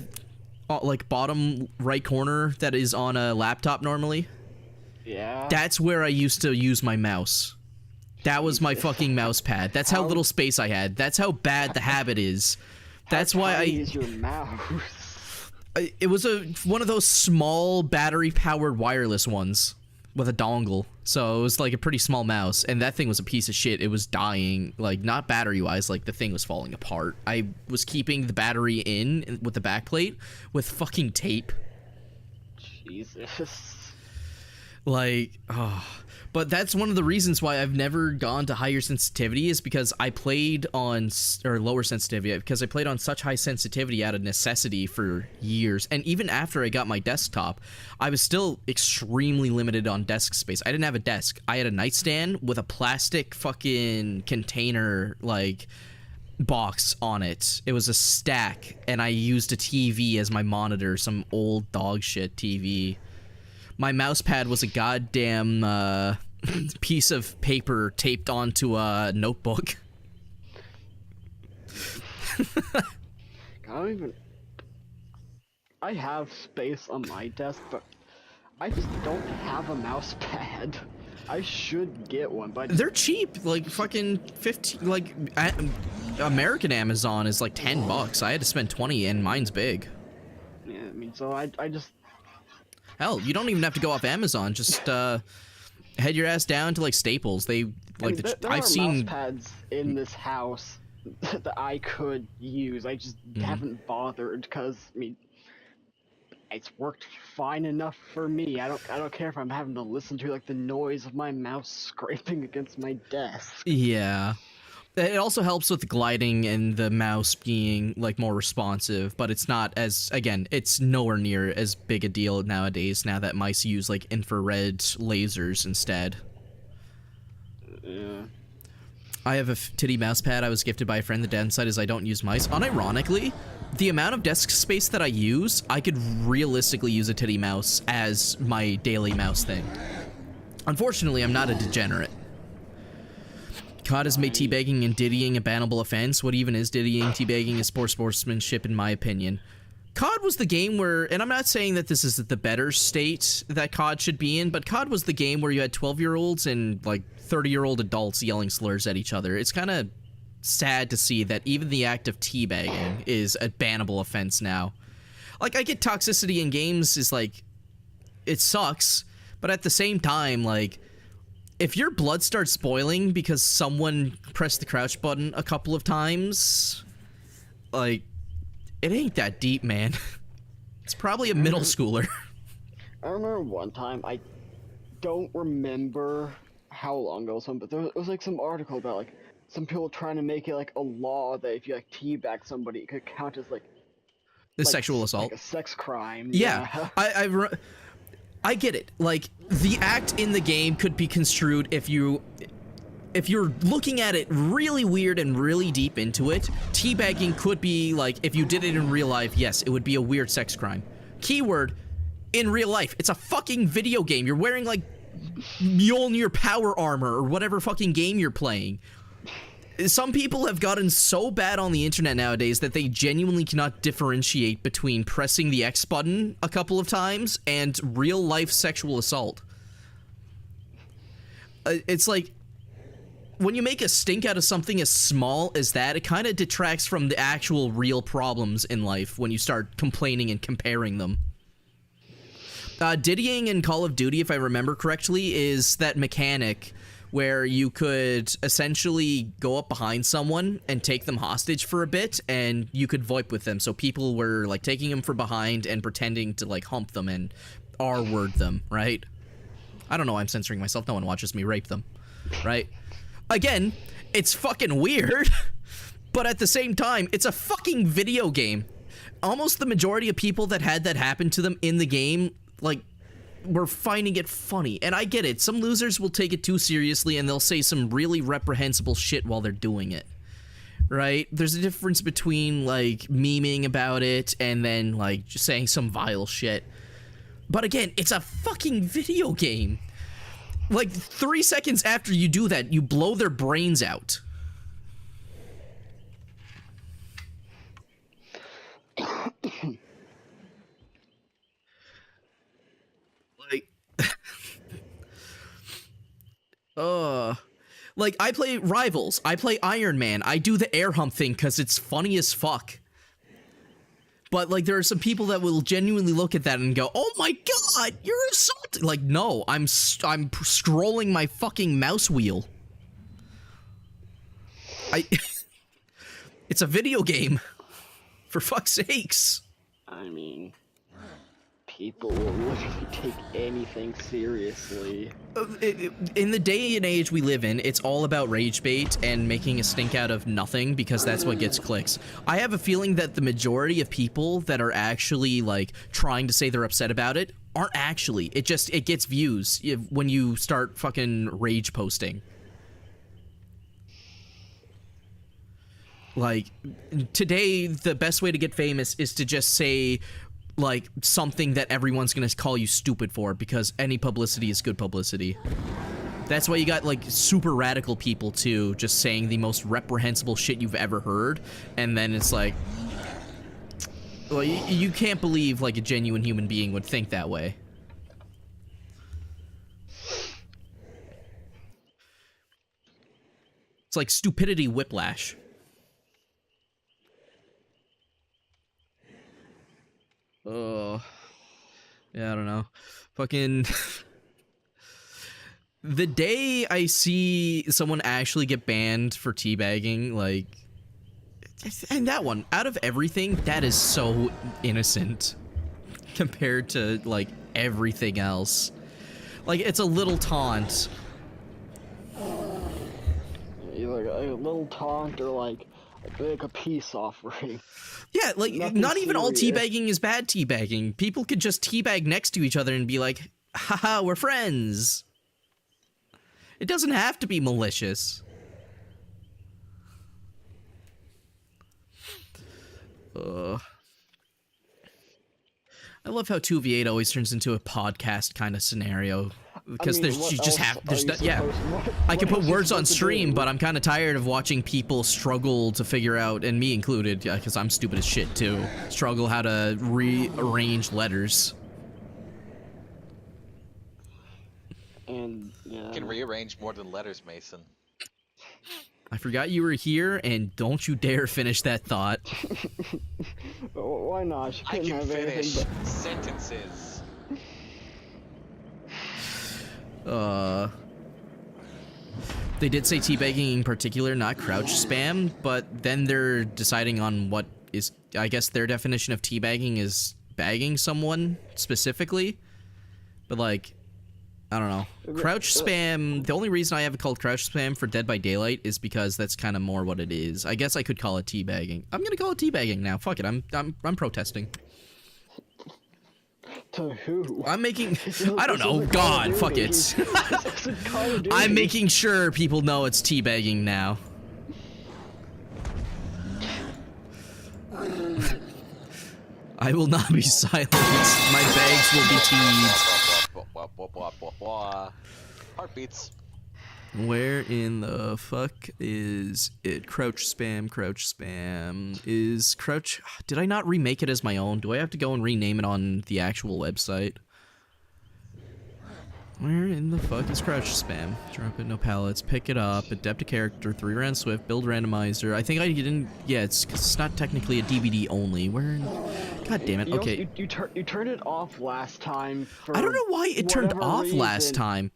like bottom right corner that is on a laptop normally? Yeah. That's where I used to use my mouse. That was my fucking mouse pad. That's how little space I had. That's how bad the habit is. That's why How tiny is your mouse? It was one of those small battery-powered wireless ones with a dongle. So it was like a pretty small mouse, and that thing was a piece of shit. It was dying, like not battery-wise, like the thing was falling apart. I was keeping the battery in with the backplate with fucking tape. Jesus. Like, but that's one of the reasons why I've never gone to higher sensitivity, is because I played on, or lower sensitivity, because I played on such high sensitivity out of necessity for years. And even after I got my desktop, I was still extremely limited on desk space. I didn't have a desk. I had a nightstand with a plastic fucking container, like, box on it. It was a stack, and I used a TV as my monitor, some old dog shit TV. My mouse pad was a goddamn piece of paper taped onto a notebook. I don't even. I have space on my desk, but I just don't have a mouse pad. I should get one, but They're cheap, like fucking 15. Like American Amazon is like $10. I had to spend 20, and mine's big. yeah, I mean, so I just. Hell, you don't even have to go off Amazon. Just head your ass down to like Staples. They like There I've are seen. mouse pads in this house that I could use. I just haven't bothered because I mean, it's worked fine enough for me. I don't care if I'm having to listen to like the noise of my mouse scraping against my desk. Yeah. It also helps with gliding and the mouse being like more responsive, but it's not as, again, it's nowhere near as big a deal nowadays now that mice use like infrared lasers instead. Yeah. I have a titty mouse pad I was gifted by a friend. The downside is I don't use mice. Unironically, the amount of desk space that I use, I could realistically use a titty mouse as my daily mouse thing. Unfortunately, I'm not a degenerate. COD has made teabagging and diddying a bannable offense. What even is diddying? Teabagging is poor sportsmanship, in my opinion. COD was the game where, and I'm not saying that this is the better state that COD should be in, but COD was the game where you had 12-year-olds and like 30-year-old adults yelling slurs at each other. It's kind of sad to see that even the act of teabagging is a bannable offense now. Like, I get toxicity in games is like, it sucks, but at the same time, like, if your blood starts boiling because someone pressed the crouch button a couple of times, like, it ain't that deep, man. It's probably a middle schooler. I remember one time, I don't remember how long ago it was, but there was like some article about like some people trying to make it like a law that if you like teabag somebody, it could count as like The sexual assault. like a sex crime. Yeah, I get it. Like, the act in the game could be construed if you're looking at it really weird and really deep into it. Teabagging could be like, if you did it in real life, yes, it would be a weird sex crime. Keyword, in real life. It's a fucking video game. You're wearing like Mjolnir power armor or whatever fucking game you're playing. Some people have gotten so bad on the internet nowadays that they genuinely cannot differentiate between pressing the X button a couple of times and real-life sexual assault. It's like, when you make a stink out of something as small as that, it kind of detracts from the actual real problems in life when you start complaining and comparing them. Diddying in Call of Duty, if I remember correctly, is that mechanic where you could essentially go up behind someone and take them hostage for a bit, and you could VoIP with them. So people were like taking them from behind and pretending to like hump them and R-word them, right? I don't know, I'm censoring myself. No one watches me rape them, right? Again, it's fucking weird, but at the same time, it's a fucking video game. Almost the majority of people that had that happen to them in the game, like, were finding it funny. And I get it. Some losers will take it too seriously and they'll say some really reprehensible shit while they're doing it. Right? There's a difference between, like, memeing about it and then, like, just saying some vile shit. But again, it's a fucking video game. Like, 3 seconds after you do that, you blow their brains out. Like, I play Rivals, I play Iron Man, I do the air hump thing because it's funny as fuck. But, like, there are some people that will genuinely look at that and go, oh my god, you're assaulting. Like, no, I'm scrolling my fucking mouse wheel. It's a video game. For fuck's sakes. I mean, people will literally take anything seriously. In the day and age we live in, it's all about rage bait and making a stink out of nothing because that's what gets clicks. I have a feeling that the majority of people that are actually, like, trying to say they're upset about it aren't actually. It gets views when you start fucking rage posting. Like, today, the best way to get famous is to just say, like, something that everyone's gonna call you stupid for, because any publicity is good publicity. That's why you got, like, super radical people, too, just saying the most reprehensible shit you've ever heard, and then it's like... Well, you can't believe, like, a genuine human being would think that way. It's like stupidity whiplash. Oh... Yeah, I don't know. Fucking... The day I see someone actually get banned for teabagging, like... And that one, out of everything, that is so innocent. Compared to, like, everything else. Like, it's a little taunt. Either a little taunt or, like a peace offering. Yeah, like, Nothing not even all serious. teabagging is bad teabagging. People could just teabag next to each other and be like, haha, we're friends. It doesn't have to be malicious. I love how 2v8 always turns into a podcast kind of scenario. Because there's you just have there's not, yeah. I can put words on stream, but I'm kind of tired of watching people struggle to figure out, and me included, because I'm stupid as shit too, struggle how to rearrange letters. And yeah. You can rearrange more than letters, Mason. I forgot you were here, and don't you dare finish that thought. Why not? She I couldn't can have finish anything sentences. They did say teabagging in particular, not crouch spam, but then they're deciding on what is, I guess their definition of teabagging is bagging someone specifically. But like, I don't know. Crouch spam, the only reason I have it called crouch spam for Dead by Daylight is because that's kind of more what it is. I guess I could call it teabagging. I'm gonna call it teabagging now. Fuck it, I'm protesting. To who? I'm making, I don't know, God, fuck it. I'm making sure people know it's teabagging now. I will not be silent. My bags will be teed. Heartbeats. Where in the fuck is it? Crouch spam is crouch. Did I not remake it as my own? Do I have to go and rename it on the actual website? Where in the fuck is crouch spam? Drop it, no pallets, pick it up, adapt a character, 3-round swift, build randomizer. I think I didn't, yeah, it's 'cause it's not technically a DVD only. Where in, god damn it, okay. You turned it off last time for I don't know why it turned whatever off last reason. time.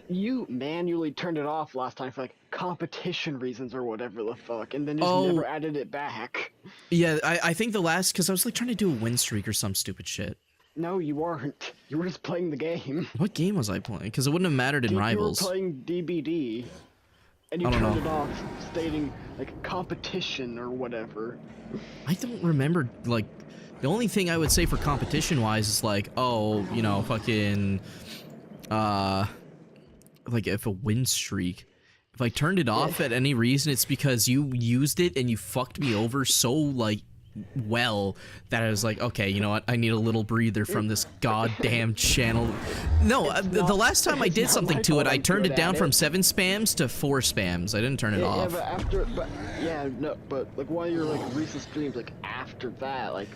You manually turned it off last time for like competition reasons or whatever the fuck, and then just Oh. never added it back. Yeah, I think the last, because I was like trying to do a win streak or some stupid shit. No, you weren't. You were just playing the game. What game was I playing? Because it wouldn't have mattered in Rivals. You were playing DBD, and you I don't turned know. it off stating like competition or whatever. I don't remember, like, the only thing I would say for competition-wise is like, oh, you know, fucking, like, if a win streak. If I turned it off at any reason, it's because you used it and you fucked me over so, like, well that I was like, okay, you know what? I need a little breather from this goddamn channel. No, the last time I did something to it, I turned it down from 7 spams to 4 spams. I didn't turn it off. Yeah, but like one of your like recent streams, like after that, like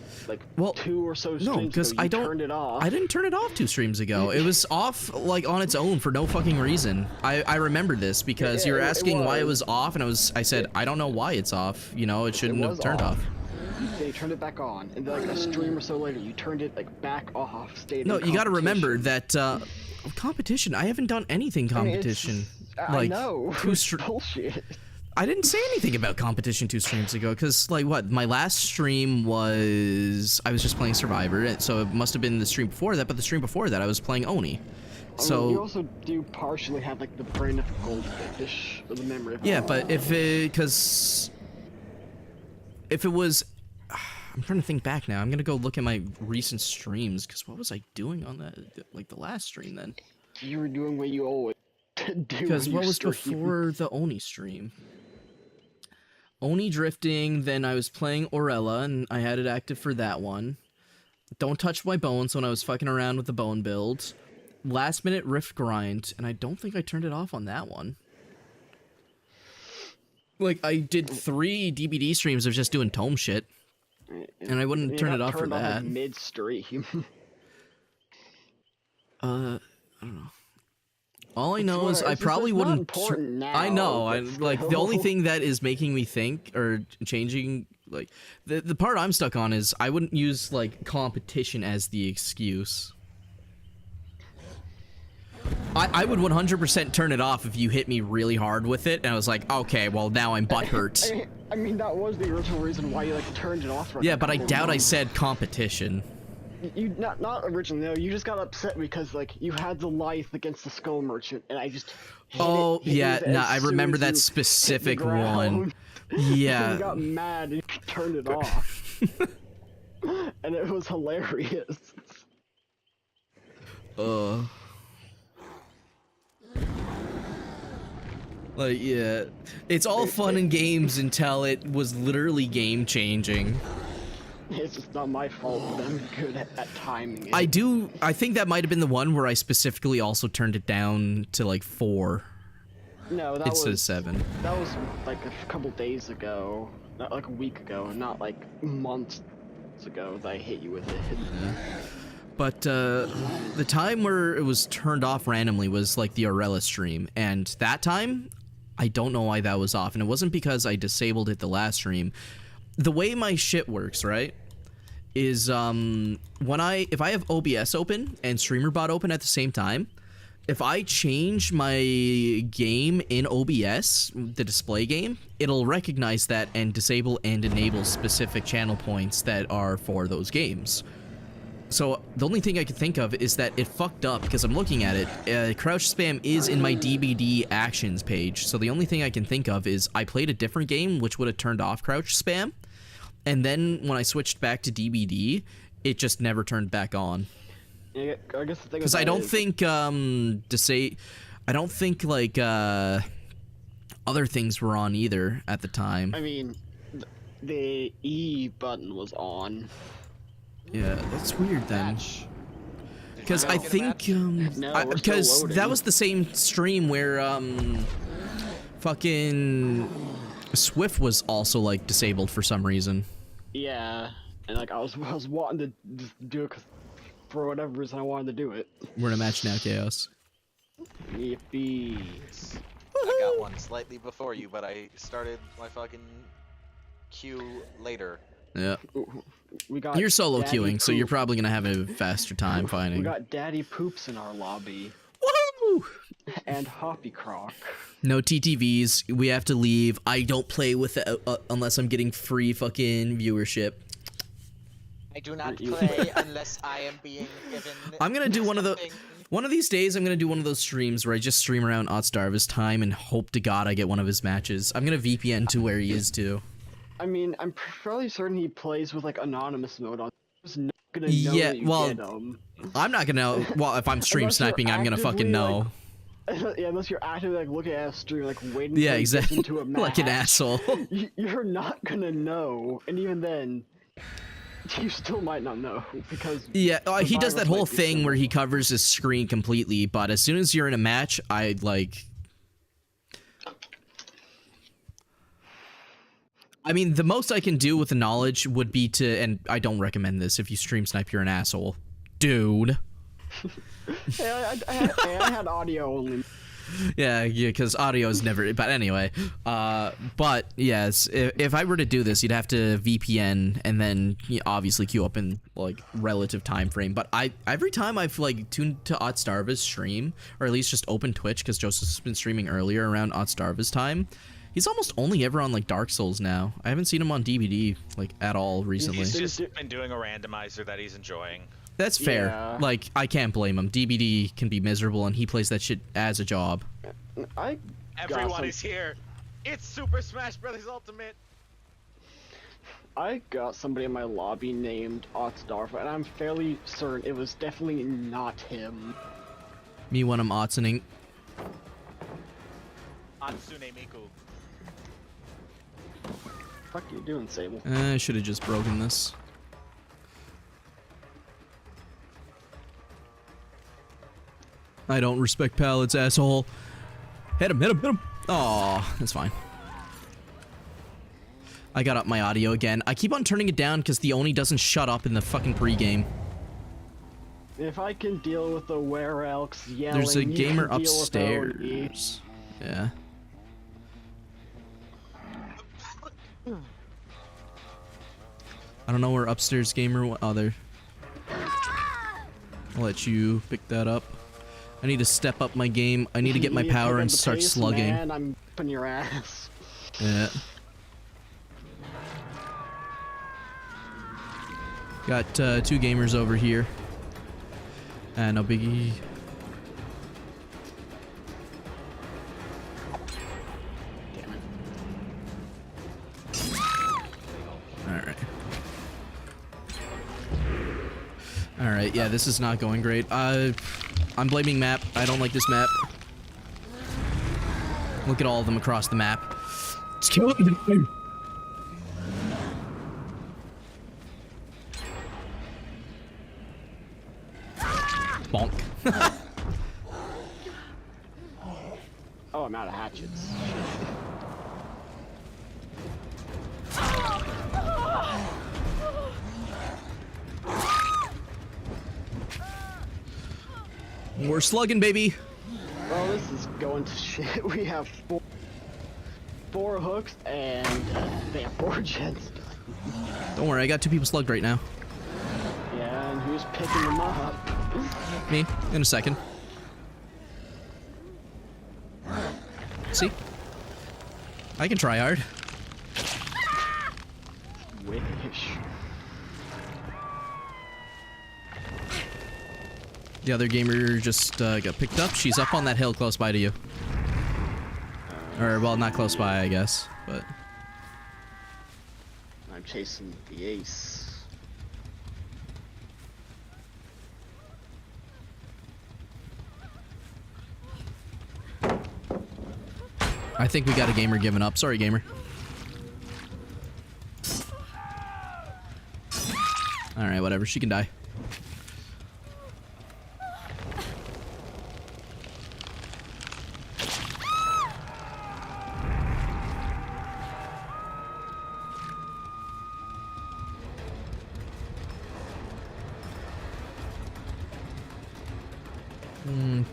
Well, 2 or so streams no, because ago, I you don't. turned it off. I didn't turn it off 2 streams ago. It was off like on its own for no fucking reason. I remember this because you were asking why it was off, and I said I don't know why it's off. You know, it shouldn't have turned off. Then you turned it back on, and then like a stream or so later, you turned it like back off. Stayed No, in you got to remember competition. that competition. I haven't done anything competition. I know. Two Bullshit. I didn't say anything about competition 2 streams ago, because, like, what? My last stream was... I was just playing Survivor, so it must have been the stream before that, but the stream before that I was playing Oni. So... I mean, you also do partially have, like, the brain of a goldfish, or the memory of a yeah, but if it... Because... If it was... I'm trying to think back now. I'm gonna go look at my recent streams, because what was I doing on that, like, the last stream, then? You were doing what you always do. Because what was before the Oni stream? Oni drifting, then I was playing Orella, and I had it active for that one. Don't touch my bones when I was fucking around with the bone build. last minute rift grind, and I don't think I turned it off on that one. Like, I did 3 DBD streams of just doing tome shit, and I wouldn't turn it off for that. Mid-stream. I don't know. All I know is I probably wouldn't. I know. Like the only thing that is making me think or changing, like the part I'm stuck on is I wouldn't use like competition as the excuse. I would 100% turn it off if you hit me really hard with it, and I was like, okay, well now I'm butthurt. I mean, that was the original reason why you like turned it off. For yeah, but I doubt I said competition. You not originally, no. You just got upset because like you had the Lithe against the Skull Merchant, and I just. Oh yeah, no, I remember that specific one. Yeah. You got mad and you turned it off, and it was hilarious. Like, yeah, it's all fun and games until it was literally game changing. It's just not my fault that I'm good at timing it. I think that might have been the one where I specifically also turned it down to like 4. No, that instead of was 7. That was like a couple days ago, not like a week ago, not like months ago that I hit you with it. Yeah. But the time where it was turned off randomly was like the Aurela stream, and that time, I don't know why that was off, and it wasn't because I disabled it the last stream. The way my shit works, right, is if I have OBS open and StreamerBot open at the same time, if I change my game in OBS, the display game, it'll recognize that and disable and enable specific channel points that are for those games. So the only thing I could think of is that it fucked up because I'm looking at it. Crouch spam is in my DBD actions page. So the only thing I can think of is I played a different game which would have turned off crouch spam. And then when I switched back to DBD, it just never turned back on. Yeah, I guess the thing because I don't think I don't think like other things were on either at the time. I mean, the E button was on. Yeah, that's weird then. Because I think No, because that was the same stream where fucking Swift was also like disabled for some reason. Yeah, and like I was wanting to just do it 'cause for whatever reason I wanted to do it. We're in a match now, Chaos. Yippee. I got one slightly before you, but I started my fucking queue later. Yeah. We got You're solo Daddy queuing, so you're Poop. probably gonna have a faster time We finding. got Daddy Poops in our lobby. Woohoo! And Hoppy Croc. No TTVs. We have to leave. I don't play with it unless I'm getting free fucking viewership. I do not play unless I am being given. I'm gonna do one of these days. I'm gonna do one of those streams where I just stream around Otstarva's time and hope to God I get one of his matches. I'm gonna VPN to where he is too. I mean, I'm fairly certain he plays with like anonymous mode on. He's not gonna know Yeah, that you well, get him. I'm not gonna know. Well, if I'm stream Unless you're sniping, I'm gonna fucking actively, know. Yeah, unless you're actively like looking at a stream, like waiting. Yeah, for him to get exactly. into a match, Like an asshole. You're not gonna know, and even then, you still might not know because. Yeah, he does that virus whole might be thing similar. where he covers his screen completely, but as soon as you're in a match, I like. I mean, the most I can do with the knowledge would be to, and I don't recommend this. If you stream snipe, you're an asshole, dude. Yeah, I had audio only. Yeah, because audio is never. But anyway, but yes, if I were to do this, you'd have to VPN and then obviously queue up in like relative time frame. But every time I've like tuned to Otstarva's stream, or at least just open Twitch, because Joseph's been streaming earlier around Otstarva's time. He's almost only ever on like Dark Souls now. I haven't seen him on DBD like at all recently. He's just been doing a randomizer that he's enjoying. That's fair. Yeah. Like, I can't blame him. DBD can be miserable, and he plays that shit as a job. Everyone is here. It's Super Smash Brothers Ultimate. I got somebody in my lobby named Otsdarva, and I'm fairly certain it was definitely not him. Me when I'm Otsoning. Hatsune Miku. Fuck you doing, Sable? I should have just broken this. I don't respect pallets, asshole. Hit him, hit him, hit him. Aw, that's fine. I got up my audio again. I keep on turning it down because the Oni doesn't shut up in the fucking pregame. If I can deal with the were elks yelling, There's a you gamer can deal with the OE. upstairs. Yeah. I don't know where upstairs gamer. Oh, there. I'll let you pick that up. I need to step up my game. I need to get my You power pick up and the start pace, slugging. Man, I'm up in your ass. Yeah. Got 2 gamers over here. And no biggie. Damn it. Alright. Alright, yeah, this is not going great. I'm blaming map. I don't like this map. Look at all of them across the map. It's killing me. Bonk. Oh, I'm out of hatchets. We're slugging, baby. Well, this is going to shit. We have four hooks and they have 4 gens. Don't worry, I got 2 people slugged right now. Yeah, and who's picking them up? Me, in a second. See? I can try hard. Wish. The other gamer just got picked up. She's up on that hill close by to you. Or, well, not close by, I guess, but... I'm chasing the ace. I think we got a gamer giving up. Sorry, gamer. Alright, whatever. She can die.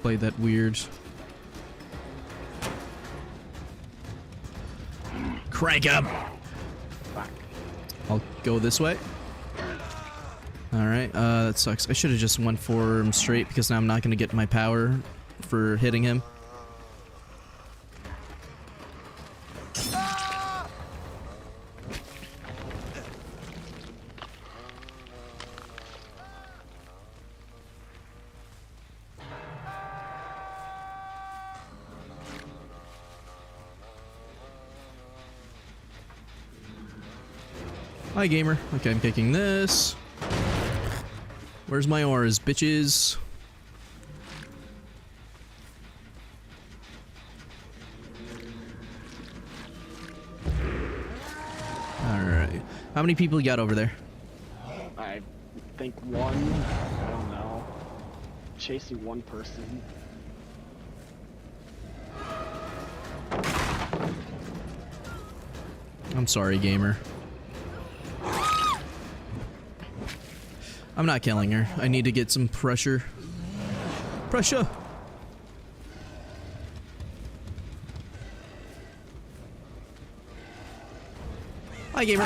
Played that weird. Crank him! I'll go this way. Alright, that sucks. I should have just went for him straight because now I'm not going to get my power for hitting him. Hi, gamer. Okay, I'm kicking this. Where's my auras, bitches? Alright. How many people you got over there? I think 1. I don't know. Chasing 1 person. I'm sorry, gamer. I'm not killing her. I need to get some pressure. Pressure! Hi, gamer.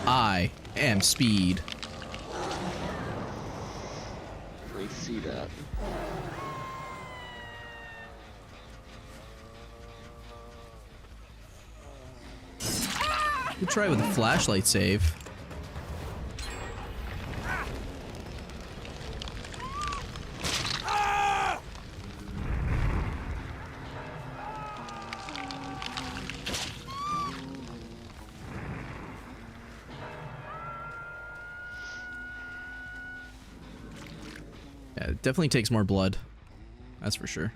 I am speed. I see that. We'll try with a flashlight save. Yeah, it definitely takes more blood. That's for sure.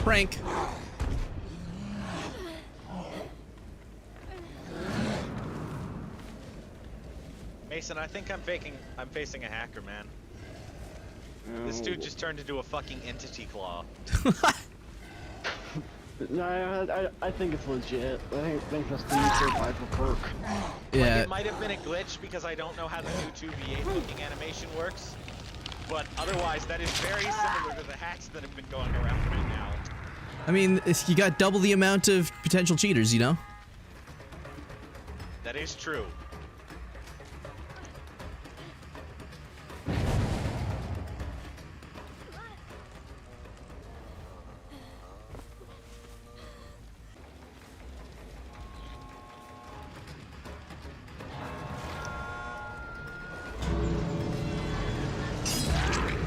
Prank. Mason, I think I'm facing a hacker, man. This dude just turned into a fucking entity claw. No, I think it's legit. I think that's the new survival perk. Yeah. Like, it might have been a glitch because I don't know how the new 2v8 looking animation works. But otherwise, that is very similar to the hacks that have been going around right now. I mean, you got double the amount of potential cheaters, you know? That is true.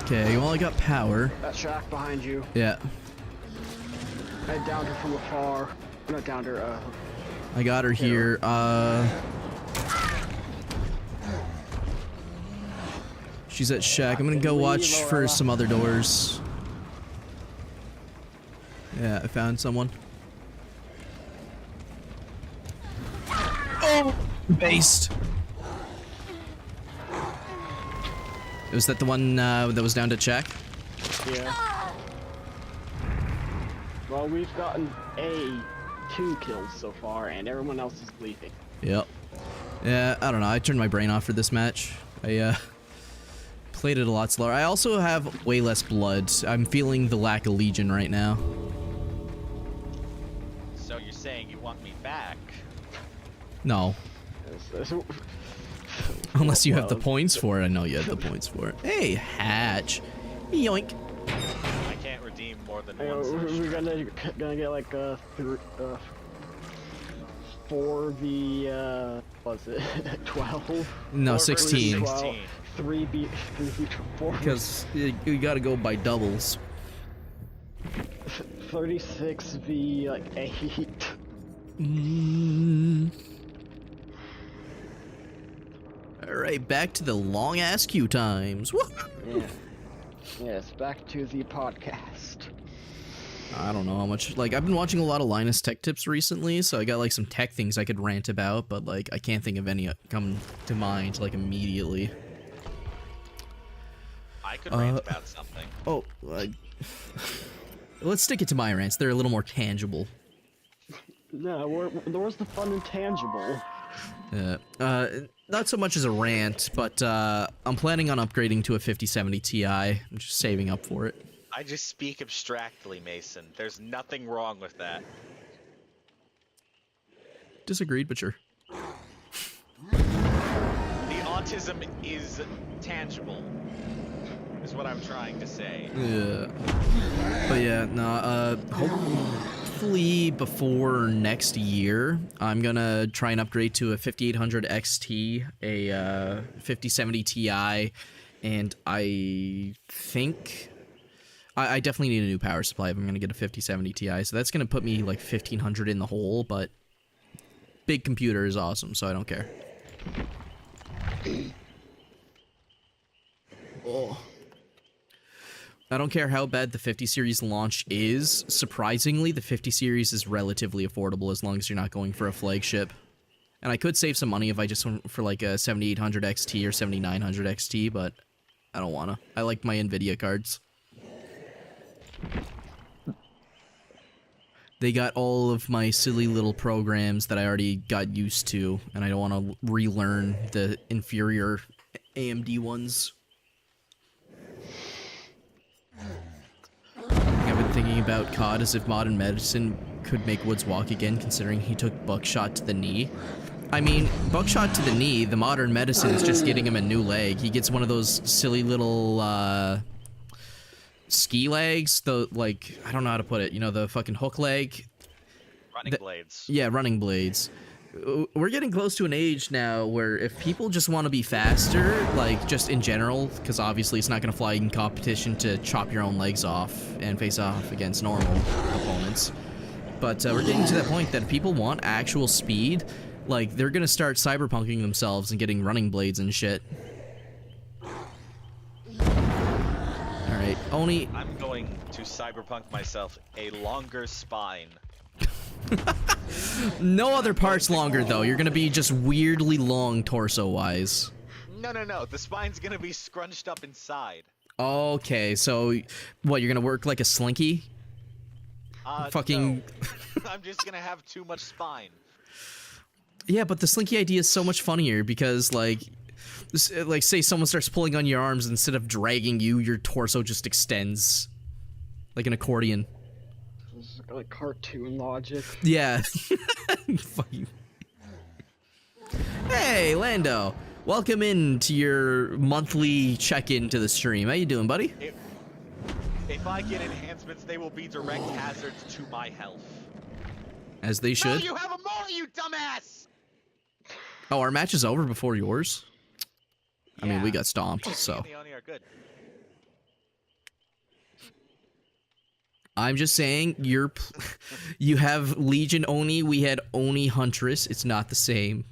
Okay, well, I got power. That shack behind you. Yeah. I downed her from afar. Not downed her, I got her here. She's at shack. I'm gonna go watch for some other doors. Yeah, I found someone. Oh! Based. Was that the one that was down to check? yeah. Well, we've gotten 2 kills so far, and everyone else is leaving. Yep. Yeah, I don't know. I turned my brain off for this match. I played it a lot slower. I also have way less blood. I'm feeling the lack of Legion right now. So you're saying you want me back? No. Unless you have the points for it. I know you have the points for it. Hey, Hatch. Yoink. I can't redeem more than one. We're gonna get like 4v what's it? 12? No, 4 versus 16. 16. 3v4. Because you gotta go by doubles. 36v like 8. Alright, back to the long ass queue times. Woo! Yeah. Yes, back to the podcast. I don't know how much, like, I've been watching a lot of Linus Tech Tips recently, so I got, like, some tech things I could rant about, but, like, I can't think of any come to mind, like, immediately. I could rant about something. Oh, let's stick it to my rants. They're a little more tangible. No, where's the fun and tangible? Not so much as a rant, but, I'm planning on upgrading to a 5070 Ti. I'm just saving up for it. I just speak abstractly, Mason. There's nothing wrong with that. Disagreed, but sure. The autism is tangible, is what I'm trying to say. Yeah. But yeah, no, hopefully before next year, I'm gonna try and upgrade to a 5800 XT, a 5070 Ti, and I think I definitely need a new power supply if I'm gonna get a 5070 Ti, so that's gonna put me like 1500 in the hole, but big computer is awesome, so I don't care. Oh. I don't care how bad the 50 series launch is. Surprisingly, the 50 series is relatively affordable as long as you're not going for a flagship. And I could save some money if I just went for like a 7800 XT or 7900 XT, but I don't wanna. I like my Nvidia cards. They got all of my silly little programs that I already got used to, and I don't want to relearn the inferior AMD ones. I've been thinking about COD as if modern medicine could make Woods walk again, considering he took buckshot to the knee. I mean, buckshot to the knee, the modern medicine is just getting him a new leg. He gets one of those silly little, ski legs, the, like, I don't know how to put it, you know, the fucking hook leg. Running blades. Yeah, running blades. We're getting close to an age now where if people just want to be faster, like, just in general, because obviously it's not going to fly in competition to chop your own legs off and face off against normal opponents. But we're getting to that point that if people want actual speed, like, they're going to start cyberpunking themselves and getting running blades and shit. Alright. Only I'm going to cyberpunk myself a longer spine. no other parts longer though. You're gonna be just weirdly long torso-wise. No. The spine's gonna be scrunched up inside. Okay, so what? You're gonna work like a slinky? Fucking. No. I'm just gonna have too much spine. Yeah, but the slinky idea is so much funnier because, like, say someone starts pulling on your arms, instead of dragging you, your torso just extends like an accordion. This is like cartoon logic. Yeah. Fucking. Hey, Lando. Welcome in to your monthly check-in to the stream. How you doing, buddy? If I get enhancements, they will be direct hazards to my health. As they should. No, you have a more, you dumbass! Oh, our match is over before yours? I mean, we Yeah. got stomped, so. The Oni are good. I'm just saying, you have Legion Oni, we had Oni Huntress. It's not the same.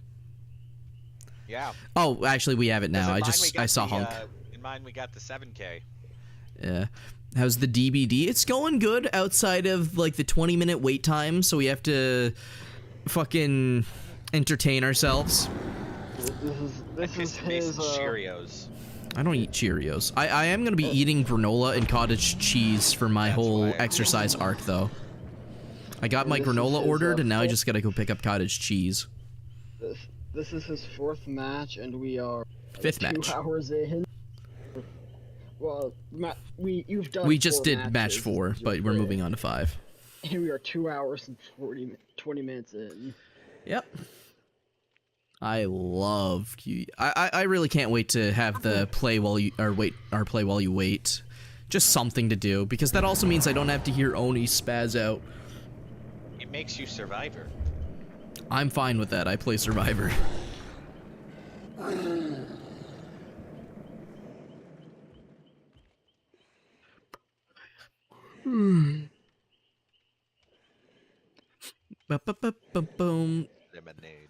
Yeah. Oh, actually, we have it now. I saw Hunk. In mine, we got the 7K. Yeah. How's the DBD? It's going good outside of, like, the 20-minute wait time, so we have to fucking entertain ourselves. This is his, Cheerios. I don't eat Cheerios. I am going to be eating granola and cottage cheese for my whole exercise arc, though. I got my granola ordered, and now I just got to go pick up cottage cheese. This is his 4th match, and we are Fifth 2 match. hours in. Well, you've done. We just 4 did matches, match 4, but we're moving on to 5. And we are 2 hours and 20 minutes in. Yep. I love Q. I really can't wait to have the play while you play while you wait. Just something to do, because that also means I don't have to hear Oni spaz out. It makes you Survivor. I'm fine with that. I play Survivor. Boom. Lemonade.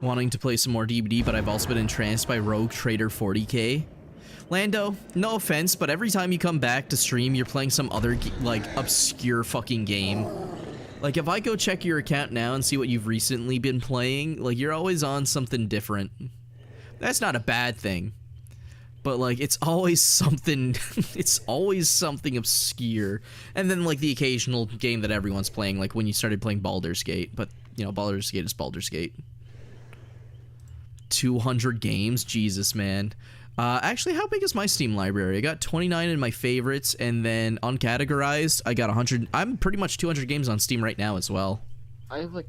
Wanting to play some more DBD, but I've also been entranced by Rogue Trader 40k. Lando, no offense, but every time you come back to stream, you're playing some other, like, obscure fucking game. Like, if I go check your account now and see what you've recently been playing, like, you're always on something different. That's not a bad thing. But, like, it's always something, it's always something obscure. And then, like, the occasional game that everyone's playing, like when you started playing Baldur's Gate. But, you know, Baldur's Gate is Baldur's Gate. 200 games? Jesus, man. Actually, how big is my Steam library? I got 29 in my favorites, and then uncategorized, I got 100. I'm pretty much 200 games on Steam right now as well. I have like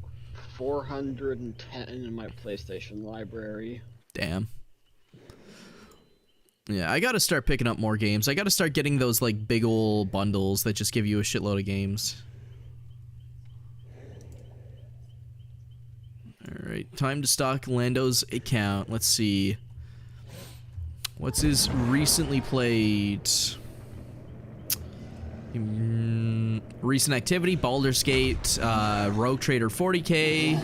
410 in my PlayStation library. Damn. Yeah, I gotta start picking up more games. I gotta start getting those, like, big ol' bundles that just give you a shitload of games. Alright, time to stock Lando's account. Let's see. What's his recently played? Recent activity, Baldur's Gate, Rogue Trader 40k.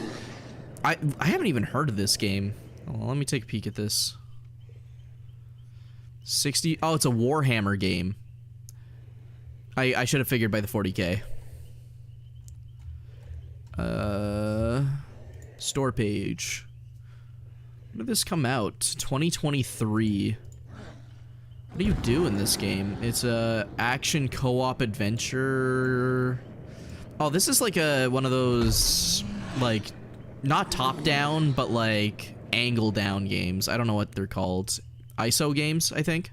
I haven't even heard of this game. Well, let me take a peek at this. 60. Oh, it's a Warhammer game. I should have figured by the 40k. Store page. When did this come out? 2023. What do you do in this game? It's a action co-op adventure. Oh, this is like one of those, like, not top down, but like angle down games. I don't know what they're called. ISO games, I think.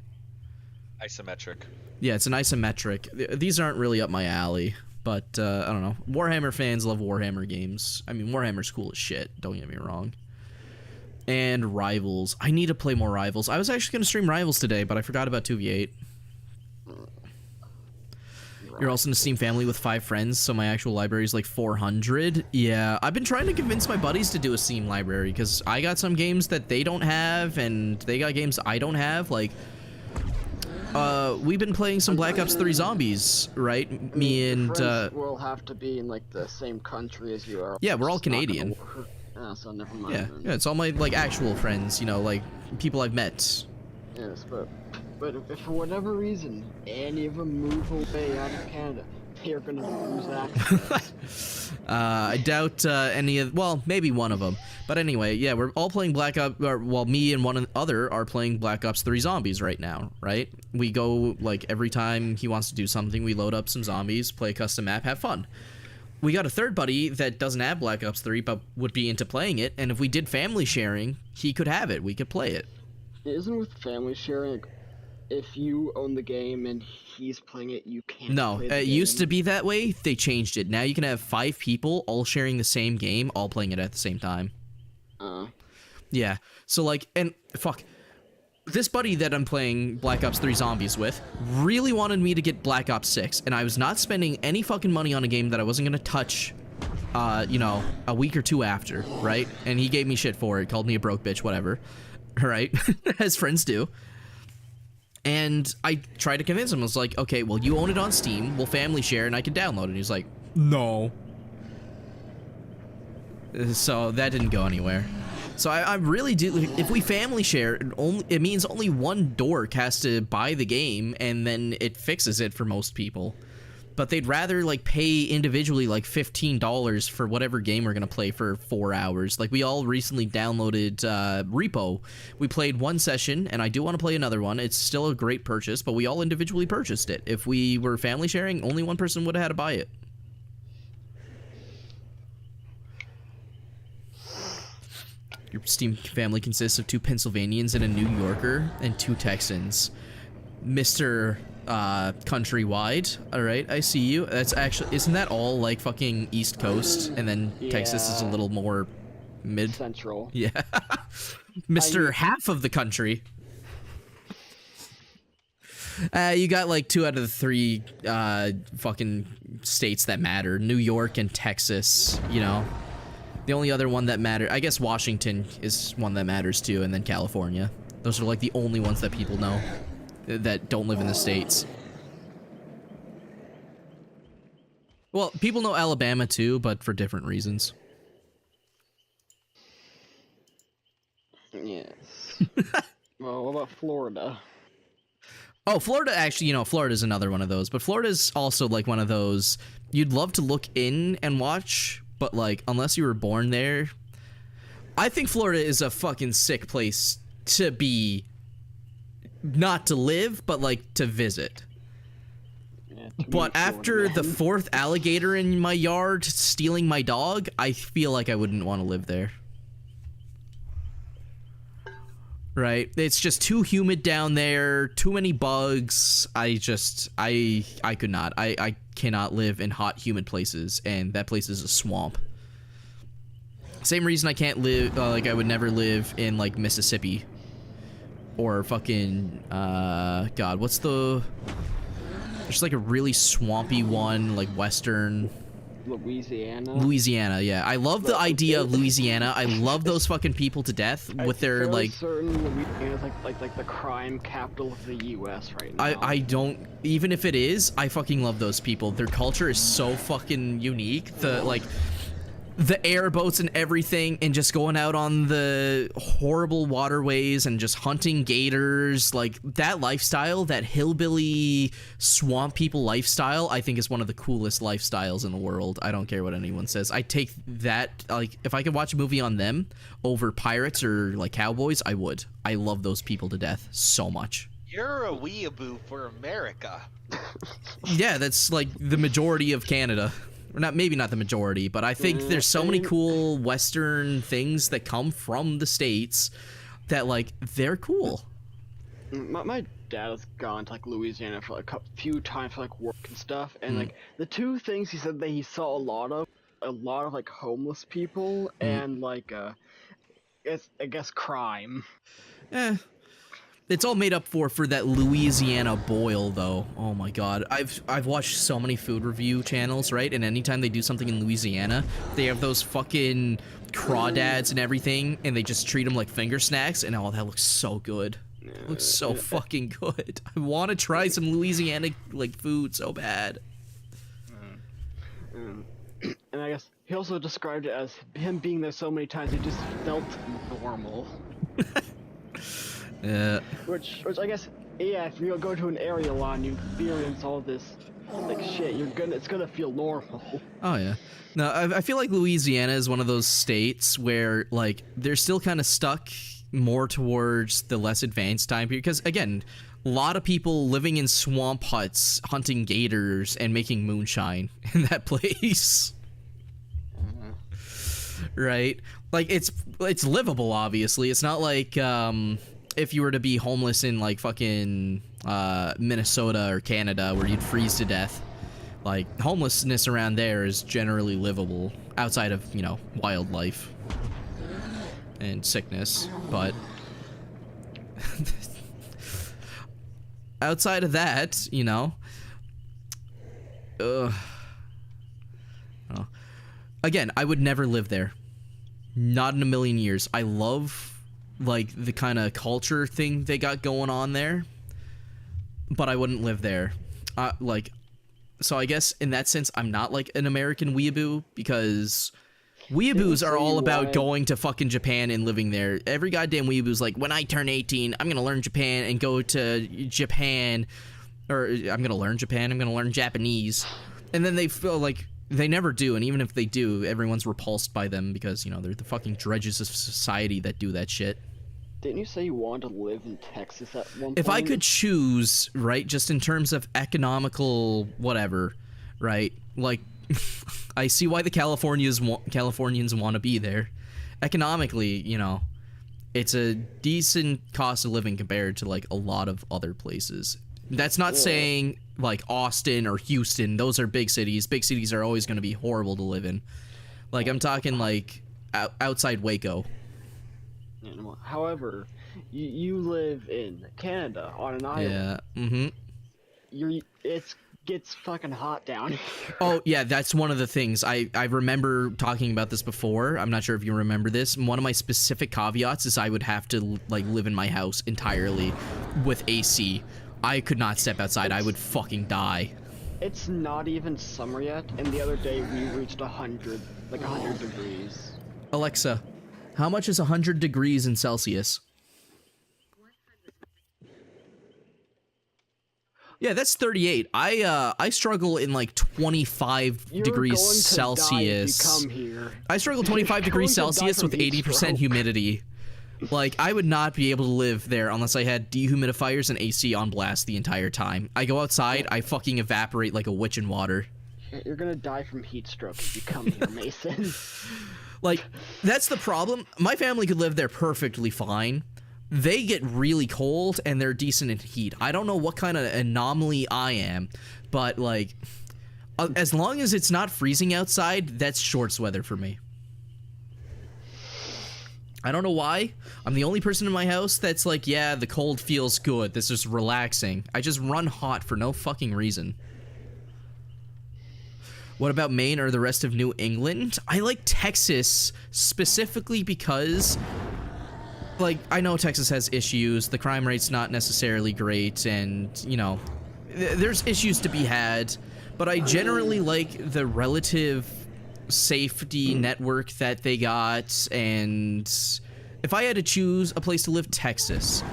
Isometric. Yeah, it's an isometric. These aren't really up my alley, but I don't know. Warhammer fans love Warhammer games. I mean, Warhammer's cool as shit, don't get me wrong. And Rivals. I need to play more Rivals. I was actually going to stream Rivals today, but I forgot about 2v8. You're also in a Steam family with 5 friends, so my actual library is like 400. Yeah, I've been trying to convince my buddies to do a Steam library, because I got some games that they don't have, and they got games I don't have. Like, we've been playing some Black Ops 3 Zombies, right? Me and, will have to be in, like, the same country as you are. Yeah, we're all It's not gonna Canadian. work. So never mind. Yeah, then. yeah, it's all my, like, actual friends, you know, like, people I've met. Yes, but But if for whatever reason any of them move away out of Canada, they're gonna lose access. I doubt any of, well, maybe one of them. But anyway, yeah, we're all playing Black Ops, well, me and one other are playing Black Ops 3 Zombies right now, right? We go, like, every time he wants to do something, we load up some zombies, play a custom map, have fun. We got a third buddy that doesn't have Black Ops 3, but would be into playing it, and if we did family sharing, he could have it, we could play it. Isn't with family sharing, like, if you own the game and he's playing it, you can't No, play the it game? used to be that way, they changed it. Now you can have 5 people all sharing the same game, all playing it at the same time. Yeah, so like, and fuck, this buddy that I'm playing Black Ops 3 Zombies with really wanted me to get Black Ops 6, and I was not spending any fucking money on a game that I wasn't gonna touch, you know, a week or two after, right? And he gave me shit for it, called me a broke bitch, whatever, right? As friends do. And I tried to convince him, I was like, okay, well, you own it on Steam, we'll family share, and I can download it. And he's like, no. So that didn't go anywhere. So I really do, if we family share, it means only one dork has to buy the game, and then it fixes it for most people. But they'd rather, like, pay individually, like, $15 for whatever game we're gonna play for 4 hours. Like, we all recently downloaded Repo. We played one session, and I do want to play another one. It's still a great purchase, but we all individually purchased it. If we were family sharing, only one person would have had to buy it. Your Steam family consists of 2 Pennsylvanians and a New Yorker, and 2 Texans. Mr. Countrywide, alright, I see you. That's actually, isn't that all, like, fucking East Coast? And then Texas is a little more mid? Central. Yeah. Mr. Half of the country. You got, like, 2 out of the 3, fucking states that matter. New York and Texas, you know. The only other one that matters, I guess Washington is one that matters too, and then California. Those are like the only ones that people know that don't live in the States. Well, people know Alabama too, but for different reasons. Yes. Well, what about Florida? Oh, Florida, actually, you know, Florida's another one of those, but Florida's also like one of those you'd love to look in and watch, but like, unless you were born there, I think Florida is a fucking sick place to be, not to live, but like to visit. Yeah, But after the 4th alligator in my yard stealing my dog, I feel like I wouldn't want to live there. Right? It's just too humid down there, too many bugs. I could not. I cannot live in hot, humid places, and that place is a swamp. Same reason I can't live, like, I would never live in, like, Mississippi. Or fucking, God, what's the... There's, like, a really swampy one, like, western... Louisiana, yeah. I love the idea of Louisiana. I love those fucking people to death with their, like... certain Louisiana's like the crime capital of the U.S. right now. I don't... Even if it is, I fucking love those people. Their culture is so fucking unique. The, like... The airboats and everything, and just going out on the horrible waterways and just hunting gators, like that lifestyle, that hillbilly swamp people lifestyle, I think is one of the coolest lifestyles in the world. I don't care what anyone says. I take that, like, if I could watch a movie on them over pirates or like cowboys, I would. I love those people to death so much. You're a weeaboo for America. Yeah, that's like the majority of Canada. Or not, maybe not the majority, but I think there's so many cool Western things that come from the States that, like, they're cool. My dad has gone to, like, Louisiana for, like, a few times for, like, work and stuff, and, like, the 2 things he said that he saw a lot of, like, homeless people and, like, I guess crime. It's all made up for that Louisiana boil, though. Oh my god. I've watched so many food review channels, right? And anytime they do something in Louisiana, they have those fucking crawdads and everything, and they just treat them like finger snacks, and oh, that looks so good. It looks so fucking good. I want to try some Louisiana, like, food so bad. And I guess he also described it as him being there so many times, it just felt normal. Yeah. Which I guess Yeah, if you go to an area lot and you experience all this, like shit, it's gonna feel normal. Oh yeah. No, I feel like Louisiana is one of those states where like they're still kind of stuck more towards the less advanced time period because again, a lot of people living in swamp huts, hunting gators, and making moonshine in that place. Right? Like it's livable. Obviously, it's not like if you were to be homeless in like fucking Minnesota or Canada where you'd freeze to death. Like homelessness around there is generally livable outside of, you know, wildlife and sickness, but outside of that, you know, again, I would never live there. Not in a million years. I love like the kind of culture thing they got going on there, but I wouldn't live there. So I guess in that sense, I'm not like an American weeaboo because weeaboos are all about going to fucking Japan and living there. Every goddamn weeaboo's like, when I turn 18, I'm gonna learn Japan and go to Japan, or I'm gonna learn Japan, I'm gonna learn Japanese, and then they feel like they never do, and even if they do, everyone's repulsed by them because, you know, they're the fucking dredges of society that do that shit. Didn't you say you wanted to live in Texas at one point? If I could choose, right, just in terms of economical whatever, right, like, I see why the Californians want to be there. Economically, you know, it's a decent cost of living compared to, like, a lot of other places. That's not saying, like, Austin or Houston. Those are big cities. Big cities are always going to be horrible to live in. Like, I'm talking, like, outside Waco. However, you live in Canada on an island. Yeah. It gets fucking hot down here. Oh yeah, that's one of the things. I remember talking about this before. I'm not sure if you remember this. One of my specific caveats is I would have to like live in my house entirely with AC. I could not step outside. I would fucking die. It's not even summer yet, and the other day we reached 100 degrees. Alexa, how much is 100 degrees in Celsius? Yeah, that's 38. I struggle in like 25 degrees Celsius. Die if you come here. I struggle 25 degrees Celsius with 80% humidity. Like, I would not be able to live there unless I had dehumidifiers and AC on blast the entire time. I go outside, I fucking evaporate like a witch in water. You're gonna die from heat stroke if you come here, Mason. Like, that's the problem. My family could live there perfectly fine. They get really cold and they're decent in heat. I don't know what kind of anomaly I am, but like, as long as it's not freezing outside, that's shorts weather for me. I don't know why. I'm the only person in my house that's like, yeah, the cold feels good. This is relaxing. I just run hot for no fucking reason. What about Maine or the rest of New England? I like Texas specifically because, like, I know Texas has issues. The crime rate's not necessarily great, and, you know, there's issues to be had. But I generally like the relative safety network that they got, and if I had to choose a place to live, Texas.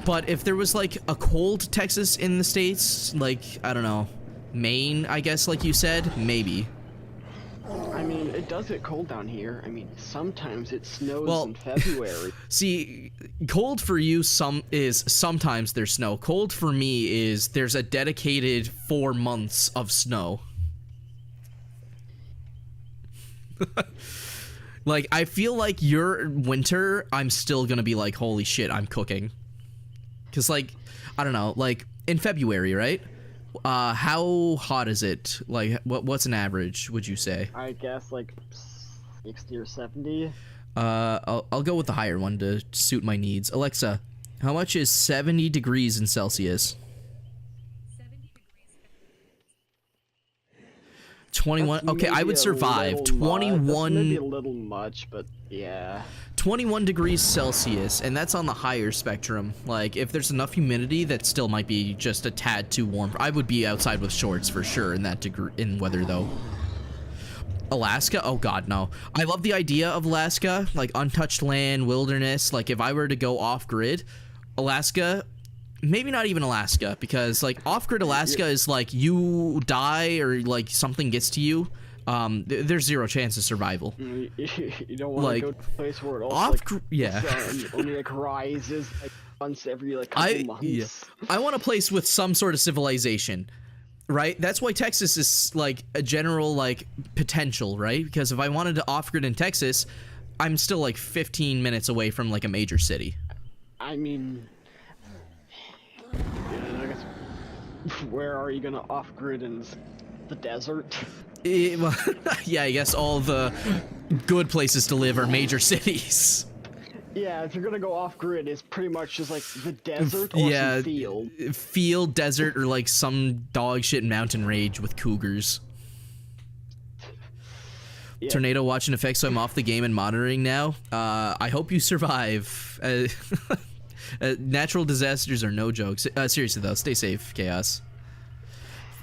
But if there was, like, a cold Texas in the States, like, I don't know, Maine, I guess, like you said, maybe. I mean, it does get cold down here. I mean, sometimes it snows in February. See, cold for you is sometimes there's snow. Cold for me is there's a dedicated 4 months of snow. Like, I feel like your winter, I'm still gonna be like, holy shit, I'm cooking. Because, like, I don't know, like, in February, right? How hot is it? Like, what's an average, would you say? I guess, like, 60 or 70. I'll go with the higher one to suit my needs. Alexa, how much is 70 degrees in Celsius? 21. Okay, I would survive. 21. Maybe a little much, but yeah. 21 degrees Celsius, and that's on the higher spectrum. Like, if there's enough humidity, that still might be just a tad too warm. I would be outside with shorts for sure in that degree in weather though. Alaska? Oh god, no. I love the idea of Alaska, like untouched land, wilderness. Like, if I were to go off grid, Alaska maybe not even Alaska, because like off-grid Alaska is like you die or like something gets to you. There's zero chance of survival. You don't want Like, to go to a place where it also off, like, yeah. the sun only like rises like once every like couple months. Yeah. I want a place with some sort of civilization, right? That's why Texas is like a general like potential, right? Because if I wanted to off-grid in Texas, I'm still like 15 minutes away from like a major city. I mean, yeah, I guess, where are you gonna off-grid in the desert? Well, yeah, I guess all the good places to live are major cities. Yeah, if you're gonna go off-grid, it's pretty much just like the desert or Yeah, some field. Field, desert, or like some dog shit mountain rage with cougars. Yeah. Tornado watching effects, so I'm off the game and monitoring now. I hope you survive. Natural disasters are no jokes. Seriously though, stay safe, Chaos.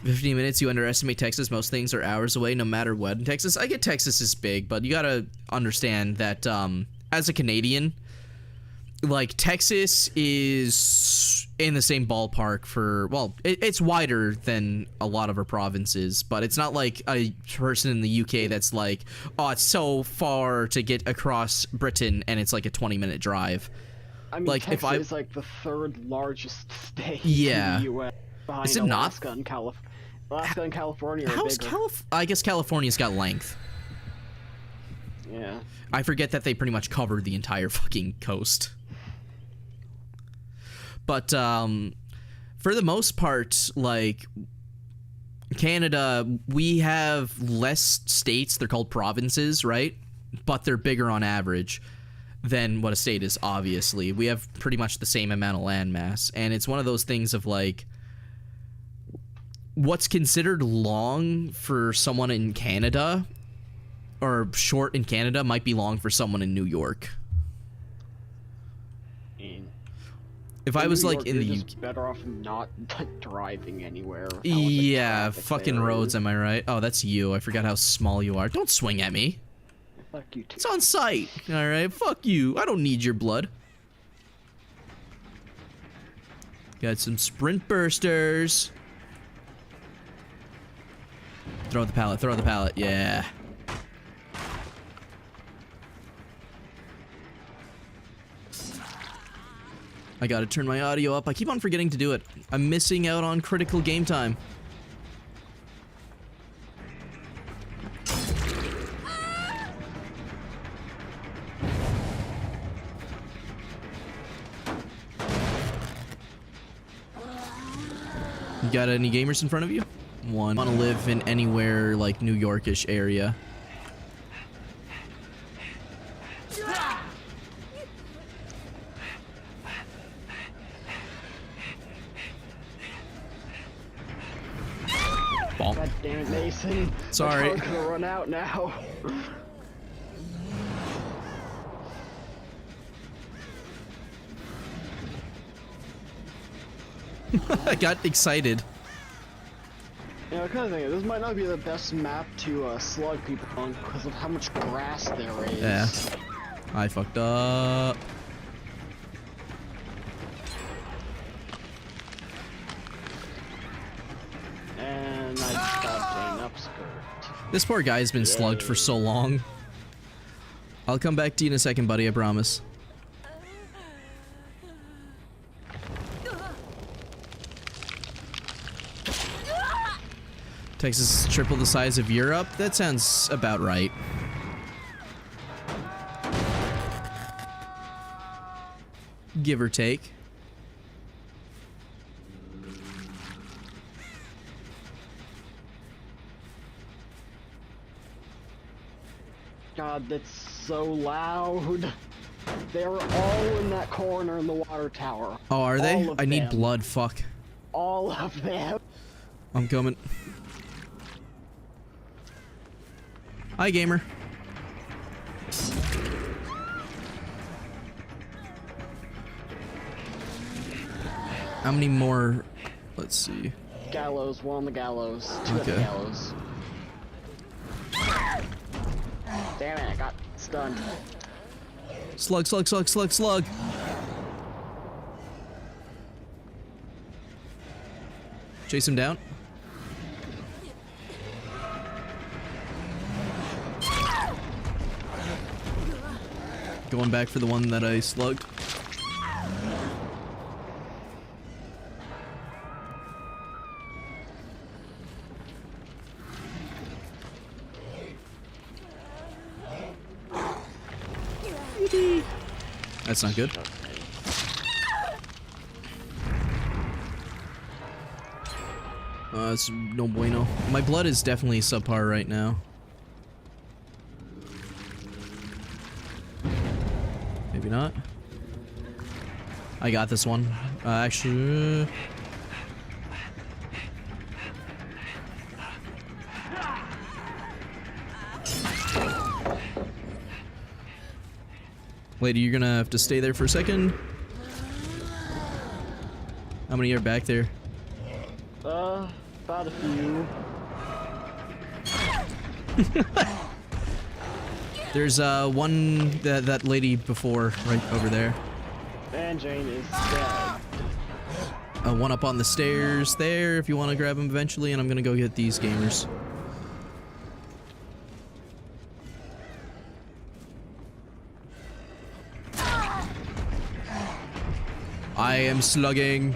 15 minutes, you underestimate Texas. Most things are hours away, no matter what. In Texas, I get Texas is big, but you gotta understand that as a Canadian, like Texas is in the same ballpark for, well, it's wider than a lot of our provinces, but it's not like a person in the UK that's like, oh, it's so far to get across Britain and it's like a 20-minute drive. I mean, like, Texas if I- is like the third largest state Yeah. in the U.S. behind Is it not? Alaska and Alaska and California are How's bigger. I guess California's got length. Yeah. I forget that they pretty much covered the entire fucking coast. But for the most part, like Canada, we have less states. They're called provinces, right? But they're bigger on average than what a state is, obviously. We have pretty much the same amount of land mass. And it's one of those things of like, what's considered long for someone in Canada or short in Canada might be long for someone in New York. If I was like in the UK, better off not driving anywhere. without, like, yeah, traffic fucking there. roads, am I right? Oh, that's you. I forgot how small you are. Don't swing at me. Fuck you too. It's on sight. All right, fuck you. I don't need your blood. Got some sprint bursters. Throw the pallet. Throw the pallet. Yeah. I gotta turn my audio up. I keep on forgetting to do it. I'm missing out on critical game time. You got any gamers in front of you? One. Want to live in anywhere like New Yorkish area. Bonk. God damn it, Mason. Sorry. My car's gonna run out now. I got excited. You know, kind of thing. This might not be the best map to slug people on because of how much grass there is. Yeah. I fucked up. And I stopped an upskirt. This poor guy's been slugged for so long. I'll come back to you in a second, buddy, I promise. Texas is triple the size of Europe? That sounds about right. Give or take. God, that's so loud. They're all in that corner in the water tower. Oh, are they? All of I need them. blood, fuck. All of them. I'm coming. Hi, gamer. How many more? Let's see. Gallows, one on the gallows, two at the Okay. gallows. Damn it, I got stunned. Slug, slug, slug, slug, slug. Chase him down. Going back for the one that I slugged. That's not good. It's no bueno. My blood is definitely subpar right now. Maybe not. I got this one. Actually... Lady, you're gonna have to stay there for a second. How many are back there? About a few. There's one that lady before, right over there. And Jane is dead. One up on the stairs there if you want to grab him eventually, and I'm gonna go get these gamers. I am slugging.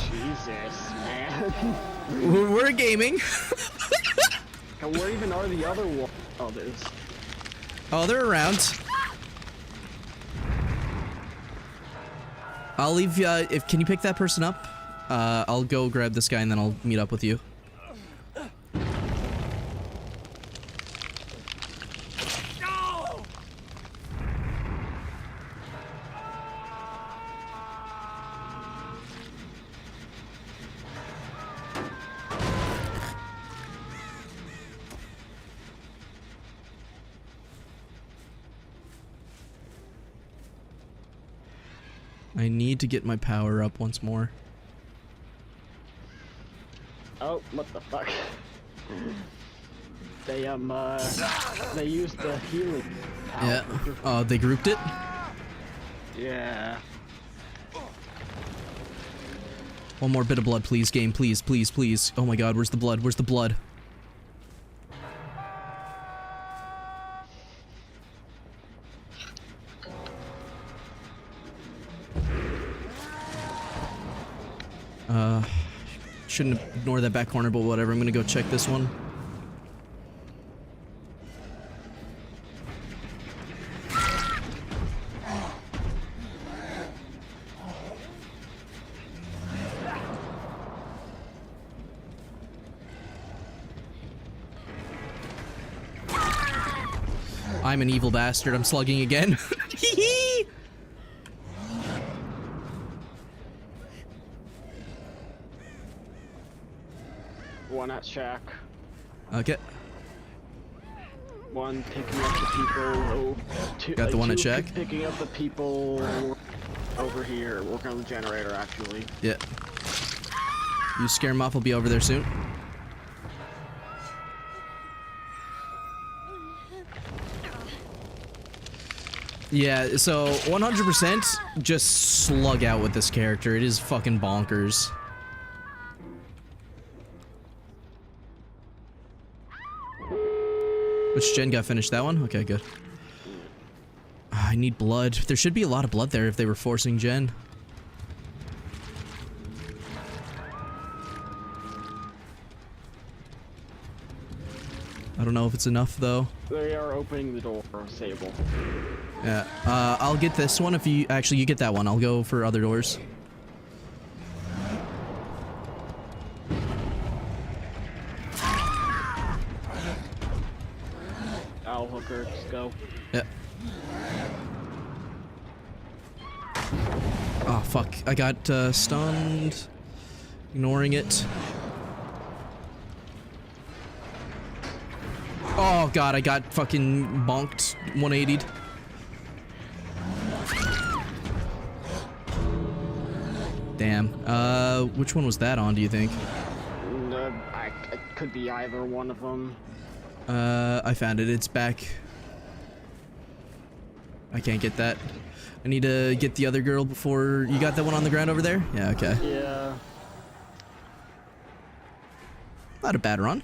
Jesus, man. We're gaming. And where even are the other ones? Oh, there's... Oh, they're around. I'll leave, can you pick that person up? I'll go grab this guy and then I'll meet up with you. I need to get my power up once more. Oh, what the fuck? They used the healing power. Yeah. Oh, they grouped it? Yeah. One more bit of blood, please, game. Please, please, please. Oh my god, where's the blood? Where's the blood? Shouldn't ignore that back corner, but whatever. I'm gonna go check this one. I'm an evil bastard. I'm slugging again. One at shack. Okay. One picking up the people. Two, Got the one at shack? Picking up the people over here. Working on the generator, actually. Yeah. You scare him off. I'll be over there soon. Yeah, so 100% just slug out with this character. It is fucking bonkers. Which gen got finished? That one? Okay, good. I need blood. There should be a lot of blood there if they were forcing gen. I don't know if it's enough though. They are opening the door, Sable. Yeah. I'll get this one if you... Actually, you get that one. I'll go for other doors. Owl hooker, just go. Yeah. Oh, fuck. I got stunned. Ignoring it. Oh, God. I got fucking bonked. 180'd. Damn. Which one was that on, do you think? could be either one of them. I found it. It's back. I can't get that. I need to get the other girl before... You got that one on the ground over there? Yeah, okay. Yeah. Not a bad run.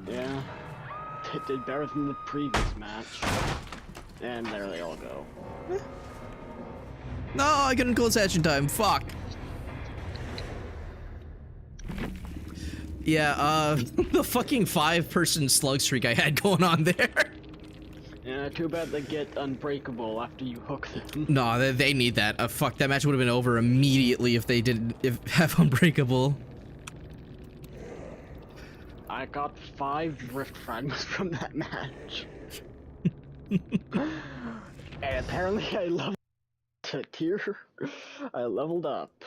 Yeah. It did better than the previous match. And there they all go. No, I couldn't close hatch in time. Fuck. Yeah, the fucking 5-person slug streak I had going on there. Yeah, too bad they get unbreakable after you hook them. No, they need that. Fuck, that match would have been over immediately if they didn't have unbreakable. I got 5 rift fragments from that match. And apparently I leveled to tier. I leveled up.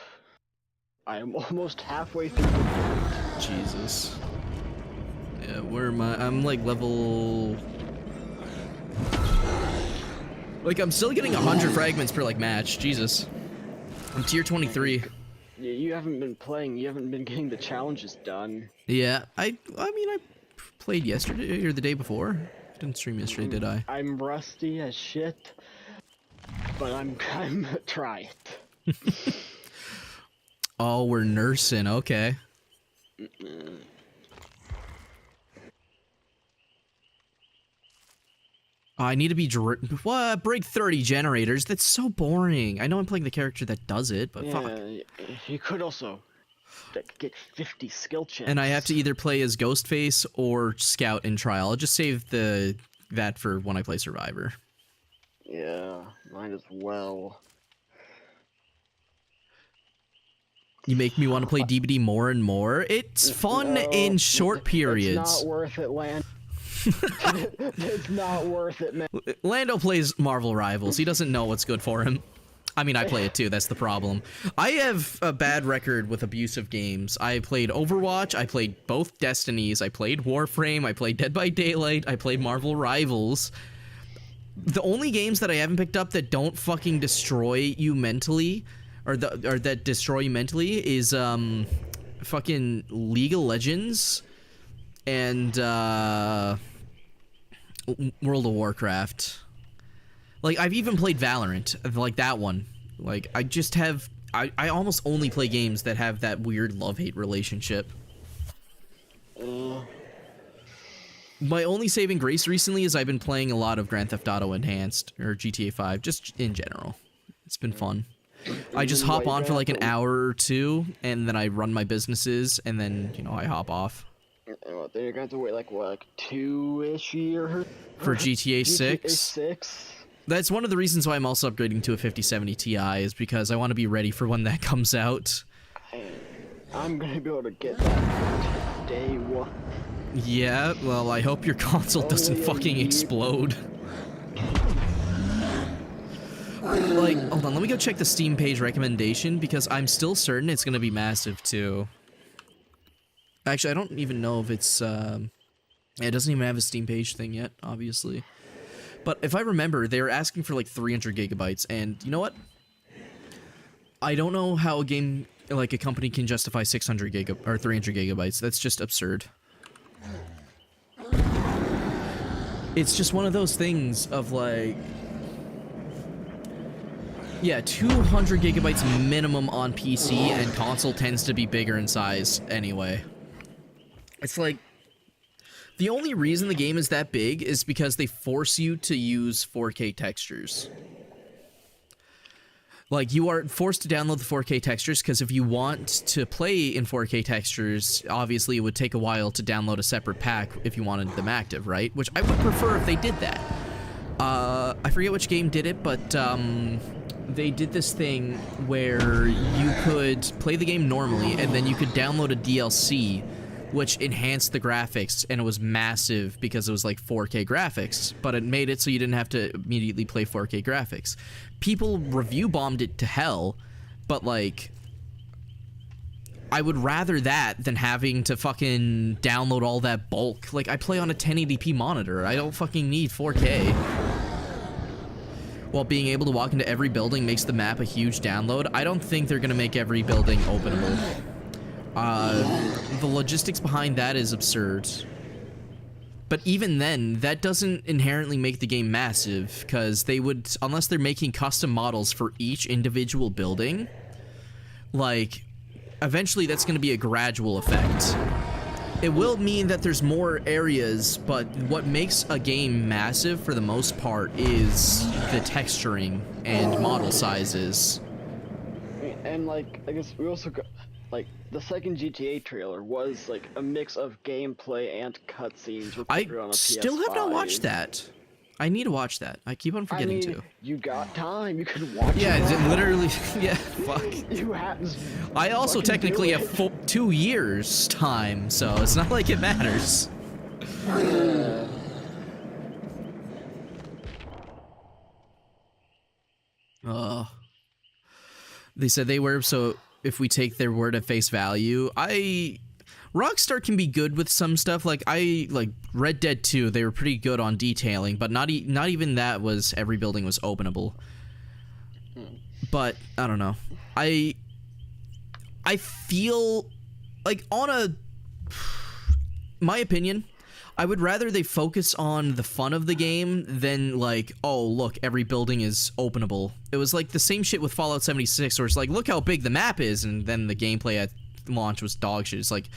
I am almost halfway through the game. Jesus. Yeah, where am I? I'm like level... Like, I'm still getting 100 fragments per, like, match. Jesus. I'm tier 23. Yeah, you haven't been playing, you haven't been getting the challenges done. Yeah, I mean, I played yesterday, or the day before. Didn't stream yesterday, did I? I'm rusty as shit, but I'm try it. Oh, we're nursing, okay. I need to be what? Break 30 generators? That's so boring. I know I'm playing the character that does it, but fuck. You could also get 50 skill checks. And I have to either play as Ghostface or Scout in Trial. I'll just save that for when I play Survivor. Yeah, might as well. You make me want to play DBD more and more. It's fun in short periods. It's not worth it, Land. It's not worth it, man. Lando plays Marvel Rivals. He doesn't know what's good for him. I mean, I play it too. That's the problem. I have a bad record with abusive games. I played Overwatch. I played both Destinies. I played Warframe. I played Dead by Daylight. I played Marvel Rivals. The only games that I haven't picked up that don't fucking destroy you mentally, or that destroy you mentally, is fucking League of Legends and World of Warcraft. Like, I've even played Valorant, like that one. Like, I just have... I almost only play games that have that weird love-hate relationship. My only saving grace recently is I've been playing a lot of Grand Theft Auto Enhanced, or GTA 5, just in general. It's been fun. I just hop on for like an hour or two, and then I run my businesses, and then, you know, I hop off. Well, then you're going to have to wait like, what, like 2-ish years? For GTA 6? GTA 6? That's one of the reasons why I'm also upgrading to a 5070 Ti, is because I want to be ready for when that comes out. I'm gonna be able to get that day one. Yeah, well, I hope your console doesn't fucking explode. Like, hold on, let me go check the Steam page recommendation, because I'm still certain it's gonna be massive, too. Actually, I don't even know if it's, it doesn't even have a Steam page thing yet, obviously. But if I remember, they were asking for like 300 gigabytes, and you know what? I don't know how a game, like a company, can justify 600 or 300 gigabytes. That's just absurd. It's just one of those things of like... Yeah, 200 gigabytes minimum on PC, and console tends to be bigger in size anyway. It's like... The only reason the game is that big is because they force you to use 4K textures. Like, you are forced to download the 4K textures, because if you want to play in 4K textures, obviously it would take a while to download a separate pack if you wanted them active, right? Which I would prefer if they did that. I forget which game did it, but they did this thing where you could play the game normally, and then you could download a DLC which enhanced the graphics, and it was massive because it was like 4K graphics, but it made it so you didn't have to immediately play 4K graphics. People review bombed it to hell, but like, I would rather that than having to fucking download all that bulk. Like, I play on a 1080p monitor. I don't fucking need 4K. While being able to walk into every building makes the map a huge download, I don't think they're gonna make every building openable. The logistics behind that is absurd. But even then, that doesn't inherently make the game massive, because they would, unless they're making custom models for each individual building, like, eventually that's going to be a gradual effect. It will mean that there's more areas, but what makes a game massive for the most part is the texturing and model sizes. And like, I guess we also got, like, the second GTA trailer was like a mix of gameplay and cutscenes recorded on a still have not PS5. watched that. I need to watch that. I keep on forgetting to. You got time. You could watch it. Yeah, now. literally. Yeah, fuck. You have. I also fucking technically do have it. 2 years time, so it's not like it matters. They said they were, so if we take their word at face value, Rockstar can be good with some stuff. Like Red Dead 2, they were pretty good on detailing, but not even that was every building was openable. But I don't know. I feel like my opinion, I would rather they focus on the fun of the game than like, oh look, every building is openable. It was like the same shit with Fallout 76, where it's like, look how big the map is, and then the gameplay at launch was dog shit. It's like,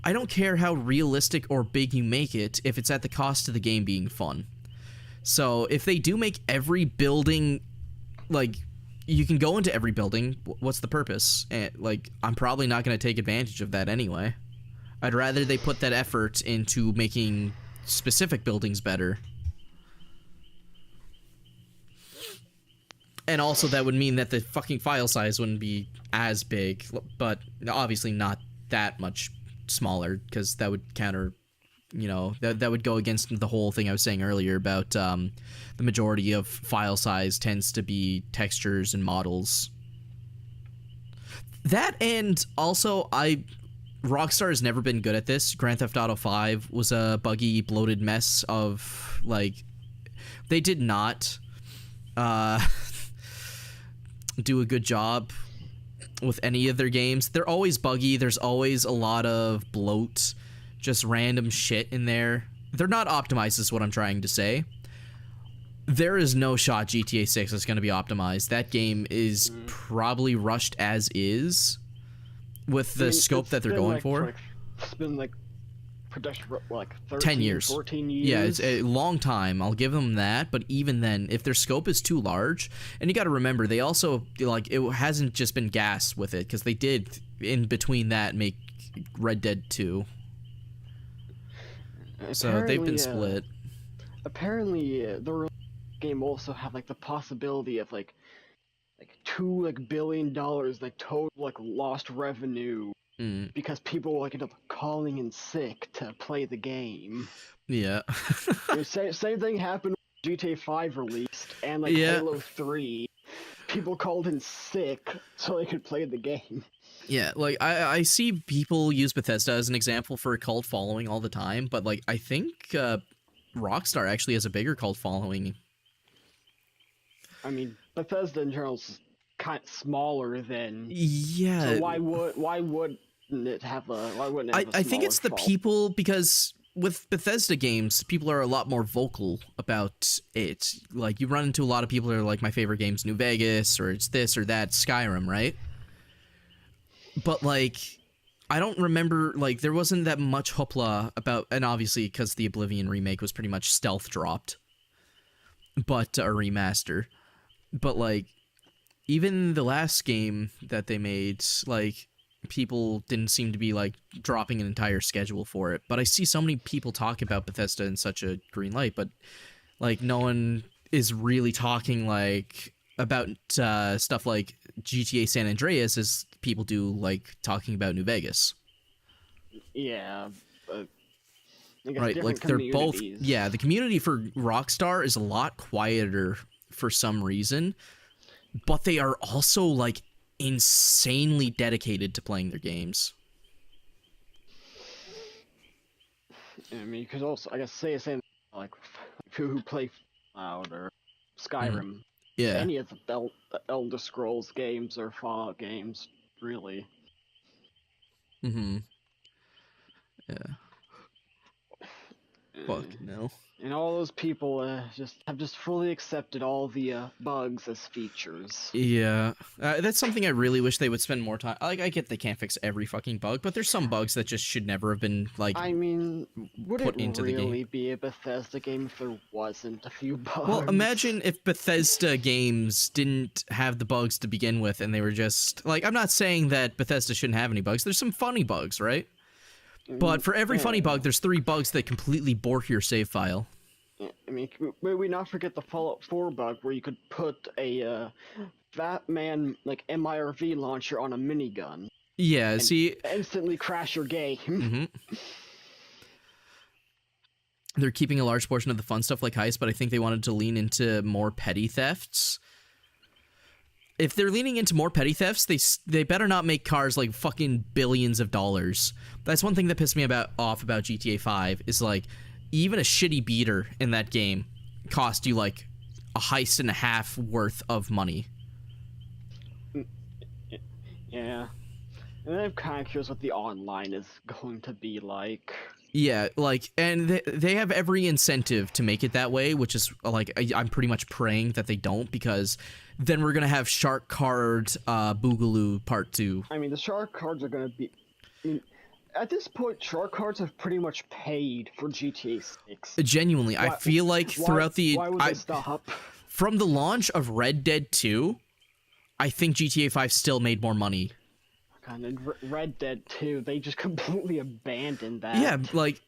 I don't care how realistic or big you make it if it's at the cost of the game being fun. So if they do make every building, like, you can go into every building, what's the purpose? And like, I'm probably not going to take advantage of that anyway. I'd rather they put that effort into making specific buildings better. And also that would mean that the fucking file size wouldn't be as big, but obviously not that much smaller, because that would counter, you know, that would go against the whole thing I was saying earlier about the majority of file size tends to be textures and models. That, and also Rockstar has never been good at this. Grand Theft Auto 5 was a buggy, bloated mess of, like, they did not do a good job with any of their games. They're always buggy. There's always a lot of bloat, just random shit in there. They're not optimized is what I'm trying to say. There is no shot GTA 6 is going to be optimized. That game is probably rushed as is with the scope that they're going for. It's been like production for like 13, 10 years. 14 years. Yeah, it's a long time. I'll give them that, but even then, if their scope is too large, and you got to remember, they also, like, it hasn't just been gas with it, because they did, in between that, make Red Dead 2. So they've been split. Apparently, the game also had like the possibility of like $2 billion like total like lost revenue because people like end up calling in sick to play the game. Yeah. Same thing happened when GTA 5 released and like Halo 3. People called in sick so they could play the game. Yeah, like, I see people use Bethesda as an example for a cult following all the time, but, like, I think Rockstar actually has a bigger cult following. I mean, Bethesda in general is kind of smaller than... Yeah. So why wouldn't it have a I think it's the people, because with Bethesda games, people are a lot more vocal about it. Like, you run into a lot of people who are like, my favorite game's New Vegas, or it's this or that, Skyrim, right? But, like, I don't remember, like, there wasn't that much hoopla about, and obviously because the Oblivion remake was pretty much stealth dropped, but a remaster. But, like, even the last game that they made, like, people didn't seem to be, like, dropping an entire schedule for it. But I see so many people talk about Bethesda in such a green light, but, like, no one is really talking, like, about stuff like GTA San Andreas as people do, like, talking about New Vegas. Yeah, but right, like, they're both, yeah, the community for Rockstar is a lot quieter for some reason, but they are also, like, insanely dedicated to playing their games. I mean, you could also, I guess, say the same, like, who play Fallout or Skyrim. Yeah. Any of the Elder Scrolls games or Fallout games, really. Mm-hmm. Yeah. Fuck no. And all those people have fully accepted all the bugs as features. Yeah, that's something I really wish they would spend more time. Like, I get they can't fix every fucking bug, but there's some bugs that just should never have been like. I mean, would put it into the really game. be a Bethesda game if there wasn't a few bugs? Well, imagine if Bethesda games didn't have the bugs to begin with, and they were just like. I'm not saying that Bethesda shouldn't have any bugs. There's some funny bugs, right? But for every funny bug, there's 3 bugs that completely bork your save file. I mean, may we not forget the Fallout 4 bug where you could put a Batman like MIRV launcher on a minigun. Yeah, and see, instantly crash your game. Mm-hmm. They're keeping a large portion of the fun stuff like heist, but I think they wanted to lean into more petty thefts. If they're leaning into more petty thefts, they better not make cars like fucking billions of dollars. That's one thing that pissed me off about GTA 5 is like even a shitty beater in that game cost you like a heist and a half worth of money. Yeah. And I'm kind of curious what the online is going to be like. Yeah, like, and they have every incentive to make it that way, which is, like, I'm pretty much praying that they don't, because then we're gonna have Shark Card Boogaloo Part 2. I mean, the Shark Cards are gonna be... I mean, at this point, Shark Cards have pretty much paid for GTA 6. Genuinely, I feel like throughout the... Why would they stop? From the launch of Red Dead 2, I think GTA 5 still made more money. God, and Red Dead 2, they just completely abandoned that. Yeah, like,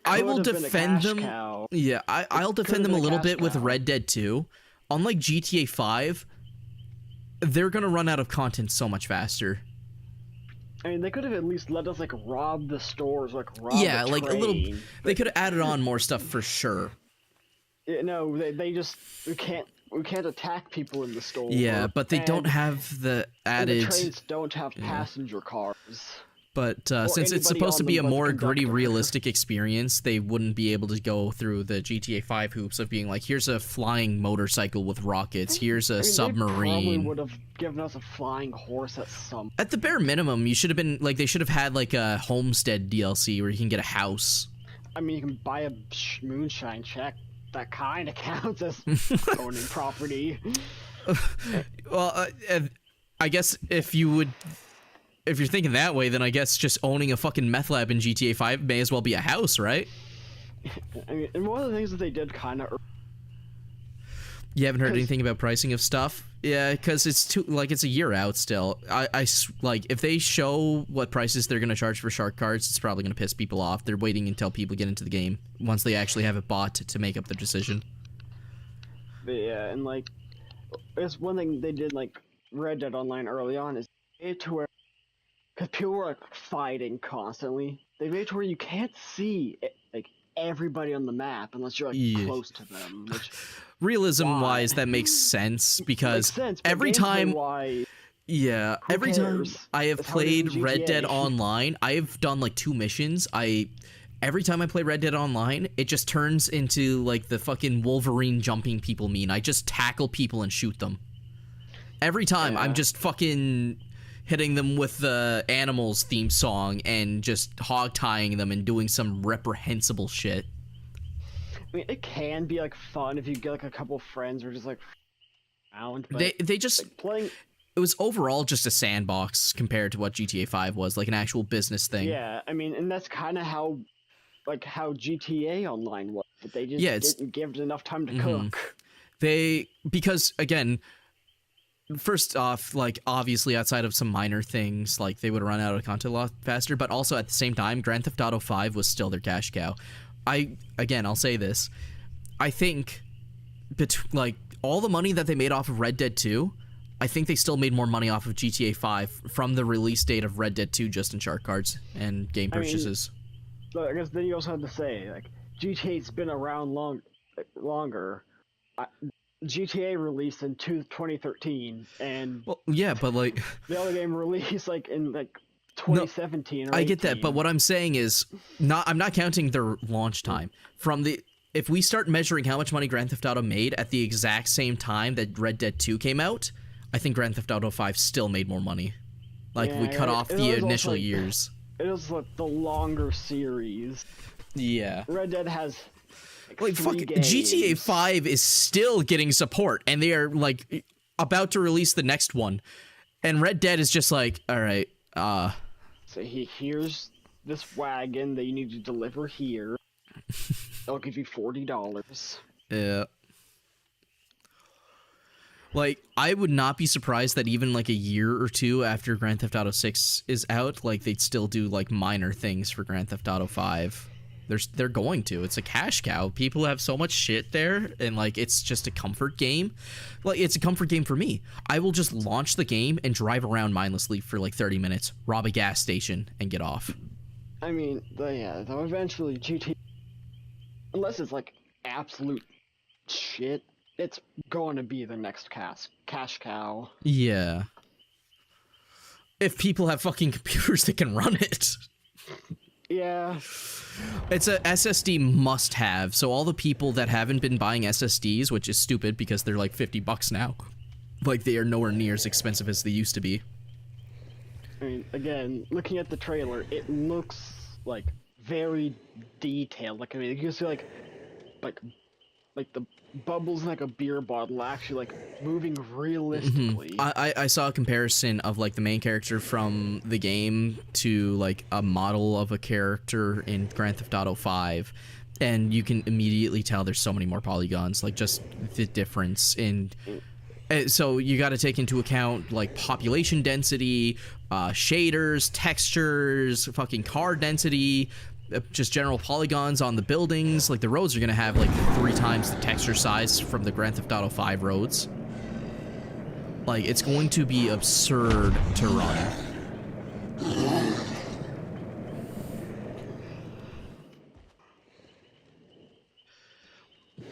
I will defend them. Cow. Yeah, I'll defend them a little bit with Red Dead 2. Unlike GTA 5, they're gonna run out of content so much faster. I mean, they could have at least let us, like, rob the stores, like, rob yeah, the like, train, a little... They could have added on more stuff for sure. No, they just... We can't attack people in the store. Yeah, but they don't have the added... And the trains don't have passenger cars. But since it's supposed to be a more gritty, realistic experience, they wouldn't be able to go through the GTA 5 hoops of being like, here's a flying motorcycle with rockets, here's a submarine. They probably would have given us a flying horse at some... At the bare minimum, you should have been, like, they should have had, like, a Homestead DLC where you can get a house. I mean, you can buy a moonshine check. That kind of counts as owning property. Well, I guess if you're thinking that way, then I guess just owning a fucking meth lab in GTA 5 may as well be a house, right? I mean, and one of the things that they did kind of... You haven't heard anything about pricing of stuff? Yeah, because it's it's a year out still. Like, if they show what prices they're gonna charge for Shark Cards, it's probably gonna piss people off. They're waiting until people get into the game, once they actually have it bought to make up the decision. Yeah, and like, it's one thing they did, like, Red Dead Online early on is made to where, because people were, like, fighting constantly, they made it to where you can't see, like, everybody on the map unless you're, like, close to them, which... Realism-wise, that makes sense, because makes sense, every time... Yeah, every time I have played Red Dead Online, I have done, like, 2 missions. Every time I play Red Dead Online, it just turns into, like, the fucking Wolverine jumping people meme. I just tackle people and shoot them. Every time, I'm just fucking hitting them with the Animals theme song and just hog-tying them and doing some reprehensible shit. I mean, it can be, like, fun if you get, like, a couple friends or just, like, around, but... They just... Like, playing... It was overall just a sandbox compared to what GTA 5 was, like an actual business thing. Yeah, I mean, and that's kind of how, like, how GTA Online was, but they just didn't give it enough time to cook. Because, again, first off, like, obviously outside of some minor things, like, they would run out of content a lot faster, but also at the same time, Grand Theft Auto 5 was still their cash cow. I'll say this, I think, like, all the money that they made off of Red Dead 2, I think they still made more money off of GTA 5 from the release date of Red Dead 2 just in Shark Cards and game purchases. I mean, I guess then you also have to say, like, GTA's been around longer. GTA released in 2013, and... Well, yeah, but, like... The other game released, like, in, like, 2017 or 18. I get that, but what I'm saying is, I'm not counting their launch time. If we start measuring how much money Grand Theft Auto made at the exact same time that Red Dead 2 came out, I think Grand Theft Auto 5 still made more money. Like, we cut off the initial years. it was like the longer series. Yeah. Red Dead has Like, three fucking games. GTA 5 is still getting support, and they are, like, about to release the next one. And Red Dead is just like, alright, So here's this wagon that you need to deliver here. I'll give you $40. yeah. Like, I would not be surprised that even, like, a year or two after Grand Theft Auto 6 is out, like, they'd still do, like, minor things for Grand Theft Auto 5. They're going to. It's a cash cow. People have so much shit there, and, like, it's just a comfort game. Like, it's a comfort game for me. I will just launch the game and drive around mindlessly for, like, 30 minutes, rob a gas station, and get off. I mean, though eventually GTA, unless it's like absolute shit, it's going to be the next cash cow. Yeah. If people have fucking computers that can run it. Yeah. It's a SSD must-have, so all the people that haven't been buying SSDs, which is stupid because they're like $50 now, like they are nowhere near as expensive as they used to be. I mean, again, looking at the trailer, it looks like very detailed. Like, I mean, you can see like the bubbles in like a beer bottle actually like moving realistically. I saw a comparison of like the main character from the game to like a model of a character in Grand Theft Auto 5, and you can immediately tell there's so many more polygons, like just the difference in. So you got to take into account like population density, shaders, textures, fucking car density, just general polygons on the buildings. Like the roads are gonna have like 3 times the texture size from the Grand Theft Auto 5 roads. Like it's going to be absurd to run.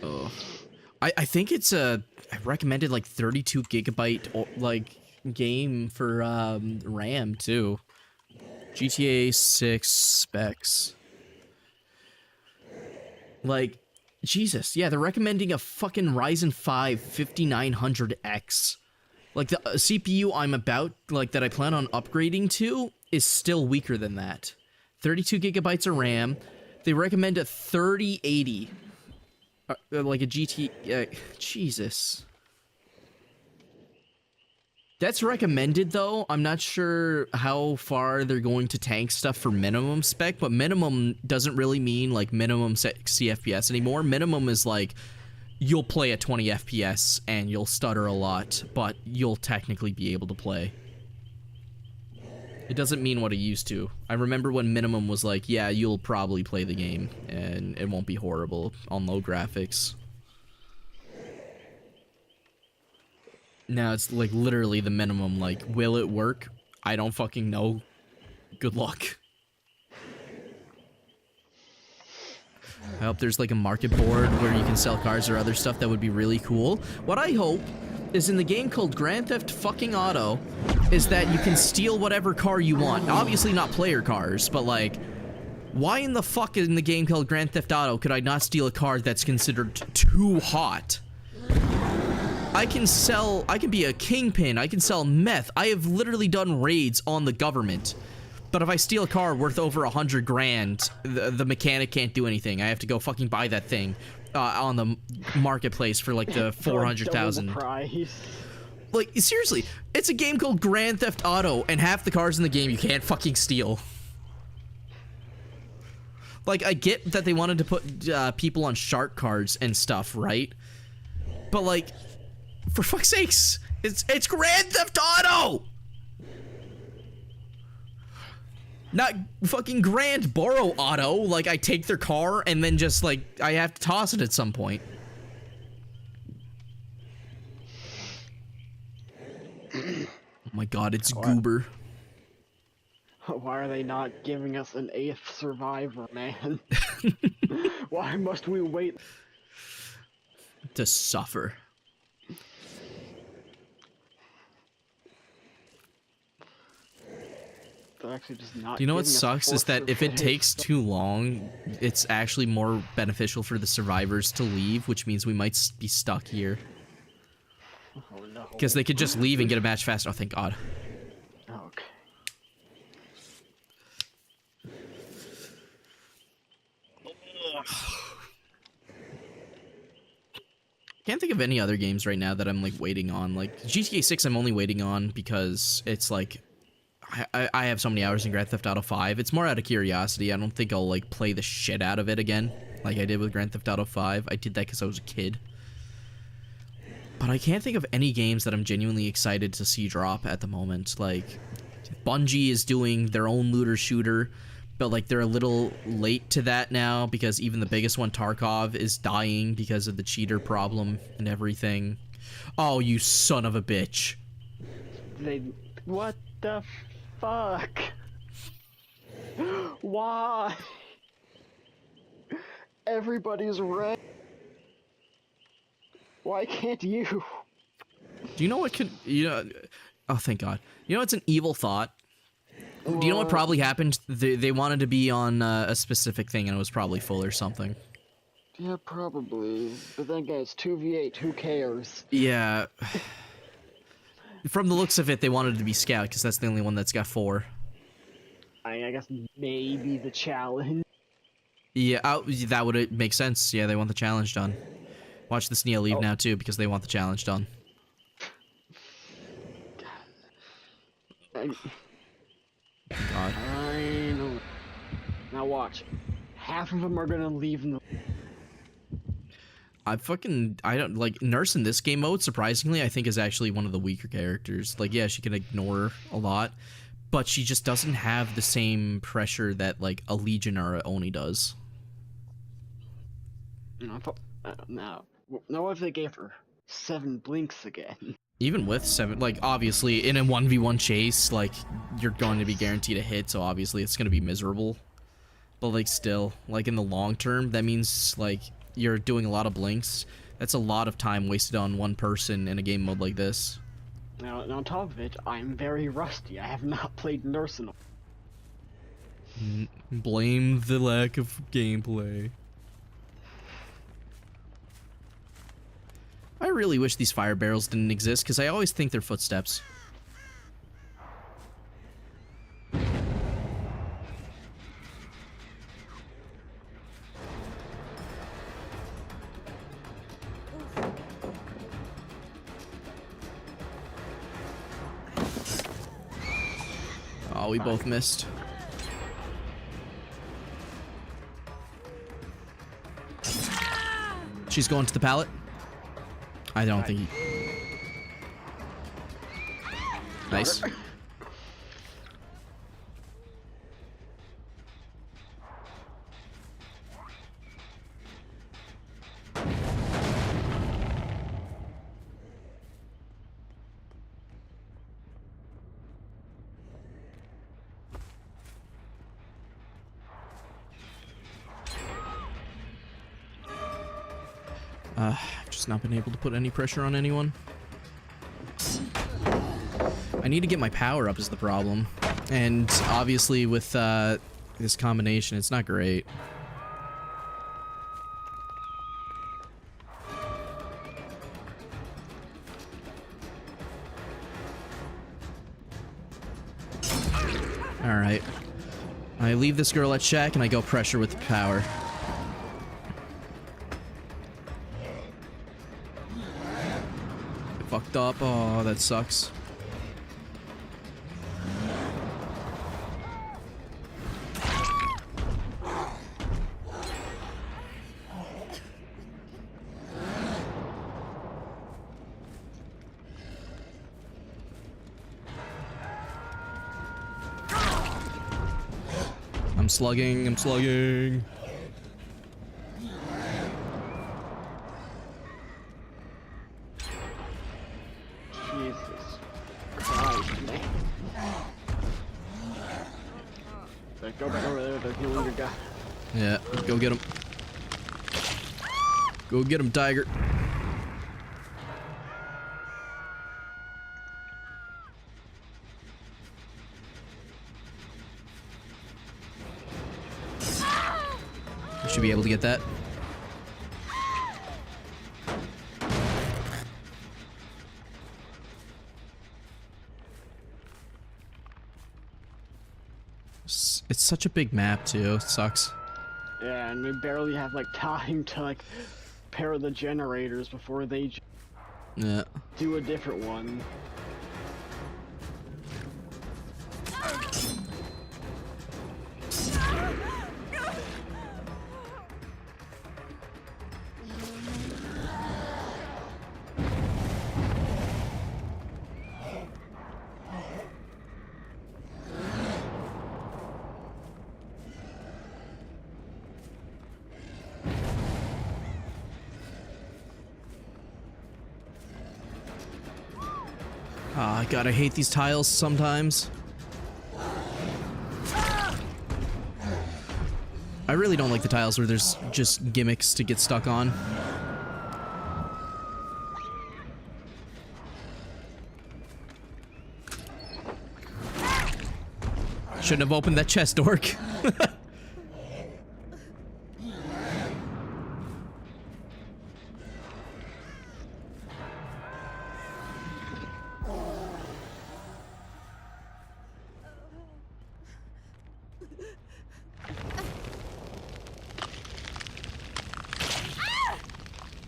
Oh, I think it's a recommended like 32 gigabyte like game for RAM too. GTA 6 specs. Like, Jesus, yeah, they're recommending a fucking Ryzen 5 5900X. Like, the CPU I'm about, like, that I plan on upgrading to is still weaker than that. 32 gigabytes of RAM. They recommend a 3080. Like a GT... Jesus. That's recommended, though. I'm not sure how far they're going to tank stuff for minimum spec, but minimum doesn't really mean, like, minimum 60 FPS anymore. Minimum is, like, you'll play at 20 FPS, and you'll stutter a lot, but you'll technically be able to play. It doesn't mean what it used to. I remember when minimum was like, yeah, you'll probably play the game, and it won't be horrible on low graphics. Now it's like literally the minimum, like, will it work? I don't fucking know. Good luck. I hope there's like a market board where you can sell cars or other stuff. That would be really cool. What I hope is in the game called Grand Theft fucking Auto is that you can steal whatever car you want. Obviously not player cars, but like, why in the fuck in the game called Grand Theft Auto could I not steal a car that's considered too hot? I can be a kingpin, I can sell meth. I have literally done raids on the government. But if I steal a car worth over 100 grand, the mechanic can't do anything. I have to go fucking buy that thing on the marketplace for like the 400,000. Like, seriously, it's a game called Grand Theft Auto, and half the cars in the game you can't fucking steal. Like, I get that they wanted to put people on shark cards and stuff, right? But like, for fuck's sakes, it's Grand Theft Auto! Not fucking Grand Borrow Auto, like I take their car and then just like, I have to toss it at some point. Oh my god, it's Goober. Why are they not giving us an 8th survivor, man? Why must we wait? To suffer. They're actually just not. Do you know what giving us sucks is that if it takes too long, it's actually more beneficial for the survivors to leave, which means we might be stuck here. Oh no. Because they could just leave and get a match faster. Oh, thank god. Okay. Can't think of any other games right now that I'm like waiting on. Like GTA 6 I'm only waiting on because it's like I have so many hours in Grand Theft Auto 5. It's more out of curiosity. I don't think I'll like play the shit out of it again like I did with Grand Theft Auto 5. I did that because I was a kid. But I can't think of any games that I'm genuinely excited to see drop at the moment. Like Bungie is doing their own looter shooter, but like they're a little late to that now because even the biggest one, Tarkov, is dying because of the cheater problem and everything. Oh, you son of a bitch. What the fuck? Why? Everybody's red. Why can't you? Do you know what could, you know, oh thank God. You know what's an evil thought? Do you know what probably happened? They wanted to be on a specific thing and it was probably full or something. Yeah, probably. But then again, it's 2v8, who cares? Yeah. From the looks of it, they wanted it to be Scout because that's the only one that's got 4. I guess maybe the challenge. Yeah, that would make sense. Yeah, they want the challenge done. Watch this Nia leave now too because they want the challenge done. God. I know. Now watch. Half of them are gonna leave in the... I don't, like, Nurse in this game mode, surprisingly, I think is actually one of the weaker characters. Like, yeah, she can ignore a lot, but she just doesn't have the same pressure that, like, a Legion or a Oni does. Now, what if they gave her 7 blinks again? Even with 7, like, obviously, in a 1v1 chase, like, you're going to be guaranteed a hit, so obviously it's going to be miserable. But, like, still, like, in the long term, that means, like, you're doing a lot of blinks. That's a lot of time wasted on one person in a game mode like this. Now, on top of it, I'm very rusty. I have not played Nurse in a... Blame the lack of gameplay. I really wish these fire barrels didn't exist, because I always think they're footsteps. Oh, we both missed. She's going to the pallet. I don't think Nice. I've just not been able to put any pressure on anyone. I need to get my power up is the problem. And obviously with this combination, it's not great. Alright. I leave this girl at shack and I go pressure with power. Fucked up. Oh, that sucks. I'm slugging. I'm slugging. Go back over there, there's no other guy. Yeah, go get him. Go get him, Tiger. You should be able to get that. It's such a big map too. It sucks. Yeah, and we barely have like time to like repair the generators before they Yeah. do a different one. Ah, God, I hate these tiles sometimes. I really don't like the tiles where there's just gimmicks to get stuck on. Shouldn't have opened that chest, dork.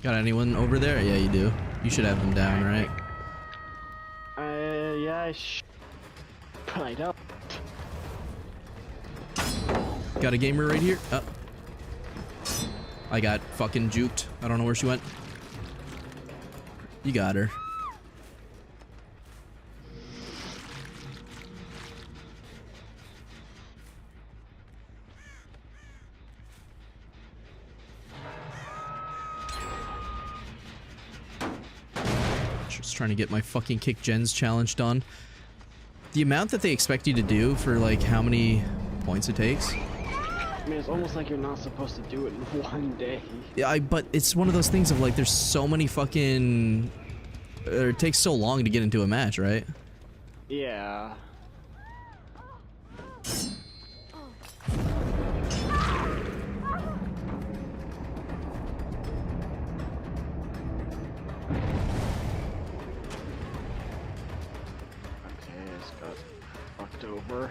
Got anyone over there? Yeah, you do. You should have them down, right? Yeah, but I don't. Got a gamer right here. Oh. I got fucking juked. I don't know where she went. You got her. Just trying to get my fucking kick gens challenge done. The amount that they expect you to do for like how many points it takes. I mean, it's almost like you're not supposed to do it in one day. Yeah, but it's one of those things of like there's so many fucking... it takes so long to get into a match, right? Yeah. Okay, it's got fucked over.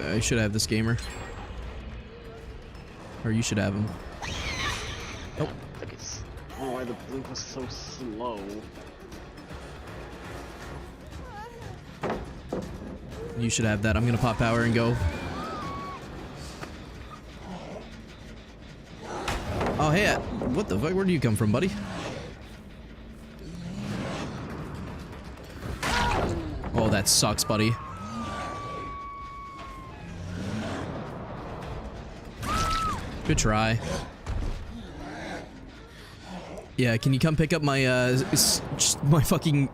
I should have this gamer. Or you should have him. Oh. Like it's, I don't know why the blink was so slow. You should have that. I'm gonna pop power and go. Oh, hey, what the fuck? Where do you come from, buddy? Oh, that sucks, buddy. Good try. Yeah, can you come pick up my, my fucking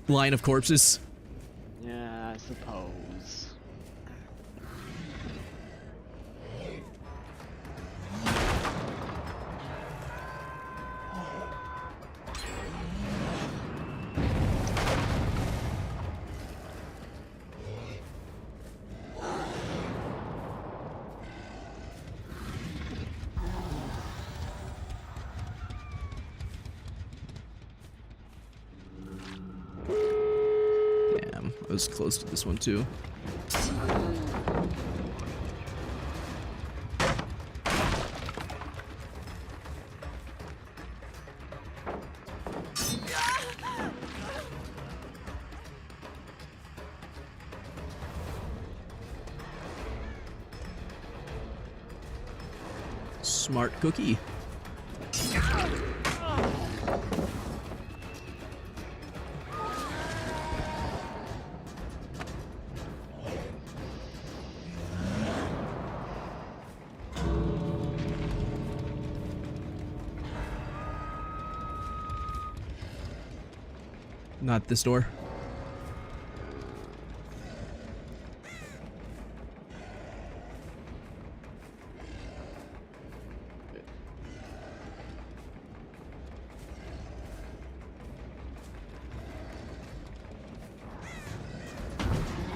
line of corpses? Yeah, I suppose. Damn, I was close to this one too. Smart cookie. Not this door.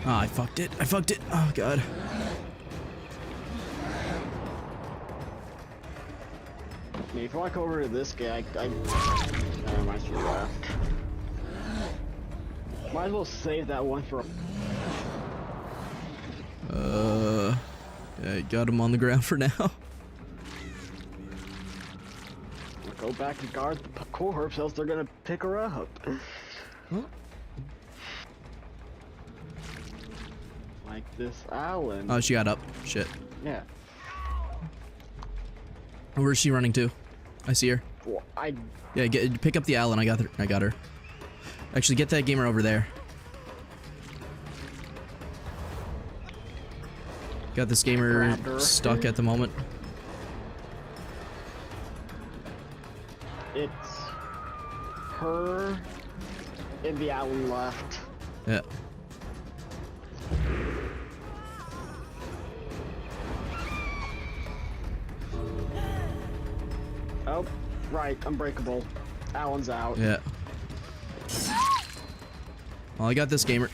Ah, I fucked it. I fucked it. Oh, God. I mean, if you walk over to this guy, never mind, she left. Might as well save that one for. Yeah, I got him on the ground for now. go back and guard the corpse, else they're gonna pick her up. Huh? Like this Alan. Oh, she got up. Shit. Yeah. Where's she running to? I see her. Well, Yeah, pick up the Allen. I got her. I got her. Actually, get that gamer over there. Got this gamer stuck at the moment. It's her and the Alan left. Yeah. Oh, right, unbreakable. Alan's out. Yeah. Well, I got this gamer.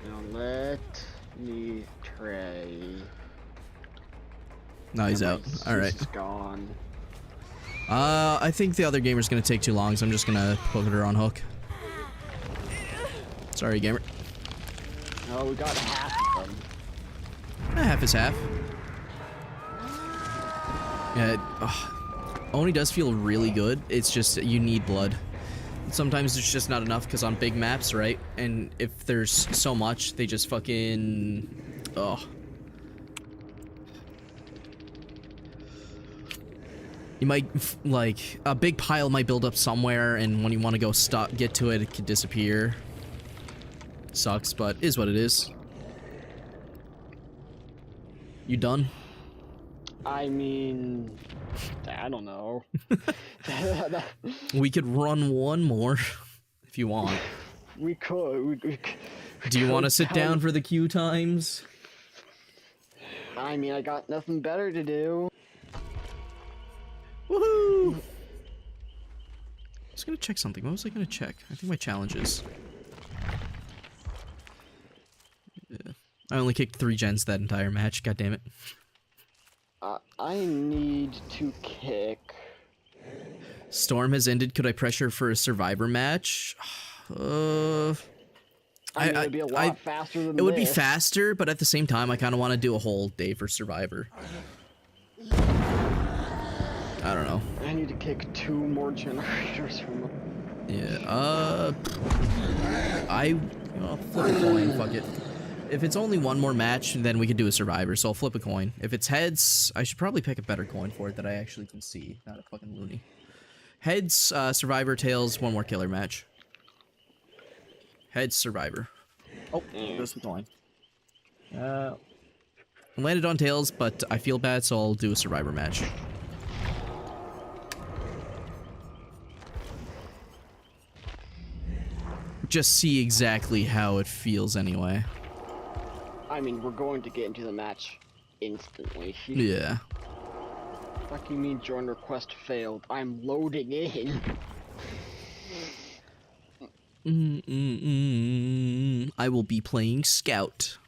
Now let me try. No, he's out. All right. He's gone. I think the other gamer's gonna take too long, so I'm just gonna put her on hook. Sorry, gamer. Oh, we got half of them. Half is half. Yeah, Oni does feel really good. It's just you need blood. Sometimes it's just not enough because on big maps, right? And if there's so much, they just fucking... Oh. You might, like, a big pile might build up somewhere, and when you want to go get to it, it could disappear. Sucks, but is what it is. You done? I mean, I don't know. We could run one more, if you want. We could. Do you want to sit down for the queue times? I mean, I got nothing better to do. Woohoo! I was gonna check something. What was I gonna check? I think my challenges. Yeah. I only kicked 3 gens that entire match. God damn it. I need to kick. Storm has ended. Could I pressure for a survivor match? I mean, it'd be a lot faster than it would be this. faster, but at the same time, I kind of want to do a whole day for survivor. I don't know. I need to kick 2 more generators from them. Yeah, I'll flip a coin, fuck it. If it's only one more match, then we could do a survivor, so I'll flip a coin. If it's heads, I should probably pick a better coin for it that I actually can see, not a fucking loony. Heads, survivor, tails, 1 more killer match. Heads, survivor. Oh, goes the coin. Landed on tails, but I feel bad, so I'll do a survivor match. Just see exactly how it feels anyway. I mean, we're going to get into the match instantly. Yeah. Fuck you mean join request failed? I'm loading in. I will be playing Scout.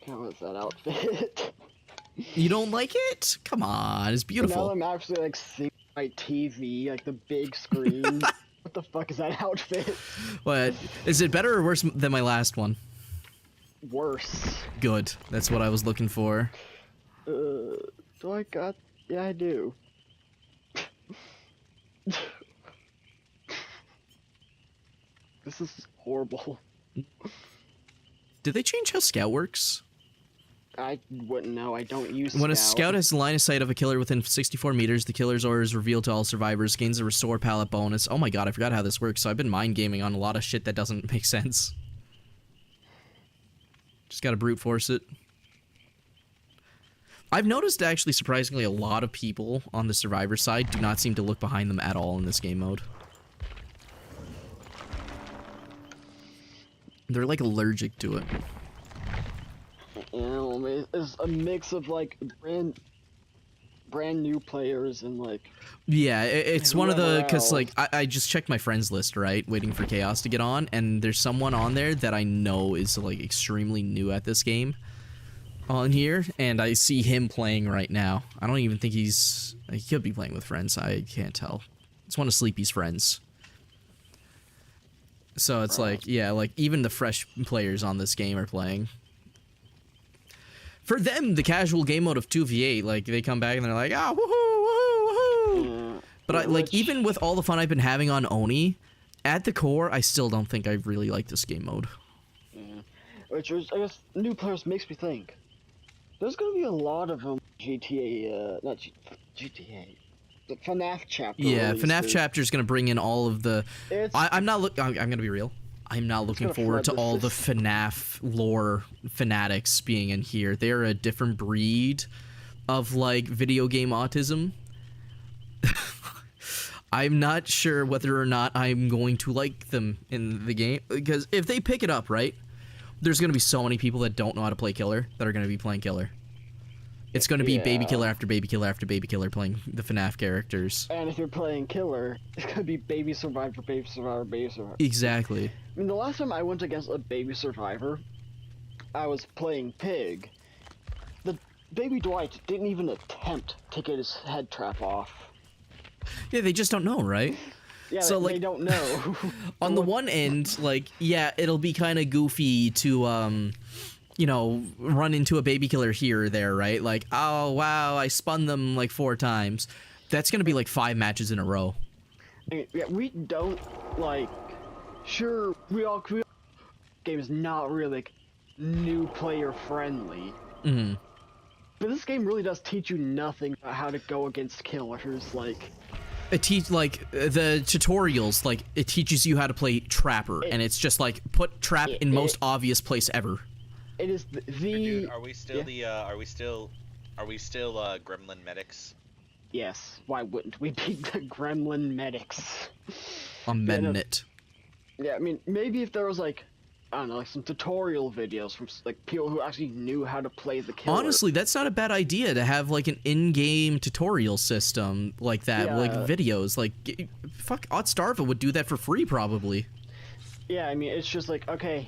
How is that outfit? You don't like it? Come on, it's beautiful. Now I'm actually like seeing my TV, like the big screen. What the fuck is that outfit? What? Is it better or worse than my last one? Worse. Good. That's what I was looking for. Do I got... Yeah, I do. This is horrible. Did they change how Scout works? I wouldn't know. I don't use When a Scout has line of sight of a killer within 64 meters, the killer's order is revealed to all survivors, gains a restore pallet bonus. Oh my god, I forgot how this works. So I've been mind gaming on a lot of shit that doesn't make sense. Just gotta brute force it. I've noticed actually surprisingly a lot of people on the survivor side do not seem to look behind them at all in this game mode. They're like allergic to it. You know, it's a mix of like brand new players and like... Yeah, it's one of the, because else. like I just checked my friends list, right, waiting for Chaos to get on, and there's someone on there that I know is like extremely new at this game on here, and I see him playing right now. I don't even think he could be playing with friends. I can't tell. It's one of Sleepy's friends. So it's like, yeah, like even the fresh players on this game are playing. For them, the casual game mode of 2v8, like they come back and they're like, ah, woohoo, woohoo, woohoo. But Which- even with all the fun I've been having on Oni, at the core, I still don't think I really like this game mode. Which is, I guess, new players makes me think. There's gonna be a lot of GTA, not GTA, the FNAF chapter. Yeah, FNAF releases. chapter's gonna bring in all of the. It's I'm not look. I'm gonna be real. I'm not looking gonna forward to flood the all the FNAF lore fanatics being in here. They're a different breed of like video game autism. I'm not sure whether or not I'm going to like them in the game, because if they pick it up right, there's going to be so many people that don't know how to play killer that are going to be playing killer. It's going to be baby Yeah. killer after baby killer after baby killer playing the FNAF characters. and if you're playing killer, it's gonna be baby survivor, baby survivor, baby survivor. Exactly. I mean, the last time I went against a baby survivor, I was playing pig. The baby Dwight didn't even attempt to get his head trap off. Yeah, they just don't know, right? Yeah, So, they like, don't know. On the one end, like, yeah, it'll be kind of goofy to, you know, run into a baby killer here or there, right? Like, oh, wow, I spun them like 4 times. That's going to be like 5 matches in a row. I mean, yeah, we don't like. Sure, game is not really like, new player friendly. Mm-hmm. But this game really does teach you nothing about how to go against killers. Like, It the tutorials, like, it teaches you how to play Trapper, and it's just like, put Trap in most obvious place ever. it is the. Dude, are we still yeah. are we still Gremlin medics? Yes, why wouldn't we be the Gremlin medics? Amendment. Yeah, I mean, maybe if there was like, I don't know, like some tutorial videos from like people who actually knew how to play the killer. Honestly, that's not a bad idea to have like an in-game tutorial system like that, Yeah. like videos. Like, fuck, Odstarva would do that for free probably. Yeah, I mean, it's just like, okay,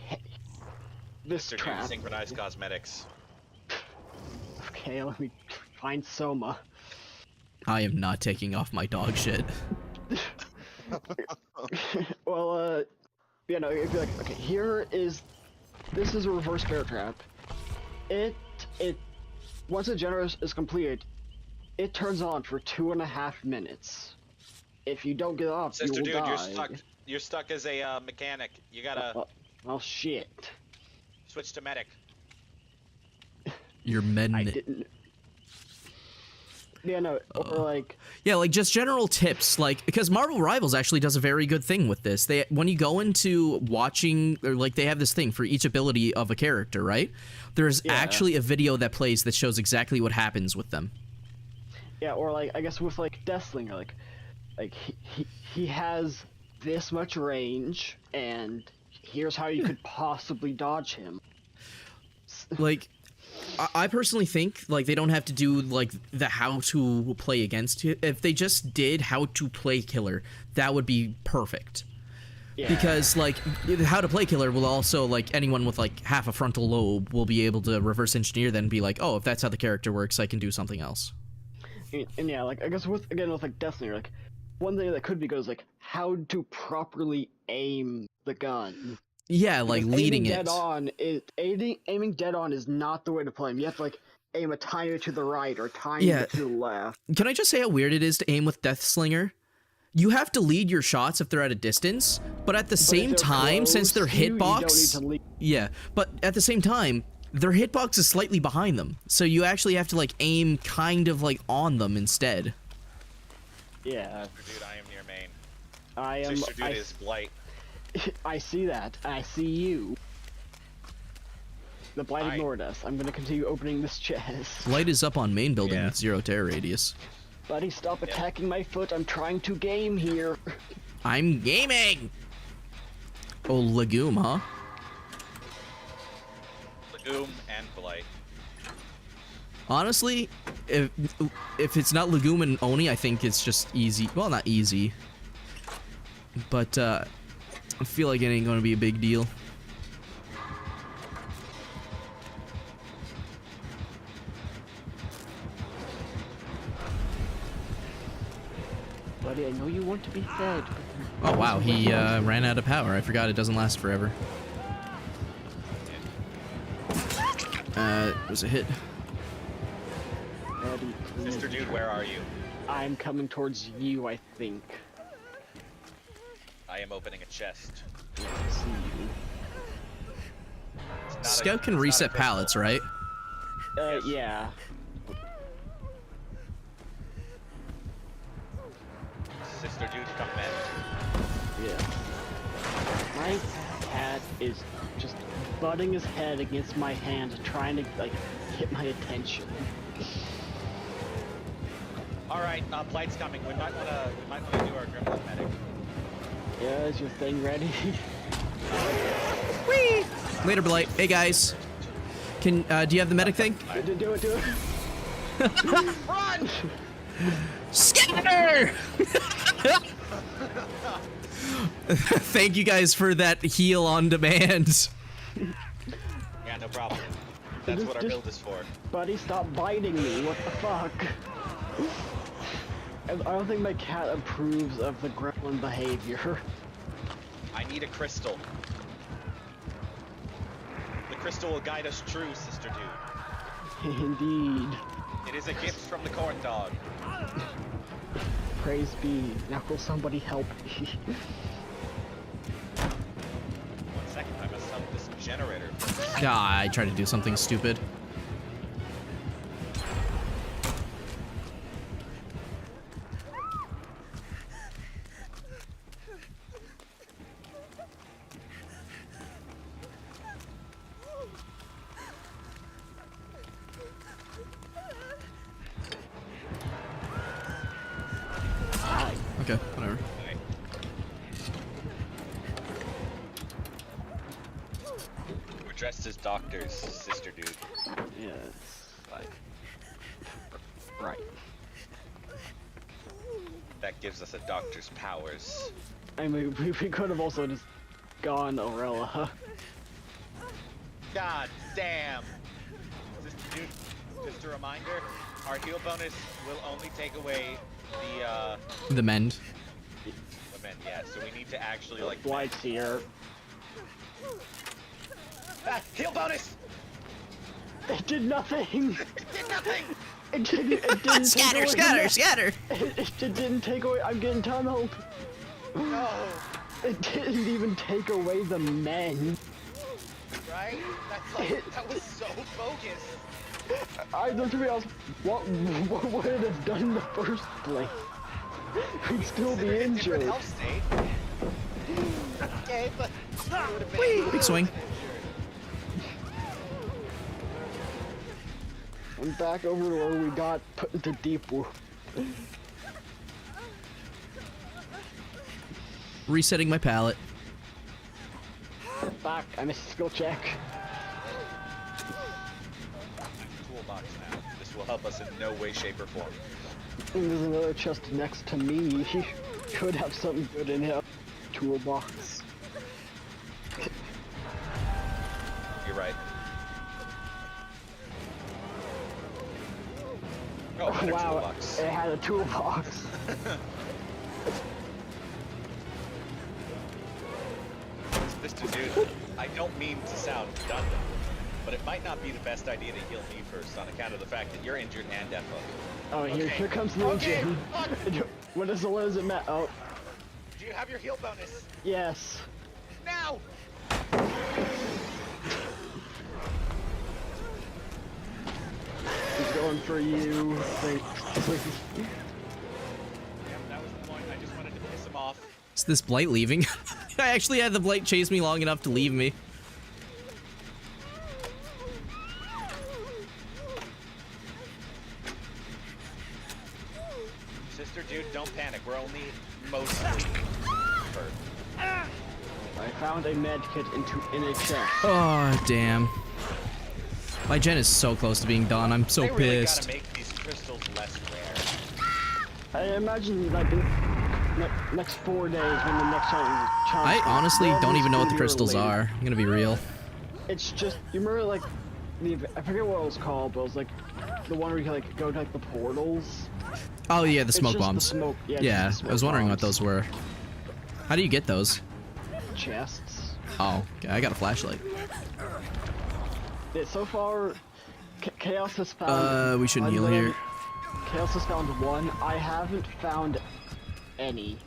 this Mr. Dude, trap. synchronized cosmetics. Okay, let me find Soma. I am not taking off my dog shit. Well, you know, it'd be like, okay, this is a reverse bear trap. Once a generator is completed, it turns on for 2.5 minutes. If you don't get off, Sister you will Dude, die. you're stuck. You're stuck as a mechanic. You gotta Oh shit. switch to medic. You're I mending it. didn't. Yeah, no, or like, Yeah, like just general tips, like, because Marvel Rivals actually does a very good thing with this. When you go into watching, or like they have this thing for each ability of a character, right? There's actually a video that plays that shows exactly what happens with them. yeah, or like, I guess with like Deathslinger, like he has this much range, and here's how you could possibly dodge him. Like, I personally think, like, they don't have to do, like, the how to play against it. If they just did how to play killer, that would be perfect. Yeah. Because, like, how to play killer will also, like, anyone with, like, half a frontal lobe will be able to reverse engineer then and be like, oh, if that's how the character works, I can do something else. And yeah, like, I guess with like Deathslinger, like, one thing that could be good is, like, how to properly aim the gun. Yeah, like, Because leading aiming dead on is not the way to play him. You have to, like, aim a tiny bit to the right or a tiny bit to the left. Can I just say how weird it is to aim with Deathslinger? You have to lead your shots if they're at a distance, but at the same if they're time, close since their to you, you don't hitbox... need to lead. Yeah, but at the same time, their hitbox is slightly behind them, so you actually have to, like, aim kind of, like, on them instead. Yeah. Sister Dude, I am near main. I am. Sister Dude is blight. I see that. I see you. The blight ignored us. I'm gonna continue opening this chest. Light is up on main building Yeah. with 0 terror radius. Buddy, stop attacking my foot. I'm trying to game here. I'm gaming! Oh, legume, huh? Legume and blight. Honestly, if it's not legume and Oni, I think it's just easy. Well, not easy. But, I feel like it ain't gonna be a big deal. Buddy, I know you want to be fed. Oh wow, he ran out of power. I forgot it doesn't last forever. It was a hit. Buddy, please. Sister Dude, where are you? I'm coming towards you, I think. I am opening a chest. I see you. It's not Scout can it's not a reset crystal. pallets, right? Yeah. Sister dude, come in. Yeah. My cat is just butting his head against my hand, trying to, like, get my attention. Alright, Blight's coming. We might wanna do our gremlin medic. Yeah, is your thing ready? Whee! Later, Blight. Hey guys, can do you have the medic thing? Do it. Run! Scatter! Thank you guys for that heal on demand. Yeah, no problem. That's what our build is for. Buddy, stop biting me. What the fuck? I don't think my cat approves of the gremlin behavior. I need a crystal. The crystal will guide us true, Sister Dude. Indeed. It is a gift from the corn dog. Praise be. Now will somebody help me? 1 second, I must help this generator. Ah, I tried to do something stupid. Okay, whatever. Alright. We're dressed as doctors, Sister Dude. Yes. Right. That gives us a doctor's powers. I mean, we could have also just gone Aurella. God damn! Sister Dude, just a reminder, our heal bonus will only take away The mend. the men, yeah, so we need to actually like Blight's here. heal bonus! It did nothing! It did nothing! It didn't Scatter, take away scatter, scatter! It didn't take away. I'm getting tunneled. No! It didn't even take away the men. Right? That's like, that was so bogus! I don't know else. What would it have done in the first place? We'd still be Different injured. health state. Okay, but it would have been Big swing. I'm back over to where we got put into deep whoop. Resetting my pallet. Back. I missed a skill check. toolbox now. This will help us in no way, shape, or form. And there's another chest next to me. He could have something good in his toolbox. You're right. Oh, better Wow, toolbox. it had a toolbox. Mr. Dude, I don't mean to sound redundant, but it might not be the best idea to heal me first on account of the fact that you're injured and defo. Oh, Okay. here comes the Okay, engine. What is it met? Oh, Do you have your heal bonus? yes. Now! He's going for you. Thanks. Yep, that was the point. I just wanted to piss him off. Is this Blight leaving? I actually had the Blight chase me long enough to leave me. Sister Dude, don't panic. We're only mostly hurt. I found a med kit in a chest. Oh, damn. My gen is so close to being done. I'm so They really pissed. gotta make these crystals less rare. I imagine like in next 4 days when the next challenge. I honestly don't even know what the is crystals related. are. I'm gonna be real. It's just you remember like I forget what it was called, but it was like the one where you can like go to like the portals. Oh yeah, the It's smoke just the bombs. smoke- yeah, it's Yeah, just the I was smoke wondering what bombs. those were. How do you get those? Chests. Oh, okay, I got a flashlight. Yeah, so far, Chaos has found. We shouldn't heal here. Chaos has found one. I haven't found any.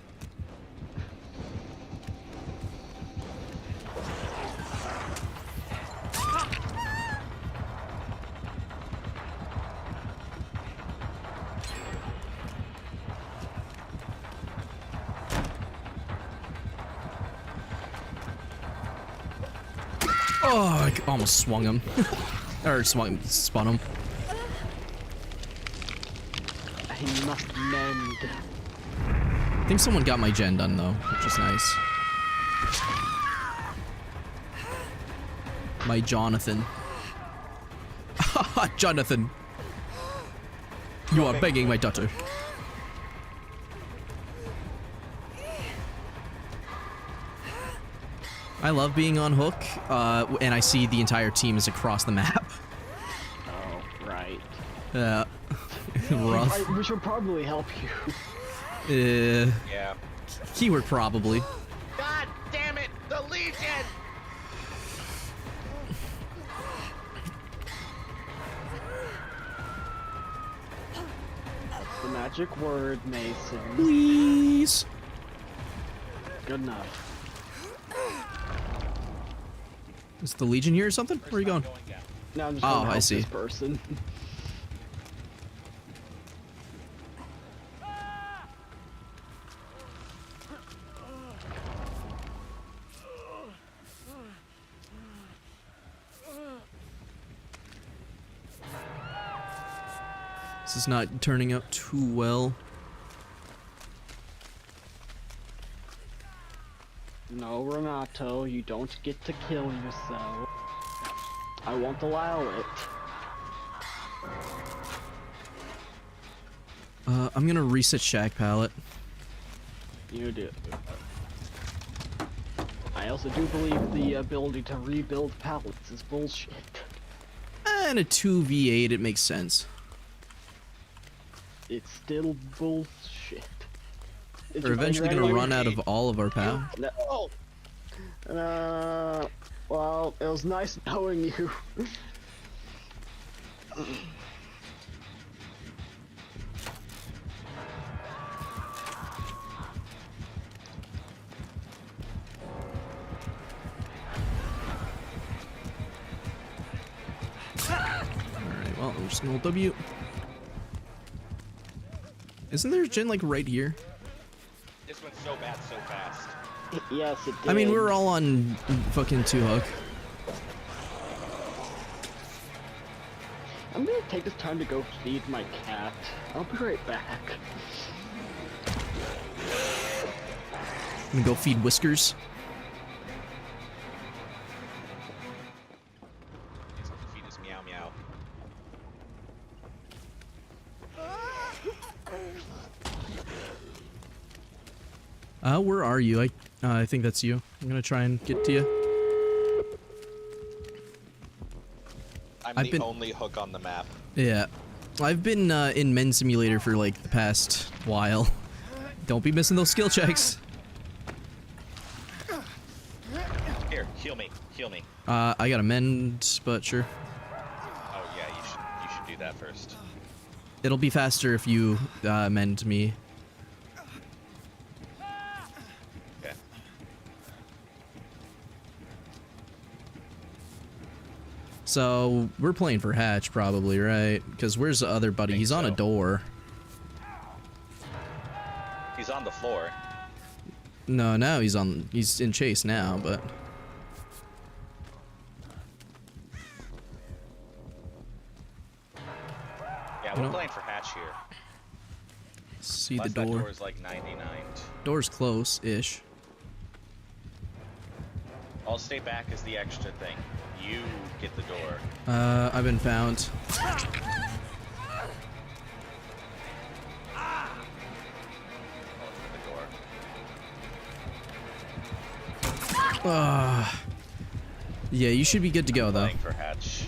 Oh, I almost swung him. Or spun him. He must mend. I think someone got my gen done though, which is nice. My Jonathan. Haha, Jonathan. You are begging my daughter. I love being on hook, and I see the entire team is across the map. Oh, right. Rough. We should probably help you. Yeah. Keyword probably. God damn it! The Legion! The magic word, Mason. Please. Good enough. Is the Legion here or something? Where are you going? Now I'm just Oh, trying to I help see. this person. This is not turning out too well. No, Renato, you don't get to kill yourself. I won't allow it. I'm gonna reset Shack Palette. You do. I also do believe the ability to rebuild pallets is bullshit. And a 2v8, it makes sense. It's still bullshit. We're eventually gonna run out of all of our power. No. Well, it was nice knowing you. Alright, well, we're just gonna hold W. Isn't there a gen like right here? This went so bad so fast. Yes, it did. I mean, we were all on fucking 2-hook. I'm gonna take this time to go feed my cat. I'll be right back. I'm gonna go feed Whiskers. He's gonna feed his meow meow. Where are you? I think that's you. I'm gonna try and get to you. I'm the only hook on the map. Yeah. I've been in Men Simulator for like the past while. Don't be missing those skill checks. Here, heal me, heal me. I got a mend, but sure. Oh yeah, you should do that first. It'll be faster if you mend me. Okay. So, we're playing for Hatch probably, right? Because where's the other buddy? He's on a so. door. He's on the floor. No, now he's in chase now, but... Yeah, we're playing for Hatch here. See the Unless that door. door is like 99. Door's close-ish. I'll stay back as the extra thing. You get the door. I've been found. The door. Yeah, you should be good to go, though. Playing for Hatch.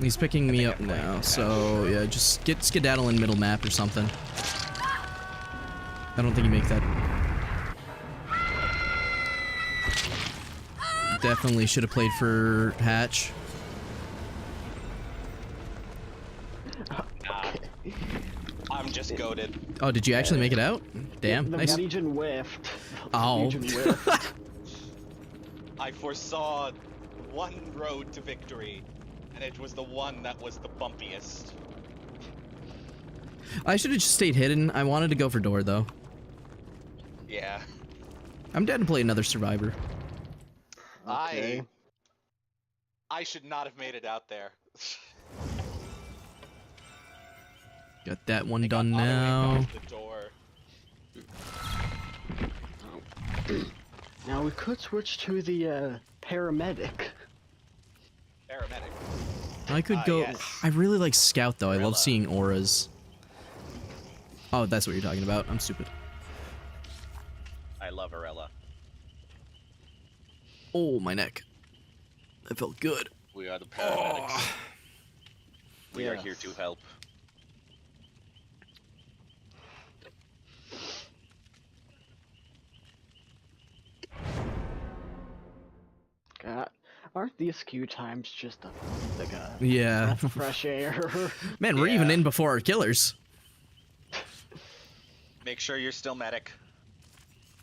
He's picking me up I'm playing now, for so yeah, just get skedaddle in middle map or something. I don't think you make that. Definitely should have played for Hatch. goated. Oh, did you actually make it out? Damn, The nice. Legion whiffed. Oh. Legion whiffed. I foresaw one road to victory, and it was the one that was the bumpiest. I should have just stayed hidden. I wanted to go for door, though. Yeah. I'm down to play another Survivor. Okay. I should not have made it out there. Got that one I got done all the way now. past the door. Now we could switch to the paramedic. Paramedic. I could go. yes. I really like Scout, though. I Gorilla. love seeing auras. Oh, that's what you're talking about. I'm stupid. I love Arella. Oh, my neck. That felt good. We are the paramedics. Oh. We are Yes. here to help. God, aren't these queue times just like a Yeah. breath of fresh air? Man, we're even Yeah. in before our killers. Make sure you're still medic.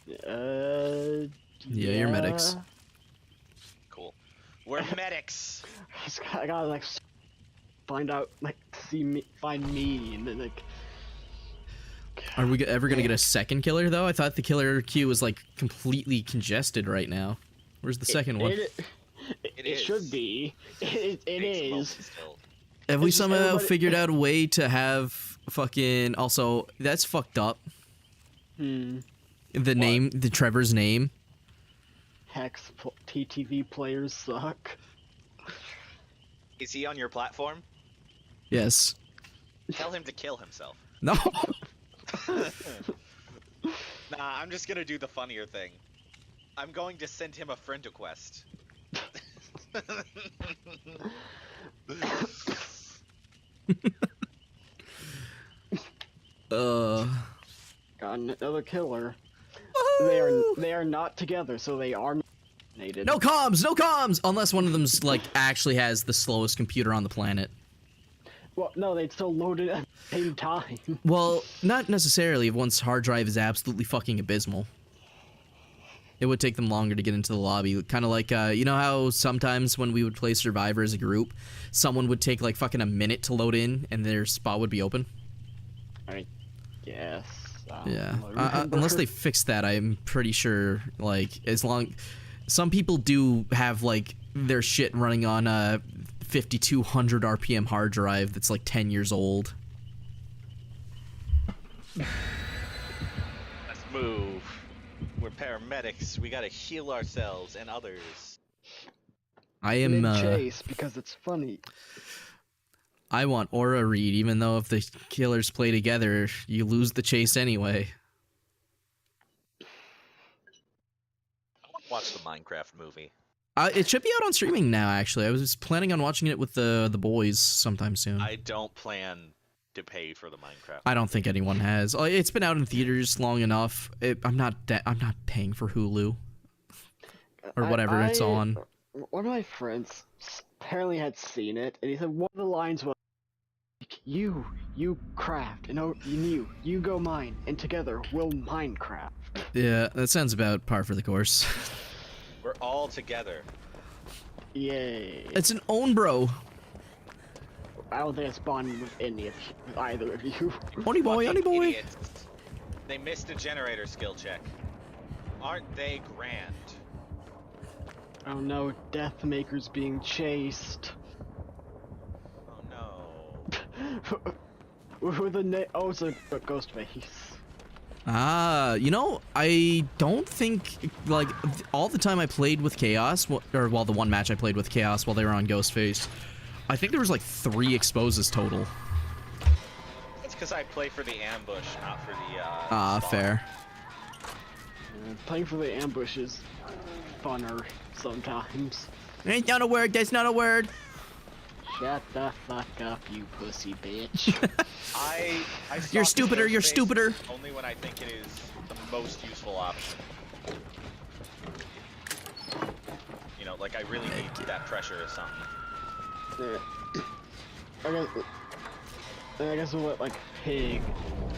Yeah, you're medics. Cool. We're medics. I gotta like find out, like find me, and then like. Are we ever gonna get a second killer, though? I thought the killer queue was, like, completely congested right now. Where's the second one? It should be. It Takes a moment is. still. Have we It's just somehow everybody- figured out a way to have fucking... Also, that's fucked up. Hmm. The name, the Trevor's name. Hex TTV players suck. Is he on your platform? Yes. Tell him to kill himself. No. Nah, I'm just gonna do the funnier thing. I'm going to send him a friend request. Got another killer. Woohoo! They are not together, so they are nominated. No comms, no comms! Unless one of them's, like, actually has the slowest computer on the planet. Well, no, they'd still load it at the same time. Well, not necessarily if one's hard drive is absolutely fucking abysmal. It would take them longer to get into the lobby. Kind of like, you know how sometimes when we would play Survivor as a group, someone would take, like, fucking a minute to load in and their spot would be open? I guess. Yeah. Remember. Unless they fix that, I'm pretty sure, like, as long... Some people do have, like, their shit running on a 5200 RPM hard drive that's, like, 10 years old. Let's move. We're paramedics. We gotta heal ourselves and others. I am, Chase because it's funny. I want Aura Reed, even though if the killers play together, you lose the chase anyway. I want to watch the Minecraft movie. It should be out on streaming now, actually. I was planning on watching it with the boys sometime soon. I don't plan to pay for the Minecraft. I don't think anyone has. It's been out in theaters long enough. I'm not paying for Hulu or whatever it's on. One of my friends apparently had seen it, and he said one of the lines was, you craft, and you go mine, and together we'll Minecraft. Yeah, that sounds about par for the course. We're all together. Yay. It's an own bro. I don't think it's bonding with with either of you. Honey boy, honey Fucking boy. idiots. They missed a generator skill check. Aren't they grand? Oh no, Deathmaker's being chased. Oh no. With a oh, it's a Ghostface. Ah, you know, I don't think, like, all the time I played with Chaos, or, well, the one match I played with Chaos while they were on Ghostface, I think there was, like, 3 exposes total. That's because I play for the ambush, not for the, Ah, spawn. fair. Playing for the ambush is funner sometimes. Ain't not a word, that's not a word. Shut the fuck up, you pussy bitch. I You're stalk stupider, you're Ghostface stupider. Only when I think it is the most useful option. You know, like I really need that pressure or something. I guess what, like, Pig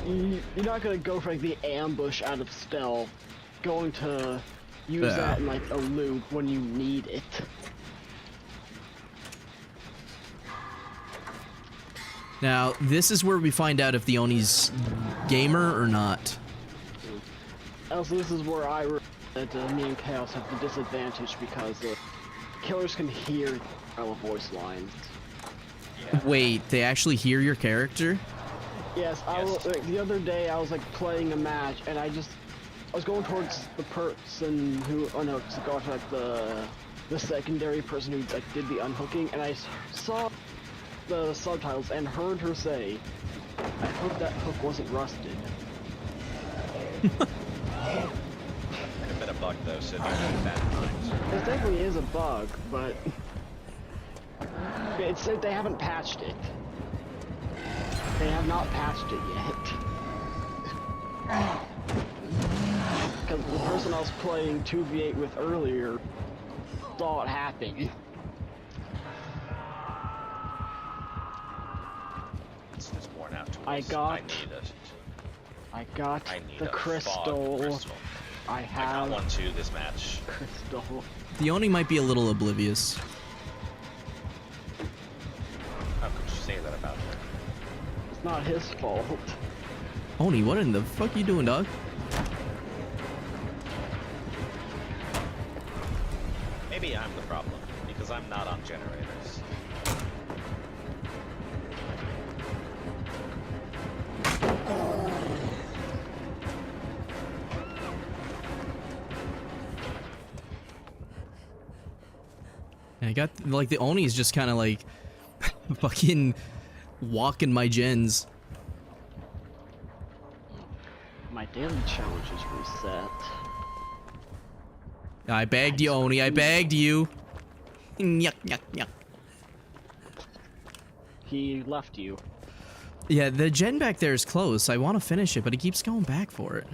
you're not gonna go for like the ambush out of stealth. Going to use Yeah. that in like a loop when you need it. Now, this is where we find out if the Oni's gamer or not. Also, this is where I that me and Chaos have the disadvantage because killers can hear our voice lines. Wait, they actually hear your character? Yes, like, the other day I was like playing a match and I was going towards the person who, oh no, to go after like the secondary person who like did the unhooking, and I saw the subtitles and heard her say, "I hope that hook wasn't rusted." A bit of bug though, so don't keep that in mind. It definitely is a bug, but it's that they haven't patched it. They have not patched it yet. Because the person I was playing 2v8 with earlier saw it happen. It's worn out tools. I got I need the a crystal. fog crystal. I I have got one too this match. crystal. The Oni might be a little oblivious. How could you say that about her? It's not his fault. Oni, what in the fuck you doing, dog? Maybe I'm the problem, because I'm not on generators. I got, like, the Oni's just kind of like fucking walking my gens. My daily challenge is reset. I begged you, Oni, I begged you. Yuck, yuck, yuck. He left you. Yeah, the gen back there is close. I want to finish it, but he keeps going back for it.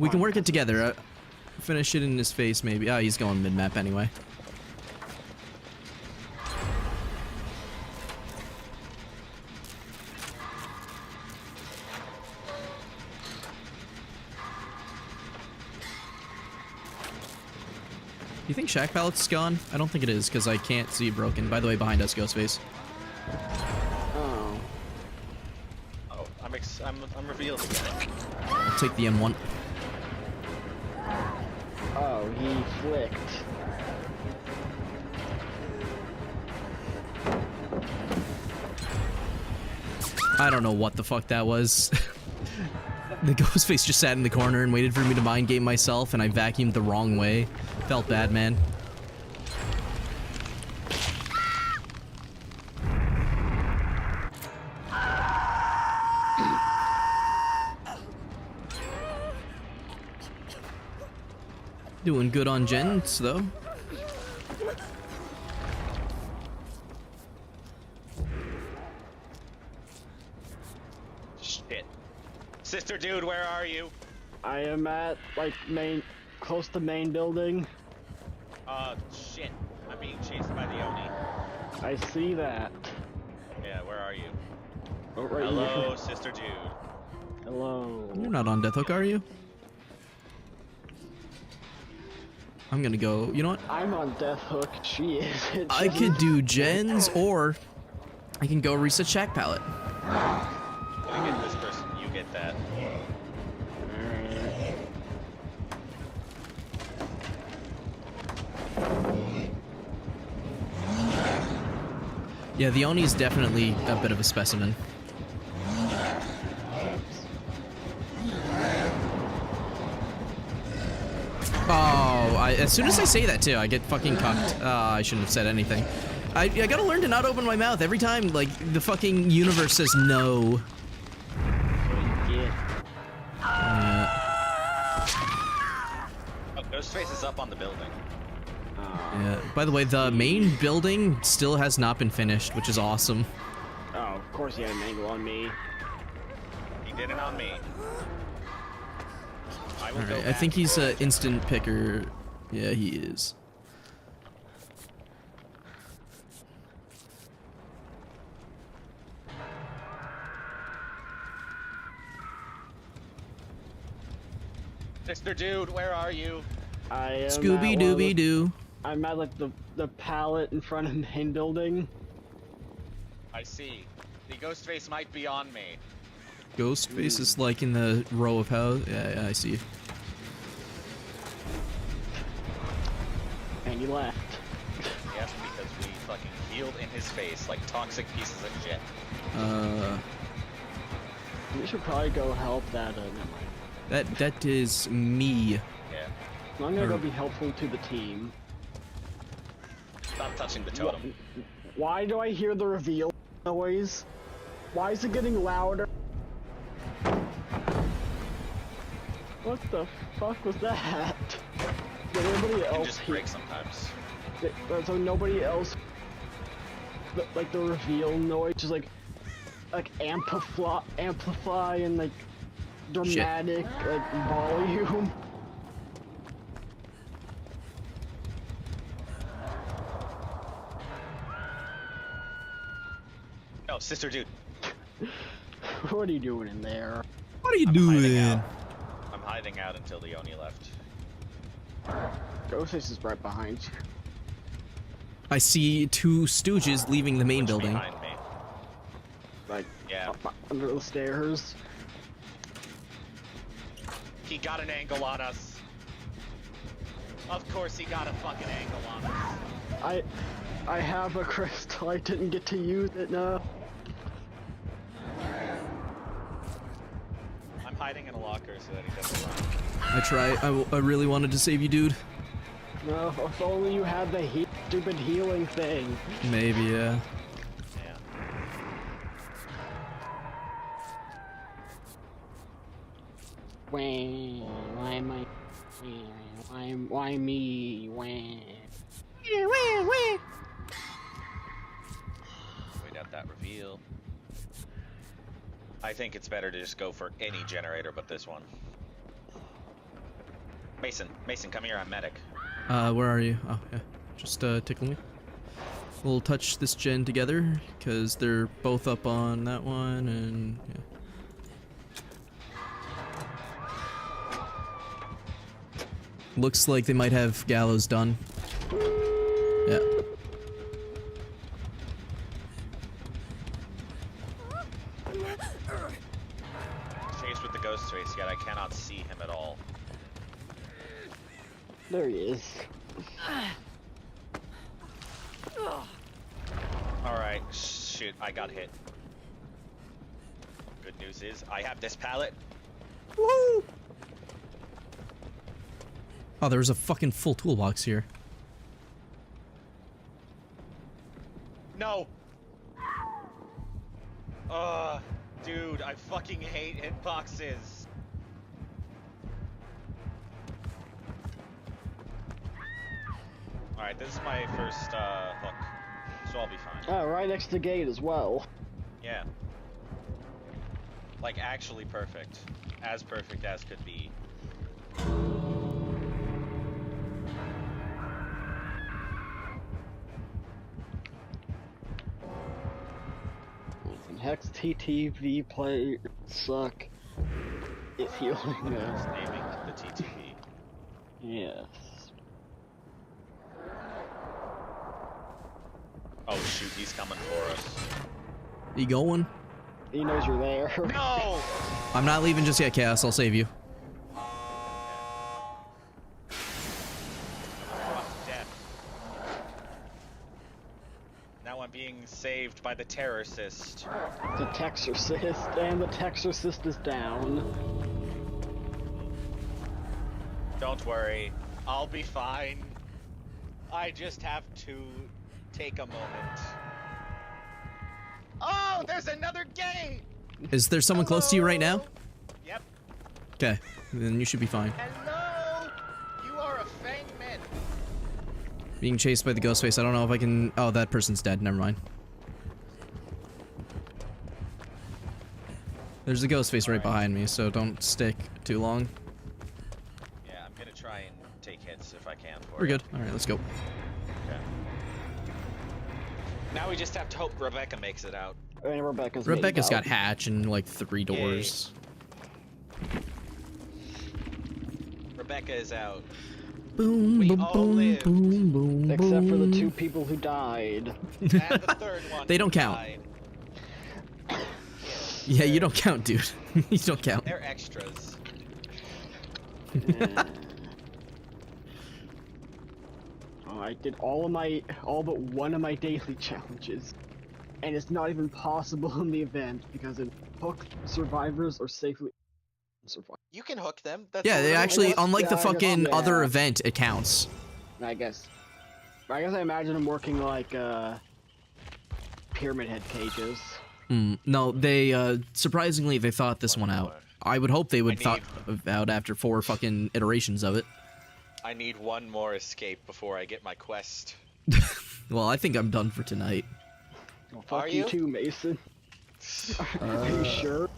We can work it together. Finish it in his face, maybe. Oh, he's going mid-map anyway. You think Shack Pallet's gone? I don't think it is, because I can't see it broken. By the way, behind us, Ghostface. Oh. Oh, I'm revealed again. I'll take the M1. Oh, he flicked. I don't know what the fuck that was. The Ghostface just sat in the corner and waited for me to mind game myself, and I vacuumed the wrong way. Felt bad, man. Doing good on gens, though. Shit. Sister dude, where are you? I am at like close to main building. Shit. I'm being chased by the Oni. I see that. Yeah, where are you? Oh, right Hello, here. sister dude. Hello. You're not on Death Hook, are you? I'm gonna go. You know what? I'm on Death Hook. She is. I could do gens, or I can go reset Shack Pallet. Let me get this person. You get that. Yeah, the Oni's definitely a bit of a specimen. Oh, as soon as I say that too, I get fucking cucked. I shouldn't have said anything. I gotta learn to not open my mouth every time, like, the fucking universe says no. Oh, Ghostface is up on the building. Yeah. By the way, the main building still has not been finished, which is awesome. Oh, of course he had an angle on me. He did it on me. I will go Alright, I back think he's and an instant picker. Yeah, he is. Mr. Dude, where are you? I am Scooby Dooby Doo. I'm at like the pallet in front of the main building. I see. The Ghostface might be on me. Ghostface is like in the row of house. Yeah, I see. And he left. Yes, because we fucking healed in his face like toxic pieces of shit. We should probably go help that. Never mind. That is me. Yeah. I'm gonna go be helpful to the team. Stop touching the totem. Why do I hear the reveal noise? Why is it getting louder? What the fuck was that? Did anybody It can else just hear? break sometimes. So nobody else, like the reveal noise, just like amplify and like dramatic like volume. No, Sister Dude. What are you doing in there? What are you I'm hiding doing? out. I'm hiding out until the Oni left. Ghostface is right behind you. I see two stooges leaving the main Which building. behind me. Like Yeah. under the stairs. He got an angle on us. Of course he got a fucking angle on us. I have a crystal. I didn't get to use it now. I'm hiding in a locker so that he doesn't run. I really wanted to save you, dude. No, if only you had the stupid healing thing. Maybe, yeah. Yeah. Why am I? Why me? Wait out that reveal. I think it's better to just go for any generator but this one. Mason, come here, I'm medic. Where are you? Oh, yeah. Just, tickle me. We'll touch this gen together, because they're both up on that one, and, yeah. Looks like they might have Gallows done. Yeah. Chase with the Ghostface, yet I cannot see him at all. There he is. Alright, shoot, I got hit. Good news is, I have this pallet. Woo! Oh, there was a fucking full toolbox here. No! Dude, I fucking hate hitboxes. Alright, this is my first, hook, so I'll be fine. Oh, right next to the gate as well. Yeah. Like, actually perfect. As perfect as could be. Hex TTV players suck. It's healing Just us. naming the TTV. Yes. Oh shoot, he's coming for us. You going? He knows you're there. No! I'm not leaving just yet, Chaos. I'll save you. Brought to death. Now I'm being saved by the Terrorcist. The Texorcist, and the Texorcist is down. Don't worry, I'll be fine. I just have to take a moment. Oh, there's another gate! Is there someone close to you right now? Yep. Okay, then you should be fine. Hello! You are a fang man. Being chased by the Ghostface. I don't know if I can... Oh, that person's dead. Never mind. There's a Ghostface right behind me, so don't stick too long. Yeah, I'm gonna try and take hits if I can for We're you. good. Alright, let's go. Okay. Now we just have to hope Rebecca makes it out. And Rebecca's Got hatch and like 3 doors. Rebecca is out. Boom, We boom, all boom, lived. boom, boom, Except for the boom. 2 people who died. And the third one. They don't count. died. Yeah, you don't count, dude. You don't count. They're extras. Oh, I did all but one of my daily challenges. And it's not even possible in the event because it hooked survivors or safely survive. You can hook them. That's Yeah, a they little- actually, guess- unlike the yeah, I guess- fucking yeah. other event, it counts. I guess I imagine them working like pyramid head cages. No, they, surprisingly, they thought this one out. I would hope they would thought out after 4 fucking iterations of it. I need one more escape before I get my quest. Well, I think I'm done for tonight. Well, fuck Are you you? too, Mason. Are you sure?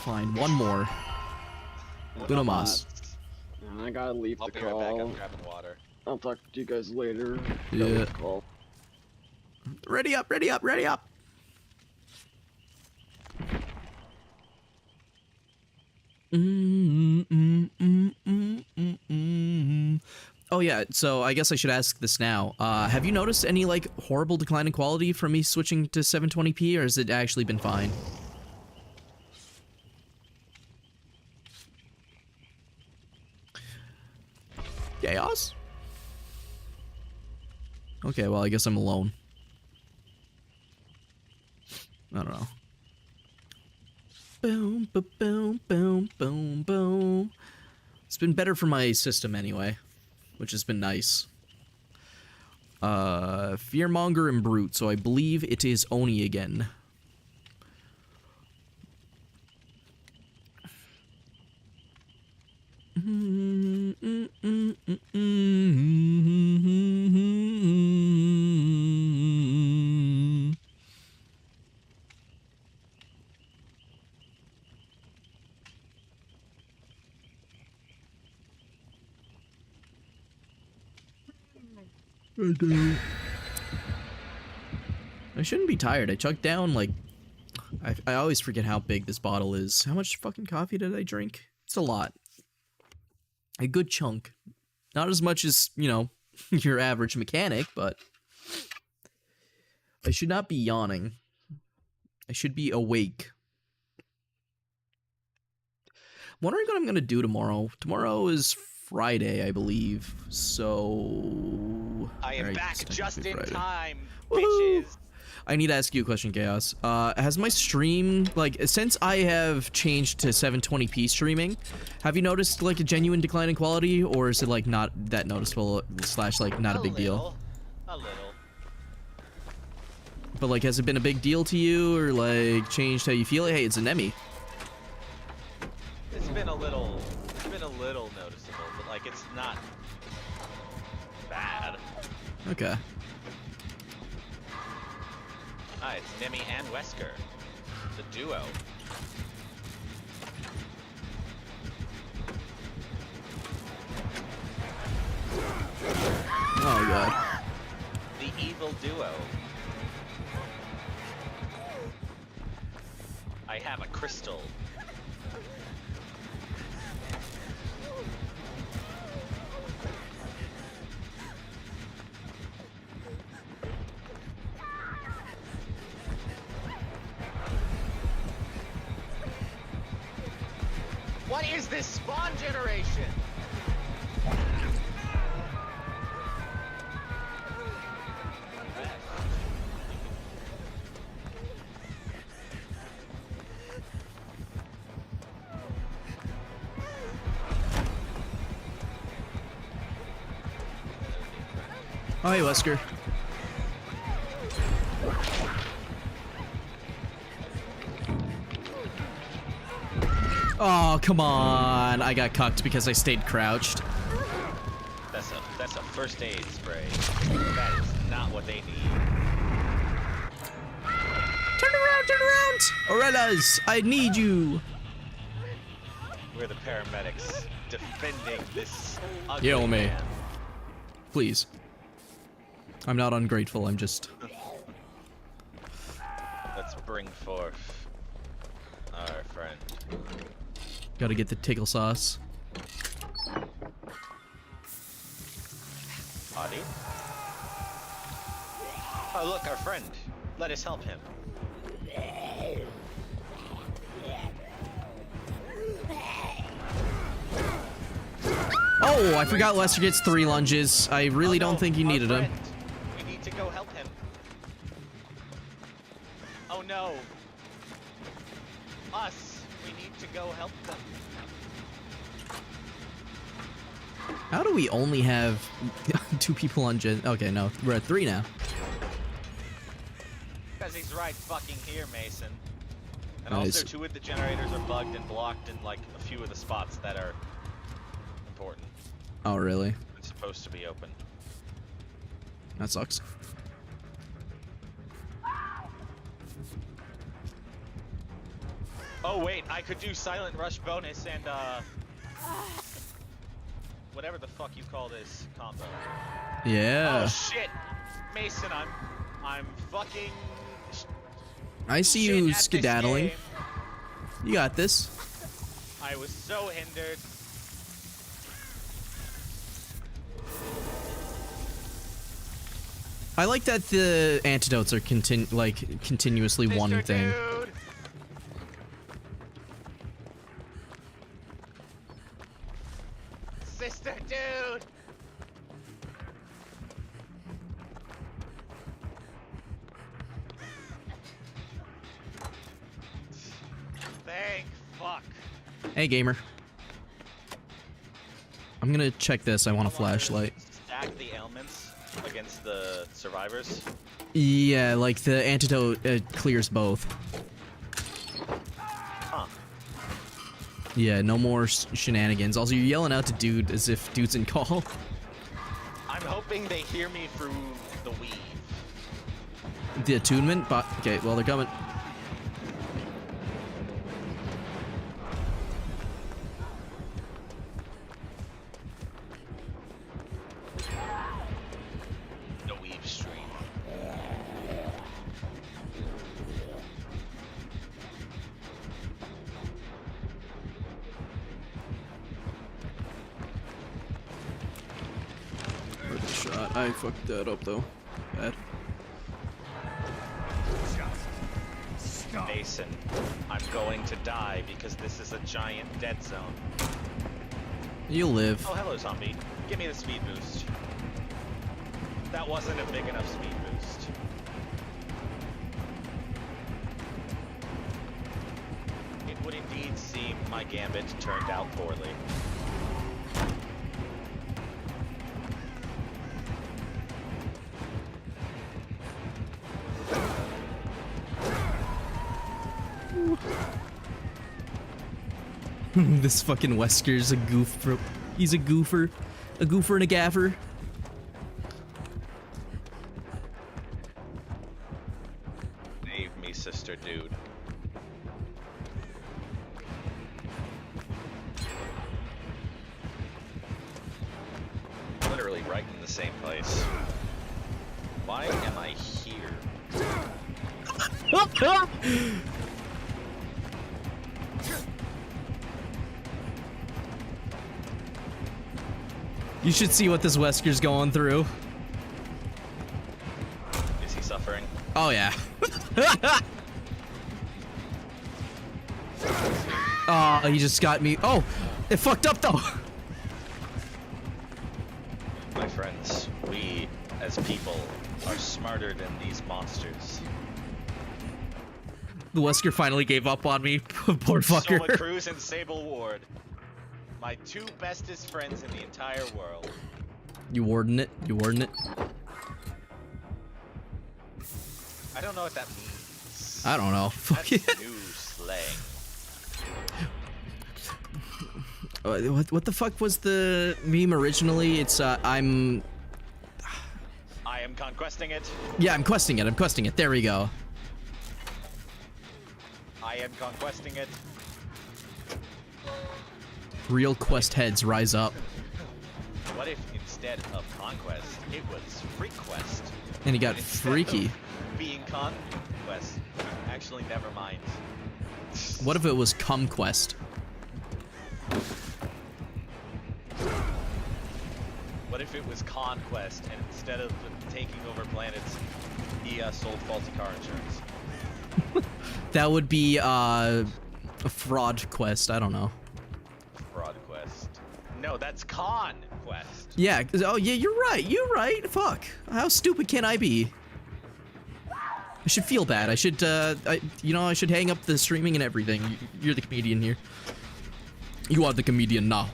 Fine, one more. Uno mas. I gotta leave I'll the be right back. call. I'm grabbing water. I'll talk to you guys later. Yeah. Gotta leave the call. Ready up, ready up, ready up! Oh yeah, so I guess I should ask this now. Have you noticed any, like, horrible decline in quality from me switching to 720p, or has it actually been fine? Chaos? Okay, well, I guess I'm alone. I don't know. Boom, boom, boom, boom, boom, boom. It's been better for my system anyway, which has been nice. Fearmonger and Brute, so I believe it is Oni again. I shouldn't be tired. I chugged down, like... I always forget how big this bottle is. How much fucking coffee did I drink? It's a lot. A good chunk. Not as much as, you know, your average mechanic, but... I should not be yawning. I should be awake. I'm wondering what I'm gonna do tomorrow. Tomorrow is Friday, I believe. So... I am Alright, back it's just in Friday. time, Woohoo! bitches. I need to ask you a question, Chaos. Has my stream, like, since I have changed to 720p streaming, have you noticed, like, a genuine decline in quality, or is it, like, not that noticeable, slash, like, not a big deal? A little. But, like, has it been a big deal to you, or, like, changed how you feel? Hey, it's an Emmy. It's been a little noticeable, but like it's not bad. Okay. Ah, it's Nemi and Wesker, the duo. Oh, God. The evil duo. I have a crystal. What is this spawn generation? Oh, hey, Wesker. Oh, come on. I got cucked because I stayed crouched. That's a first aid spray. That is not what they need. Turn around, turn around! Aurelas, I need you. We're the paramedics defending this ugly Heal me. man. Please. I'm not ungrateful, I'm just... Let's bring forth our friend. Gotta get the tickle sauce. buddy. Oh, look, our friend. Let us help him. Oh, I forgot Lester gets 3 lunges. I really don't think he needed them. We need to go help him. Oh no. Us. We need to go help them. How do we only have 2 people on gen? Okay, no, we're at 3 now. Because he's right fucking here, Mason. And Nice. also 2 of the generators are bugged and blocked in like a few of the spots that are important. Oh, really? It's supposed to be open. That sucks. Oh wait, I could do Silent Rush bonus and whatever the fuck you call this combo. Yeah. Oh shit, Mason, I'm fucking. I see shit you at this skedaddling. game. You got this. I was so hindered. I like that the antidotes are continuously one Mr. thing. Dude. Sister dude. Thank fuck. Hey, gamer. I'm gonna check this. I want a flashlight. Stack the ailments against the survivors. Yeah, like the antidote clears both. Huh. Yeah, no more shenanigans. Also, you're yelling out to dude as if dude's in call. I'm hoping they hear me through the weave. The attunement? But okay, well, they're coming. The weave stream. First shot. I fucked that up though. Bad. Mason, I'm going to die because this is a giant dead zone. You'll live. Oh, hello, zombie. Give me the speed boost. That wasn't a big enough speed boost. It would indeed seem my gambit turned out poorly. This fucking Wesker's a goof, bro. He's a goofer. A goofer and a gaffer. Save me, sister dude. Literally right in the same place. Why am I here? You should see what this Wesker's going through. Is he suffering? Oh yeah. Oh, he just got me. Oh, it fucked up though. My friends, we, as people, are smarter than these monsters. The Wesker finally gave up on me. Poor Soma fucker. Cruz and Sable Ward. My 2 bestest friends in the entire world. You warden it. You warden it. I don't know what that means. I don't know. Fuck That's it. new slang. What the fuck was the meme originally? It's I am conquesting it. yeah, I'm questing it. I'm questing it. There we go. I am conquesting it. Real quest heads rise up. What if instead of conquest, it was frequest? And he got Instead freaky. of being conquest. Actually, never mind. What if it was cum quest? What if it was Conquest, and instead of taking over planets, he sold faulty car insurance? That would be a fraud quest. I don't know. Fraud Quest. No, that's Conquest. Yeah. Oh yeah, you're right. You're right. Fuck. How stupid can I be? I should feel bad. I should. I should hang up the streaming and everything. You're the comedian here. You are the comedian now.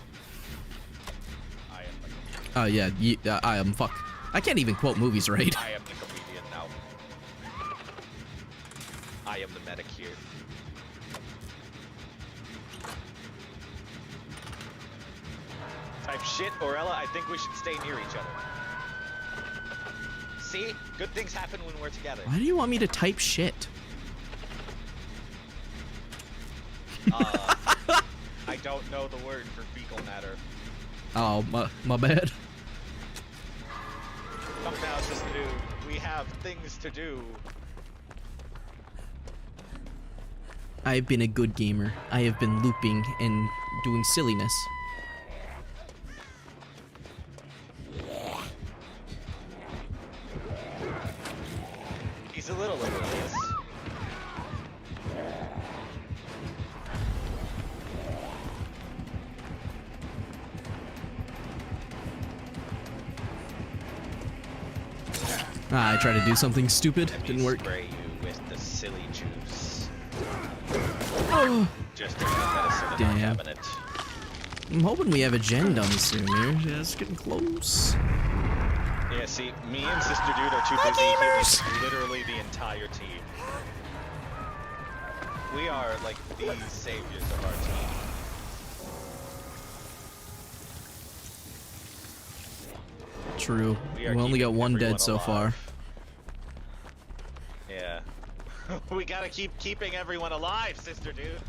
I am the comedian. Yeah. I am. Fuck. I can't even quote movies right. I am the comedian now. I am the medic here. Type shit, Orella. I think we should stay near each other. See? Good things happen when we're together. Why do you want me to type shit? I don't know the word for fecal matter. Oh, my bad. Come now, sister dude. We have things to do. I've been a good gamer. I have been looping and doing silliness. He's a little oblivious. I tried to do something stupid. Let me Didn't work. Spray you with the silly juice. Oh, Just to medicine in damn. my cabinet. I'm hoping we have a gen done soon here. Yeah, it's getting close. Yeah, see, me and Sister Dude are too busy healing literally the entire team. We are like the saviors of our team. True. We We are only got keeping one everyone dead so far. alive. Yeah. We gotta keep keeping everyone alive, Sister Dude.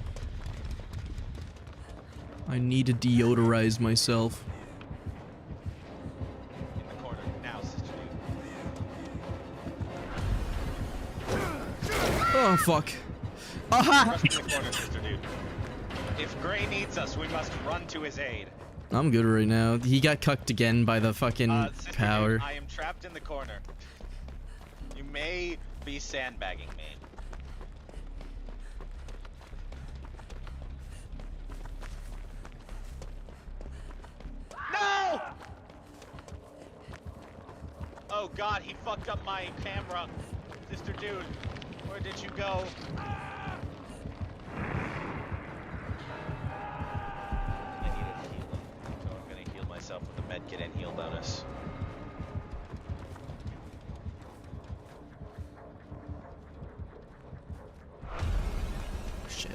I need to deodorize myself. In the corner now, Sister Dude. Oh, fuck. Aha! Rush in the corner, Sister Dude. If Gray needs us, we must run to his aid. I'm good right now. He got cucked again by the fucking Sister power. Dude, I am trapped in the corner. You may be sandbagging me. No! Oh god, he fucked up my camera. Sister Dude, where did you go? I needed healing, so I'm gonna heal myself with the medkit and heal bonus. Shit.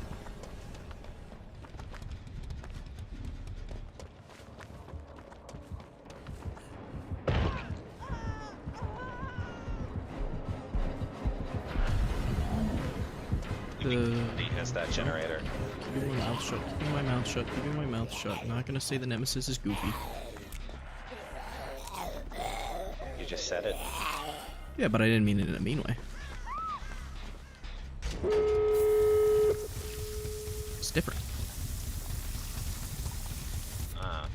He has that generator. Keeping my mouth shut. Keeping my mouth shut. Keeping my mouth shut. Not gonna say the nemesis is goofy. You just said it. Yeah, but I didn't mean it in a mean way. It's different. Ah.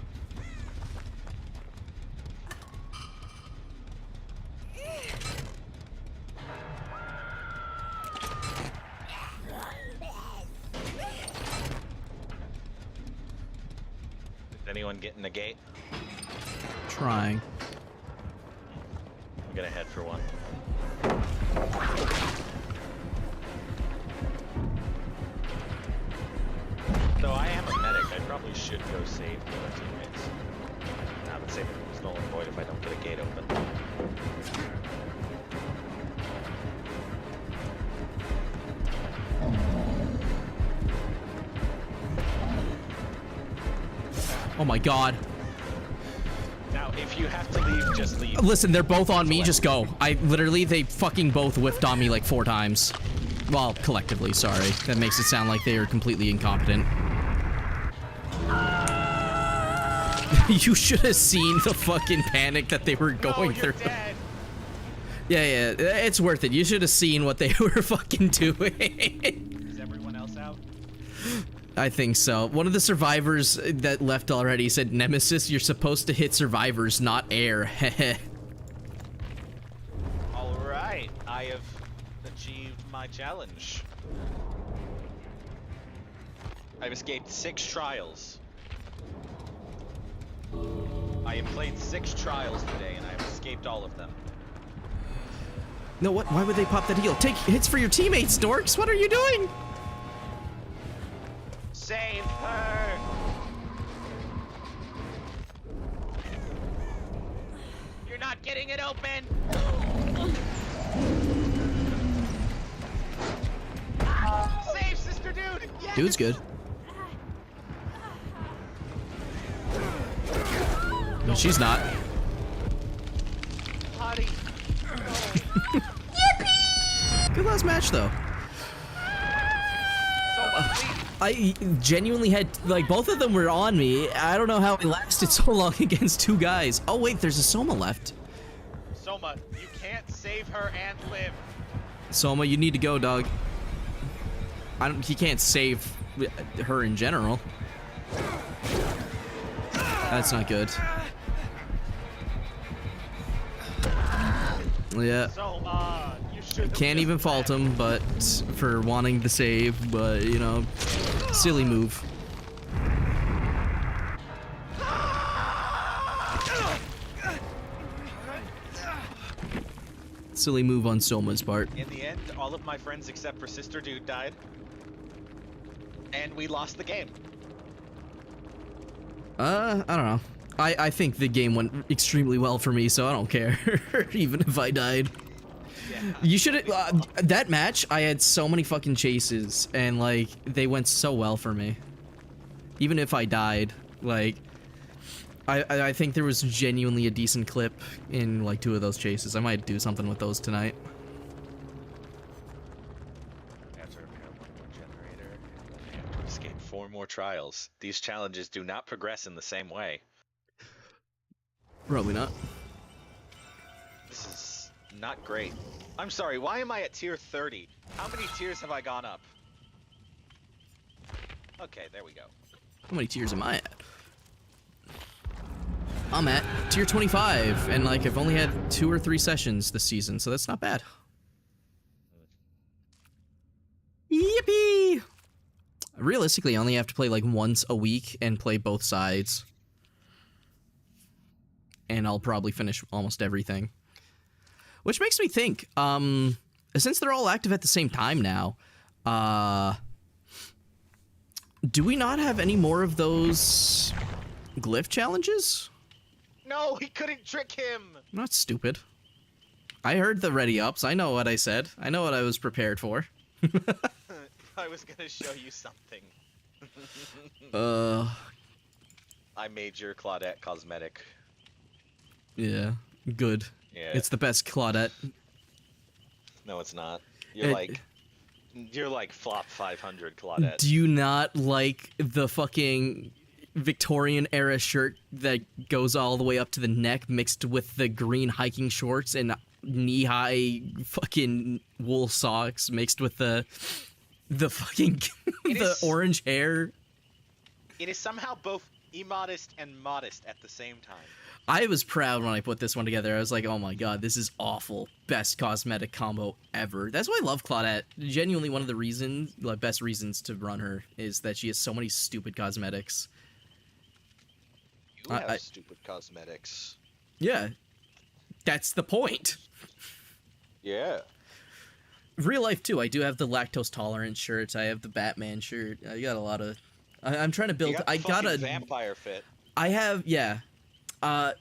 Is anyone getting the gate? Trying. I'm gonna head for one. Though I am a medic, I probably should go save the other teammates. Nah, but saving them is null and void if I don't get a gate open. Oh my god. Now, if you have to leave, just leave. Listen, they're both on me, just go. They fucking both whiffed on me like 4 times. Well, collectively, sorry. That makes it sound like they are completely incompetent. You should have seen the fucking panic that they were going you're through. dead. Yeah, it's worth it. You should have seen what they were fucking doing. Is everyone else out? I think so. One of the survivors that left already said, Nemesis, you're supposed to hit survivors, not air. Heh. Alright, I have achieved my challenge. I've escaped 6 trials. I have played 6 trials today, and I have escaped all of them. No, what? Why would they pop that heal? Take hits for your teammates, dorks! What are you doing? Save her! You're not getting it open! Save Sister Dude! Yes! Dude's good. No, she's not. Honey. Good last match, though. I genuinely had, like, both of them were on me. I don't know how it lasted so long against 2 guys. Oh, wait, there's a Soma left. Soma, you can't save her and live. Soma, you need to go, dog. He can't save her in general. That's not good. Yeah. Soma, you should. Can't even fault him, but for wanting to save, but you know, silly move. Silly move on Soma's part. In the end, all of my friends except for Sister Dude died. And we lost the game. I don't know. I think the game went extremely well for me, so I don't care, even if I died. Yeah. You should that match, I had so many fucking chases, and like, they went so well for me. Even if I died, like, I think there was genuinely a decent clip in like 2 of those chases. I might do something with those tonight. After repair 1 more generator, and then have to escape 4 more trials. These challenges do not progress in the same way. Probably not. This is not great. I'm sorry, why am I at tier 30? How many tiers have I gone up? Okay, there we go. How many tiers am I at? I'm at tier 25, and like, I've only had 2 or 3 sessions this season, so that's not bad. Yippee! Realistically, I only have to play like once a week and play both sides. And I'll probably finish almost everything. Which makes me think, since they're all active at the same time now, do we not have any more of those glyph challenges? No, he couldn't trick him! I'm not stupid. I heard the ready ups. I know what I said. I know what I was prepared for. I was gonna show you something. I made your Claudette cosmetic. Yeah, good. Yeah. It's the best Claudette. No, it's not. You're like flop 500 Claudette. Do you not like the fucking Victorian era shirt that goes all the way up to the neck mixed with the green hiking shorts and knee-high fucking wool socks mixed with the fucking the orange hair? It is somehow both immodest and modest at the same time. I was proud when I put this one together. I was like, oh my god, this is awful. Best cosmetic combo ever. That's why I love Claudette. Genuinely one of the reasons, like, best reasons to run her is that she has so many stupid cosmetics. You have stupid cosmetics. Yeah. That's the point. Yeah. Real life, too. I do have the lactose tolerant shirts. I have the Batman shirt. I got a lot of... I'm trying to build... I got a vampire fit. I have... Yeah.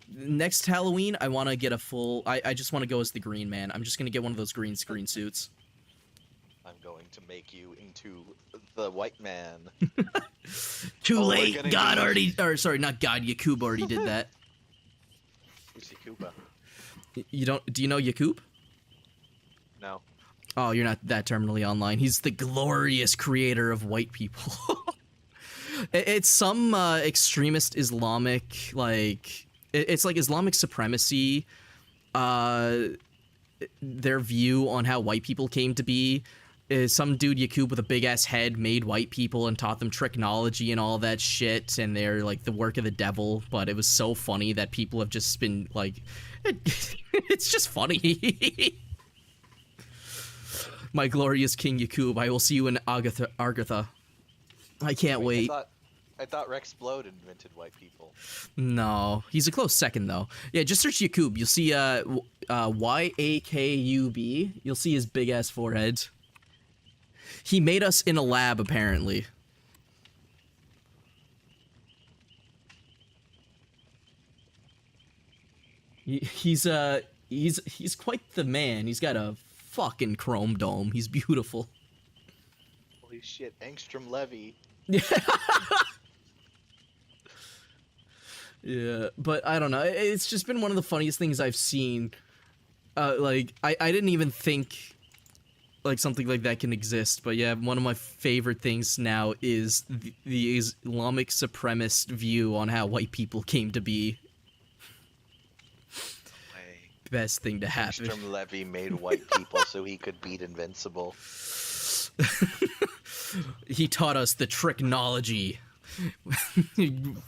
Next Halloween, I want to get a full... I just want to go as the Green Man. I'm just going to get one of those green screen suits. I'm going to make you into the White Man. Too late. God already... Or, sorry, not God. Yakub already did that. Who's Yakuba? You don't... Do you know Yakub? No. Oh, you're not that terminally online. He's the glorious creator of white people. It's some extremist Islamic, like... It's like Islamic supremacy, their view on how white people came to be, some dude Yakub with a big ass head made white people and taught them tricknology and all that shit, and they're like the work of the devil. But it was so funny that people have just been like, it's just funny. My glorious King Yakub, I will see you in Agartha. I can't wait. I thought Rex Blode invented white people. No, he's a close second though. Yeah, just search Yakub. You'll see YAKUB. You'll see his big ass forehead. He made us in a lab apparently. He's quite the man. He's got a fucking chrome dome. He's beautiful. Holy shit, Angstrom Levy. Yeah, but I don't know. It's just been one of the funniest things I've seen. Like, I didn't even think, like, something like that can exist. But yeah, one of my favorite things now is the Islamic supremacist view on how white people came to be. Best thing to happen. Angstrom Levy made white people so he could beat Invincible. He taught us the tricknology.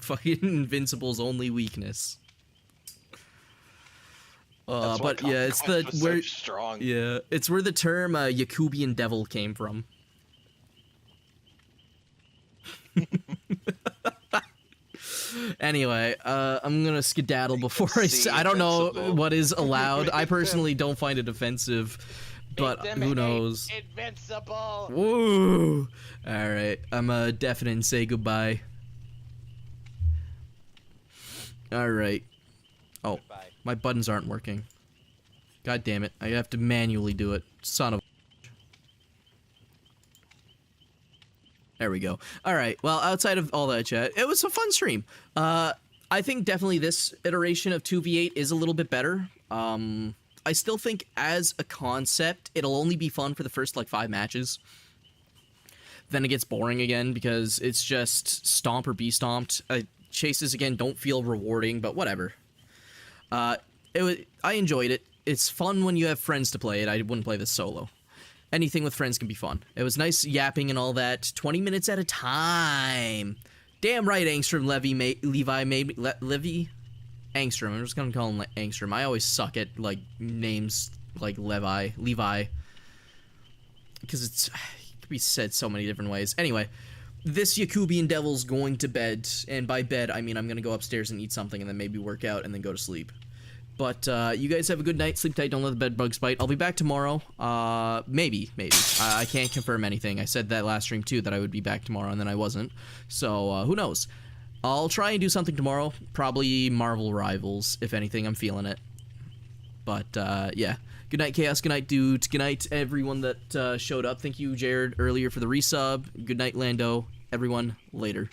Fucking Invincible's only weakness. But yeah, it's the where so strong. Yeah, it's where the term Yakubian devil came from. Anyway, I'm gonna skedaddle before I don't know what is allowed. I personally don't find it offensive, but who knows? Invincible. Woo! All right, I'm definite say goodbye. All right. Oh, Goodbye. my buttons aren't working. God damn it! I have to manually do it. Son of a... There we go. All right. Well, outside of all that chat, it was a fun stream. I think definitely this iteration of 2v8 is a little bit better. I still think as a concept, it'll only be fun for the first like 5 matches. Then it gets boring again because it's just stomp or be stomped. Chases again don't feel rewarding, but whatever. I enjoyed it. It's fun when you have friends to play it. I wouldn't play this solo. Anything with friends can be fun. It was nice yapping and all that. 20 minutes at a time. Damn right, Angstrom Levi Angstrom. I'm just gonna call him Angstrom. I always suck at like names like Levi, because it could be said so many different ways. Anyway, this Yakubian devil's going to bed, and by bed I mean I'm gonna go upstairs and eat something and then maybe work out and then go to sleep. But you guys have a good night. Sleep tight. Don't let the bed bugs bite. I'll be back tomorrow. Maybe. I can't confirm anything. I said that last stream too that I would be back tomorrow, and then I wasn't. So who knows? I'll try and do something tomorrow. Probably Marvel Rivals, if anything. I'm feeling it. But yeah. Good night, Chaos. Good night, dudes. Good night, everyone that showed up. Thank you, Jared, earlier for the resub. Good night, Lando. Everyone, later.